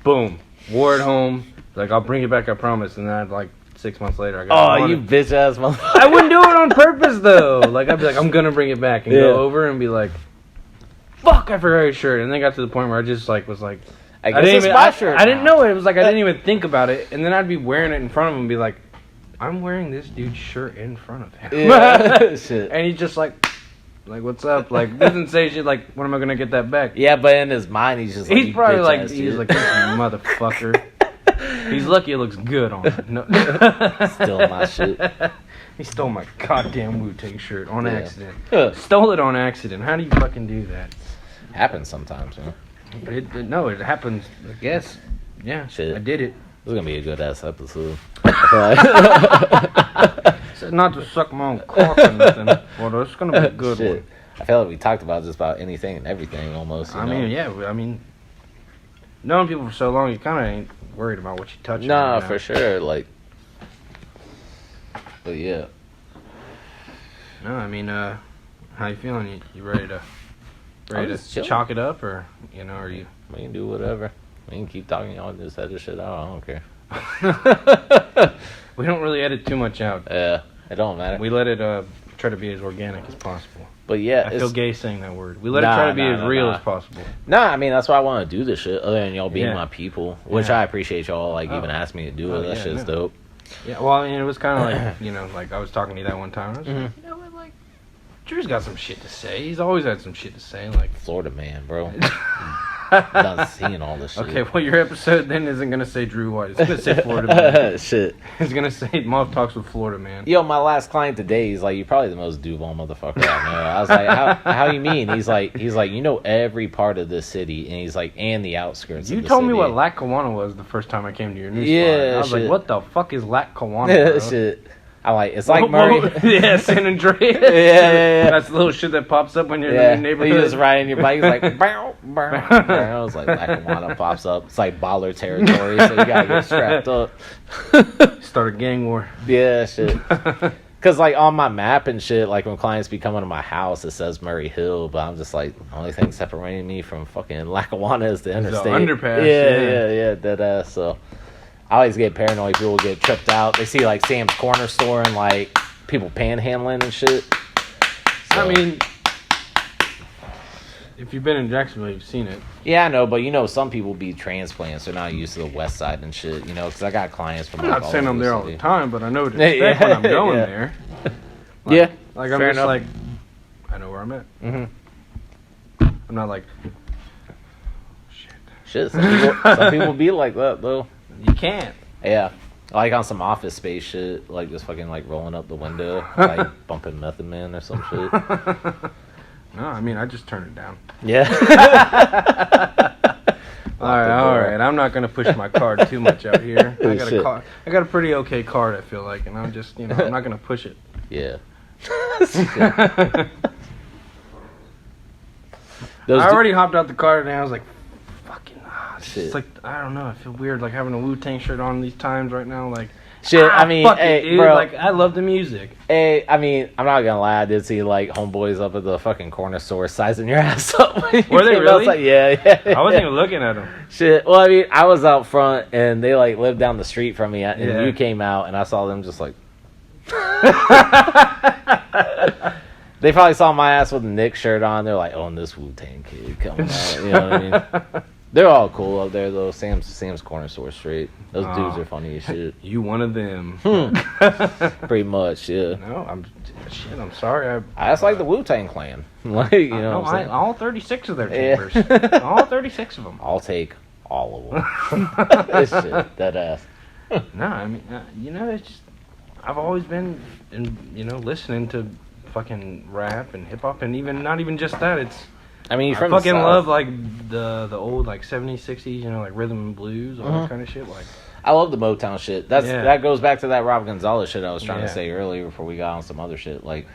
Boom. Wore it home. Like, I'll bring it back, I promise. And then I'd like 6 months later, I got Oh, you bitch ass motherfucker. I wouldn't do it on purpose though. Like, I'd be like, I'm gonna bring it back, and go over and be like, fuck, I forgot your shirt. And then got to the point where I just like was like, I guess it's my shirt. I didn't know it. It was like I didn't even think about it. And then I'd be wearing it in front of him and be like, I'm wearing this dude's shirt in front of him. Yeah. Shit. And he's just like, what's up? Like, doesn't say shit like, when am I gonna get that back? Yeah, but in his mind, he's just like, He's probably like, this motherfucker. He's lucky it looks good on him. No. Still my shit. He stole my goddamn Wu-Tang shirt on accident. Huh. Stole it on accident. How do you fucking do that? Happens sometimes, man. No, it happens. I guess. Yeah, Shit. I did it. This is gonna be a good ass episode. I feel like- Said not to suck my own cock or nothing. Well, it's gonna be a good Shit. one. I feel like we talked about just about anything and everything almost. You know? mean, yeah. I mean, knowing people for so long, you kind of ain't worried about what you touch. Nah, for sure. Like, but yeah. No, I mean, how you feeling? You ready to just chilling. chalk it up, or are you? We can do whatever. We can keep talking. Y'all just edit shit out. I don't care. We don't really edit too much out. Yeah, it don't matter. We let it try to be as organic as possible. But yeah, I feel gay saying that word. We let it try to be as real as possible. Nah, I mean, that's why I want to do this shit. Other than y'all being my people, which Yeah. I appreciate y'all like even asking me to do it. That shit's dope. Yeah, well, I mean, it was kind of like like I was talking to you that one time. I was like, like, Drew's got some shit to say. He's always had some shit to say. Like Florida man, bro. Done seeing all this shit. Okay, well, your episode then isn't gonna say Drew White. It's gonna say Florida man. Shit. It's gonna say Moff talks with Florida man. Yo, my last client today, he's like, you're probably the most Duval motherfucker I know. I was like, how you mean? He's like, you know every part of this city, and he's like, and the outskirts. You of the told me city. what Lackawanna was the first time I came to your new spot. Yeah, I was like, shit. what the fuck is Lackawanna, bro? Shit. I'm like, it's like Murray. Yeah, San Andreas. Yeah. That's the little shit that pops up when you're in your neighborhood. You just riding your bike, it's like, bow, bow, bow. It's like Lackawanna pops up. It's like baller territory, so you gotta get strapped up. Start a gang war. Yeah, shit. Because, like, on my map and shit, like, when clients be coming to my house, it says Murray Hill, but I'm just like, the only thing separating me from fucking Lackawanna is the interstate. The underpass. Yeah, dead ass. So, I always get paranoid. People get tripped out. They see, like, Sam's Corner Store and, like, people panhandling and shit. So, I mean, if you've been in Jacksonville, you've seen it. yeah, I know, but, you know, some people be transplants. They're not used to the west side and shit, you know, because I got clients from, I'm like, not saying all I'm over there the all the city. time, but I know what to expect when I'm going there. Like, Yeah, Like, I'm fair just enough. like, I know where I'm at. Mm-hmm. I'm not like, Shit, some people be like that, though. you can't. Yeah. Like on some Office Space shit, like just fucking like rolling up the window, like bumping Method Man or some shit. No, I mean, I just turn it down. Yeah. All right. I'm not gonna push my card too much out here. I got Shit. a card. I got a pretty okay card, I feel like, and I'm just, I'm not gonna push it. Yeah. I already hopped out the car and I was like, fucking, it's Shit. just like, I don't know. I feel weird, like having a Wu-Tang shirt on these times right now. Like, shit. I mean, fuck hey, it, dude. bro. Like, I love the music. Hey, I mean, I'm not gonna lie. I did see like homeboys up at the fucking corner store sizing your ass up. Were they really? Like, yeah. I wasn't even looking at them. Shit. Well, I mean, I was out front and they like lived down the street from me, and Yeah. you came out and I saw them just like. They probably saw my ass with a Nick shirt on. They're like, "Oh, and this Wu-Tang kid coming out." You know what I mean? They're all cool up there though. Sam's Corner Store straight. Those dudes are funny as shit. You one of them. Pretty much, yeah. No, I'm sorry. That's like the Wu-Tang Clan. Like, you know what I'm saying? all 36 of their Yeah. chambers. All 36 of them. I'll take all of them. This shit, that ass. No, I mean, it's just, I've always been, listening to fucking rap and hip hop, and not even just that. It's, I mean, I from fucking the South. love like the old like 70s, 60s, like rhythm and blues, all that kind of shit. Like, I love the Motown shit. That goes back to that Rob Gonzalez shit I was trying to Yeah. say earlier before we got on some other shit. Like,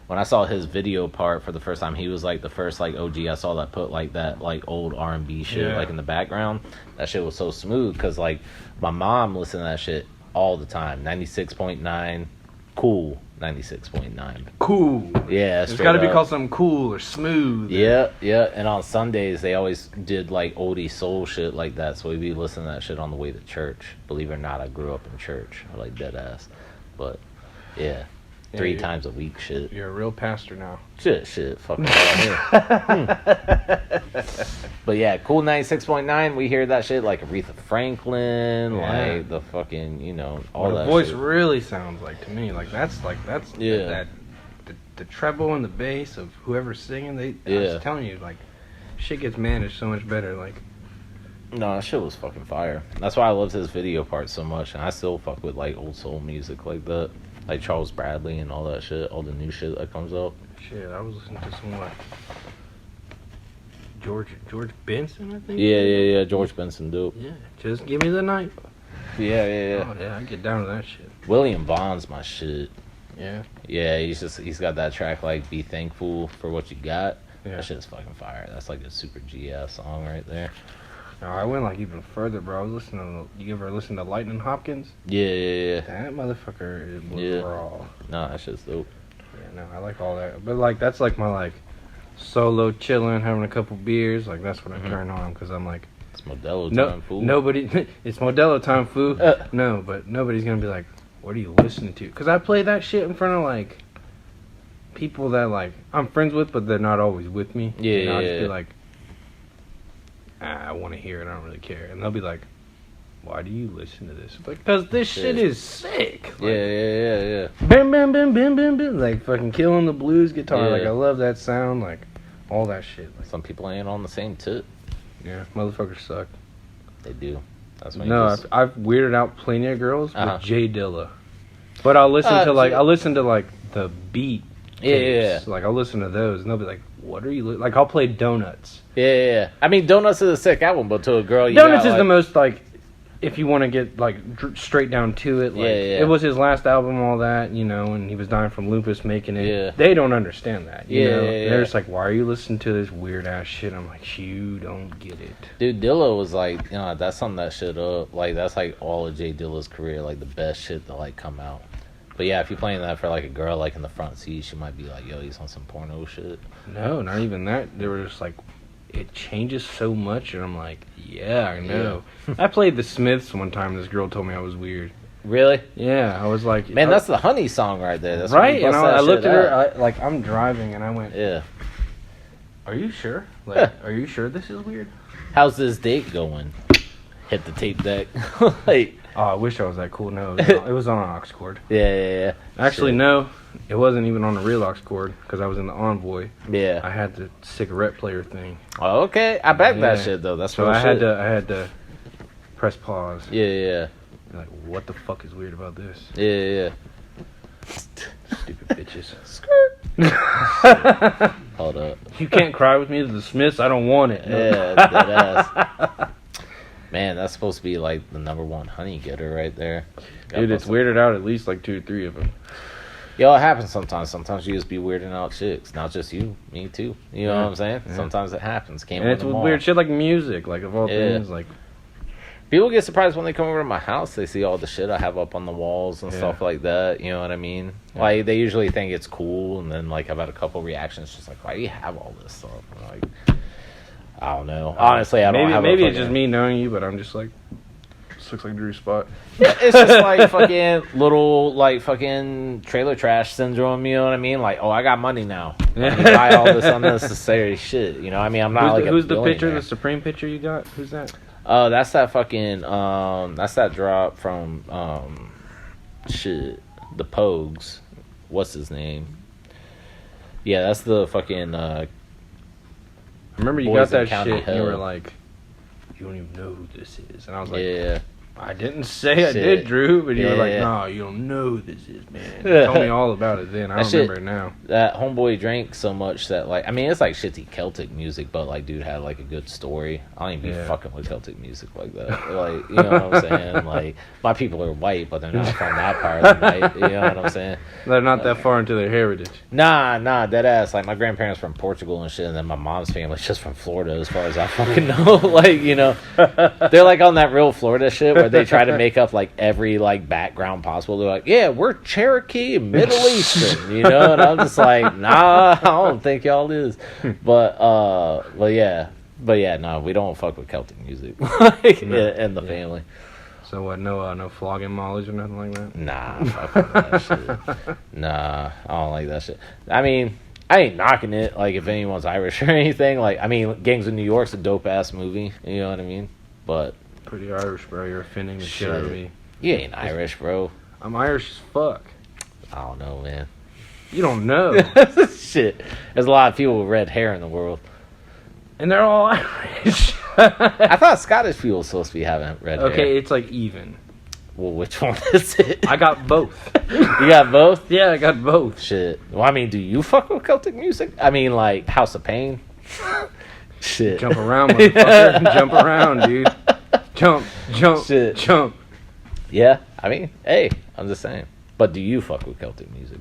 when I saw his video part for the first time, he was like the first like OG I saw that put like that like old R&B shit Yeah. like in the background. That shit was so smooth because like my mom listened to that shit all the time. 96.9, cool. 96.9. cool. Yeah, It's straight got to be up. called something cool or smooth. Yeah. And on Sundays, they always did, like, oldie soul shit like that, so we'd be listening to that shit on the way to church. Believe it or not, I grew up in church. I like dead ass. But, yeah. Yeah, 3 you- times a week shit. You're a real pastor now. Shit. Fuck yeah. But, yeah, cool 96.9, we hear that shit, like Aretha Franklin, Yeah. like the fucking, all What that a voice shit. really sounds like to me. That's Yeah. the treble and the bass of whoever's singing. I'm Yeah. just telling you, like, shit gets managed so much better. Like, No, that shit was fucking fire. That's why I loved his video part so much, and I still fuck with, like, old soul music like that. Like Charles Bradley and all that shit, all the new shit that comes up. shit, I was listening to some like George Benson, I think. Yeah. George Benson, dope. Yeah, just give me the night. Yeah. Oh yeah, I get down to that shit. William Vaughn's my shit. Yeah. Yeah, he's got that track like "Be Thankful for What You Got." Yeah. That shit's fucking fire. That's like a super GF song right there. No, I went like even further, bro. I was listening to. You ever listen to Lightning Hopkins? Yeah. That motherfucker was Yeah. raw. No, that shit's dope. Yeah, no, I like all that. But like that's like my like solo chilling, having a couple beers. Like that's what I turn on because I'm like, It's Modelo no, time, fool. nobody. It's Modelo time, fool. No, but nobody's gonna be like, what are you listening to? Because I play that shit in front of like people that like I'm friends with, but they're not always with me. Yeah, And I'll just yeah. be like, I want to hear it. I don't really care. And they'll be like, why do you listen to this? Because this shit is sick. Like, Yeah. Bam, bam, bam, bam, bam, bam. Like fucking killing the blues guitar. Yeah. Like I love that sound. Like all that shit. Like, Some people ain't on the same tip. yeah, motherfuckers suck. They do. That's when No, you just... I've weirded out plenty of girls Uh-huh. with Jay Dilla. But I'll listen to like shit. I'll listen to like the beat. Yeah. tapes. Like I'll listen to those and they'll be like, "What are you like?" I'll play Donuts. Yeah. I mean, Donuts is a sick album, but to a girl, you Donuts got, is the most like if you want to get like straight down to it, like Yeah. it was his last album, all that, you know, and he was dying from lupus making it. Yeah. They don't understand that, you know. Yeah. They're just like, why are you listening to this weird ass shit? I'm like, you don't get it. Dude, Dilla was like, you know, that's something that shit up. Like, that's like all of Jay Dilla's career, like the best shit to like come out. But yeah, if you're playing that for like a girl like in the front seat, she might be like, yo, he's on some porno shit. No, not even that. They were just like, it changes so much, and I'm like, yeah, I know. I played the Smiths one time. This girl told me I was weird. Really? Yeah, I was like, Man, that's the Honey song right there. That's right. when And you bust I that looked shit at her, out. like I'm driving, and I went, Yeah. "Are you sure? Like, are you sure this is weird?" How's this date going? Hit the tape deck. Like, Oh, I wish I was that cool. No, it was on an aux cord. yeah. Actually, Shit. no, it wasn't even on a real aux cord because I was in the Envoy. Yeah. I had the cigarette player thing, Oh, okay. I back that Yeah. shit though. That's so real I shit. had to press pause. Yeah. Like, what the fuck is weird about this? Yeah. Stupid bitches. Hold up. You can't cry with me to the Smiths. I don't want it. No. Yeah, dead ass. Man, that's supposed to be like the number one honey getter right there. Dude, it's weirded out at least like 2 or 3 of them. Yo, it happens sometimes. Sometimes you just be weirding out chicks. Not just you, me too. You know Yeah. what I'm saying? Yeah. Sometimes it happens. Can't And win it's them with all. weird shit like music, like of all Yeah. things, like People get surprised when they come over to my house. They see all the shit I have up on the walls and Yeah. stuff like that. You know what I mean? Yeah. Like, they usually think it's cool. And then, like, I've had a couple reactions just like, why do you have all this stuff? I'm like, I don't know. Honestly, I don't have maybe a it's just fucking- me knowing you, but I'm just like, this looks like Drew's spot. Yeah, it's just like fucking little, like, fucking trailer trash syndrome, you know what I mean? Like, oh, I got money now. Let me buy all this unnecessary shit, you know what I mean? I'm not like Who's a the picture, billionaire. the Supreme picture you got? Who's that? That's that fucking, that's that drop from, shit, the Pogues. What's his name? Yeah, that's the fucking, I remember you Boys got in that County shit and you Hell. were like, you don't even know who this is. And I was like, yeah. I didn't say I Shit. did, Drew, but you were like, Yeah. no, you don't know who this is, man. You told me all about it then. I That don't shit- remember it now. That homeboy drank so much that, like, I mean, it's like shitty Celtic music, but, like, dude had, like, a good story. I don't even be Yeah. fucking with Celtic music like that. Like, you know what I'm saying? Like, my people are white, but they're not from that part of the night. You know what I'm saying? They're not that far into their heritage. Nah, dead ass. Like, my grandparents from Portugal and shit, and then my mom's family's just from Florida, as far as I fucking know. Like, you know, they're, like, on that real Florida shit where they try to make up, like, every, like, background possible. They're like, yeah, we're Cherokee and Middle Eastern, you know? And I'm just like, nah, I don't think y'all is. But yeah, no, we don't fuck with Celtic music like, in the family. So what, no flogging knowledge or nothing like that? Nah, fuck with that shit. Nah, I don't like that shit. I mean, I ain't knocking it, like, if anyone's Irish or anything. Like, I mean, Gangs of New York's a dope-ass movie, you know what I mean? But Pretty Irish, bro. You're offending the shit out of me. you ain't Irish, bro. I'm Irish as fuck. I don't know, man. You don't know. Shit. There's a lot of people with red hair in the world. And they're all Irish. I thought Scottish people were supposed to be having red hair. Okay, it's like even. Well, which one is it? I got both. You got both? Yeah, I got both. Shit. Well, I mean, do you fuck with Celtic music? I mean, like, House of Pain? Shit. Jump around, motherfucker. Jump around, dude. Jump, Shit. jump. Yeah, I mean, hey, I'm just saying. But do you fuck with Celtic music?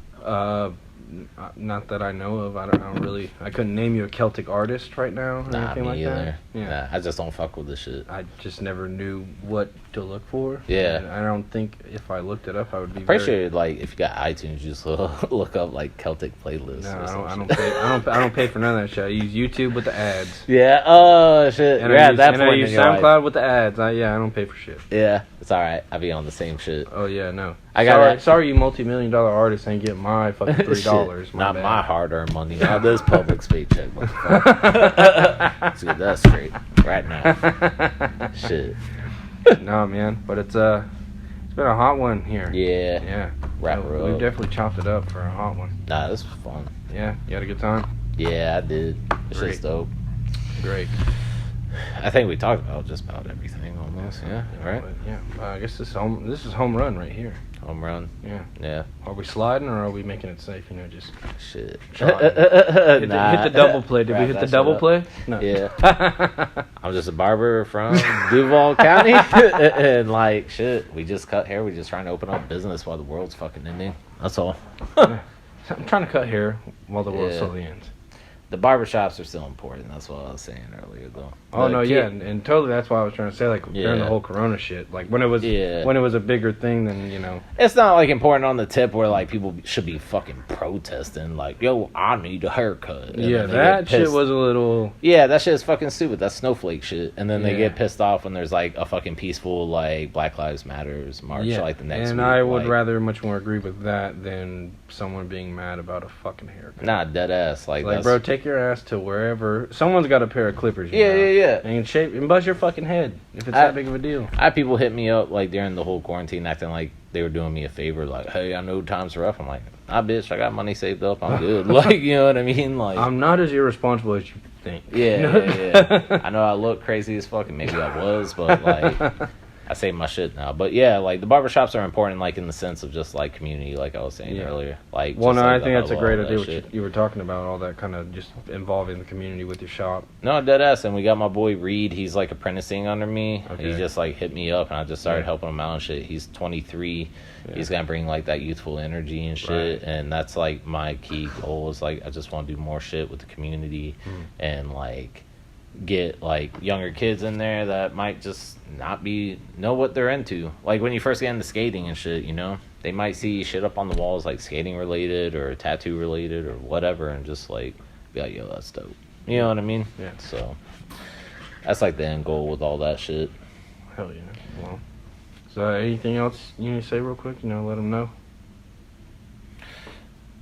Not that I know of. I don't really. I couldn't name you a Celtic artist right now or Nah, anything me like either. that. Yeah. Nah, I just don't fuck with this shit. I just never knew what to look for. Yeah. And I don't think if I looked it up, I would be. Pretty very, sure, like, if you got iTunes, you just look up, like, Celtic playlists. No, or I some don't shit. pay. I don't pay for none of that shit. I use YouTube with the ads. Yeah, oh, shit. And You're I at use, that and I point use in your life. SoundCloud with the ads. I don't pay for shit. Yeah, it's alright. I be on the same shit. Oh yeah, no. I got sorry, you multi-million-dollar artists ain't getting my fucking $3. Shit, not bad. my hard-earned money. Not this public's paycheck, motherfucker. Let's get that straight right now. Shit. No, man, but it's been a hot one here. Yeah. Yeah. Wrap her We've up. definitely chopped it up for a hot one. Nah, this was fun. Yeah, you had a good time. Yeah, I did. It's Great. just dope. Great. I think we talked about just about everything almost. Yeah, right. But yeah, I guess this is home run right here. Home run. Yeah. Yeah. Are we sliding or are we making it safe? You know, just Shit. hit the double play. Did we hit the double play? No. Yeah. I'm just a barber from Duval County, and like shit, we just cut hair. We just trying to open up business while the world's fucking ending. That's all. I'm trying to cut hair while the world slowly ends. The barbershops are still important. That's what I was saying earlier, though. Oh no, yeah, and totally. That's why I was trying to say, like during the whole Corona shit, like when it was a bigger thing, then you know, it's not like important on the tip where like people should be fucking protesting, like, yo, I need a haircut. And yeah, that shit was a little. Yeah, that shit is fucking stupid. That's snowflake shit. And then they get pissed off when there's like a fucking peaceful like Black Lives Matters march like the next. And week. I would rather much more agree with that than someone being mad about a fucking haircut. Nah, dead ass. Like bro, take your ass to wherever. Someone's got a pair of clippers. Yeah. And shape and buzz your fucking head if it's that big of a deal. I had people hit me up like during the whole quarantine acting like they were doing me a favor, like, hey, I know times are rough. I'm like, nah, bitch, I got money saved up. I'm good. Like, you know what I mean? Like, I'm not as irresponsible as you think. Yeah. I know I look crazy as fuck, and maybe I was, but like, I say my shit now. But yeah, like the barbershops are important, like in the sense of just like community, like I was saying earlier. Like, well, no, like, I think that's a great idea. What you were talking about, all that kind of just involving the community with your shop. No, dead ass. And we got my boy Reed. He's like apprenticing under me. Okay. He just like hit me up, and I just started helping him out and shit. He's 23. Yeah. He's gonna bring like that youthful energy and shit, and that's like my key goal is like I just want to do more shit with the community and like get like younger kids in there that might just not know what they're into. Like when you first get into skating and shit, you know, they might see shit up on the walls like skating related or tattoo related or whatever, and just like be like, yo, that's dope. You know what I mean? Yeah. So that's like the end goal with all that shit. Hell yeah. Well, so anything else you need to say real quick? You know, let them know.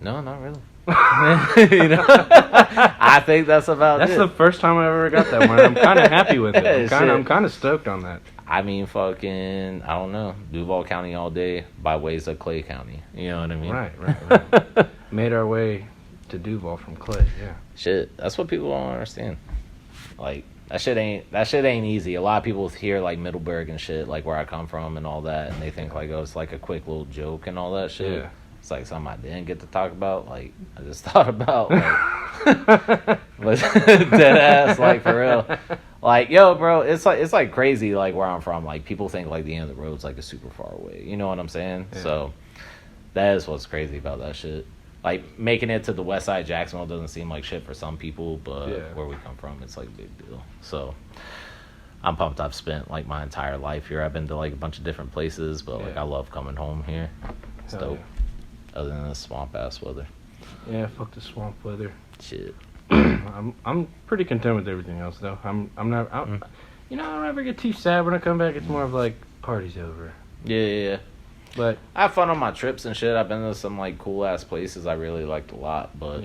No, not really. You know, I think that's about That's it. the first time I ever got that one. I'm kind of happy with it. I'm kind of stoked on that. I mean, fucking, I don't know. Duval County all day by ways of Clay County. You know what I mean? Right. Made our way to Duval from Clay. Yeah. Shit, that's what people don't understand. Like that shit ain't easy. A lot of people hear like Middleburg and shit, like where I come from and all that, and they think like, oh, it's like a quick little joke and all that shit. Yeah. It's like something I didn't get to talk about. Like I just thought about, like, but dead ass, like for real. Like, yo, bro, it's like crazy. Like where I'm from, like people think like the end of the road's like a super far away. You know what I'm saying? Yeah. So that is what's crazy about that shit. Like making it to the west side of Jacksonville doesn't seem like shit for some people, but where we come from, it's like a big deal. So I'm pumped. I've spent like my entire life here. I've been to like a bunch of different places, but like I love coming home here. It's dope. Yeah. Other than the swamp ass weather. Yeah, fuck the swamp weather. Shit. I'm pretty content with everything else though. I'm not. You know, I don't ever get too sad when I come back. It's more of like party's over. Yeah. But I have fun on my trips and shit. I've been to some like cool ass places I really liked a lot, but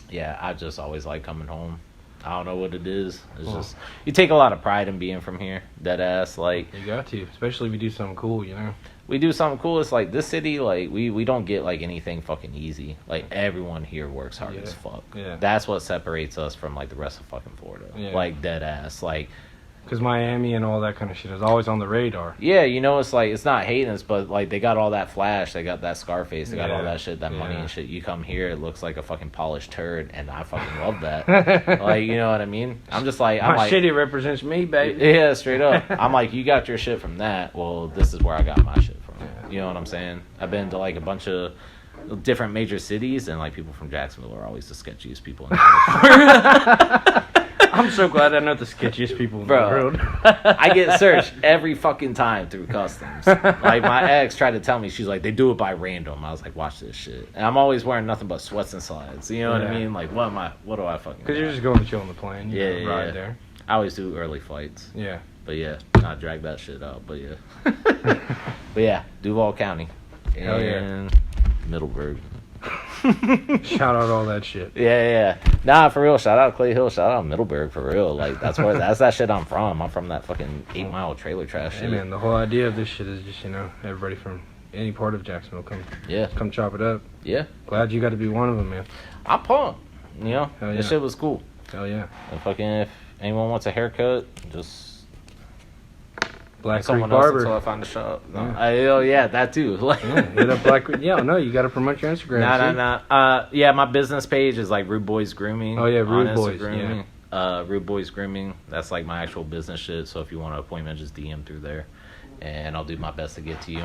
yeah, I just always like coming home. I don't know what it is. It's just you take a lot of pride in being from here. Dead ass, like you got to, especially if we do something cool, you know. We do something cool. It's like this city, like we don't get like anything fucking easy. Like everyone here works hard as fuck. Yeah, that's what separates us from like the rest of fucking Florida. Yeah. Like dead ass, like. Because Miami and all that kind of shit is always on the radar. Yeah, you know, it's like, it's not hating us, but like they got all that flash, they got that Scarface, they got all that shit, that money and shit. You come here, it looks like a fucking polished turd, and I fucking love that. Like, you know what I mean? I'm just like, my shit, it represents me, baby. Yeah, straight up. I'm like, you got your shit from that. Well, this is where I got my shit from. You know what I'm saying? I've been to like a bunch of different major cities, and like people from Jacksonville are always the sketchiest people in the world. I'm so glad I know the sketchiest people in the world. I get searched every fucking time through customs. Like, my ex tried to tell me, she's like, they do it by random. I was like, watch this shit. And I'm always wearing nothing but sweats and slides. You know what I mean? Like, what do I fucking Because you're just going to chill on the plane. You ride there. I always do early flights. Yeah. But yeah, not drag that shit out. But yeah. But yeah, Duval County. Hell yeah. Middleburg. Shout out all that shit. Yeah. Nah, for real. Shout out Clay Hill. Shout out Middleburg, for real. Like, that's that shit I'm from. I'm from that fucking 8 Mile trailer trash shit. Hey, man, the whole idea of this shit is just, you know, everybody from any part of Jacksonville come chop it up. Yeah. Glad you got to be one of them, man. I'm pumped. You know, this shit was cool. Hell yeah. And fucking, anyone wants a haircut, just Black Creek someone else Barber. until I find a shop. No, Yeah. that too. Like, Hit up Black Creek. Yeah, no, you got to promote your Instagram. Nah. Yeah, my business page is like Rude Boys Grooming. Oh, yeah, Rude on Boys, Instagram. Rude Boys Grooming. That's like my actual business shit. So if you want an appointment, just DM through there, and I'll do my best to get to you.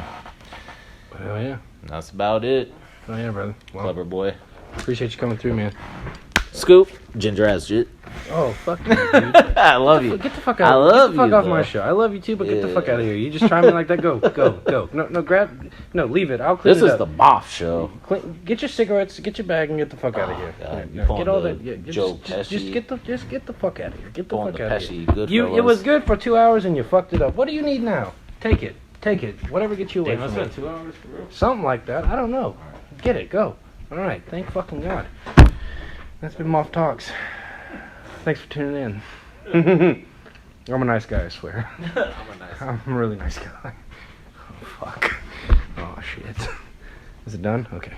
Hell yeah. That's about it. Oh yeah, brother. Well, Clever boy. appreciate you coming through, man. Scoop. Ginger ass shit. Oh, fuck you, dude. I love you. Get the fuck out. I love Get the fuck you, off though. my show. I love you too, but get the fuck out of here. You just try me like that. Go. No, grab. No, leave it. I'll clean This it is up. the Moff show. Get your cigarettes. Get your bag and get the fuck out of here. God, you No, pulling get all the that. Yeah, Joe just Pesci. get the fuck out of here. Get the Pulling fuck the out of Pesci here. Goodfellas. It was good for 2 hours and you fucked it up. What do you need now? Take it. Whatever gets you away Damn, from that's it. been 2 hours for real. Something like that. I don't know. Get it. Go. All right. Thank fucking God. That's been Moff Talks. Thanks for tuning in. I'm a nice guy, I swear. I'm a really nice guy. Oh, fuck. Oh, shit. Is it done? Okay.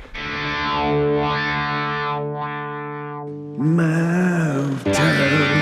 Mouth time.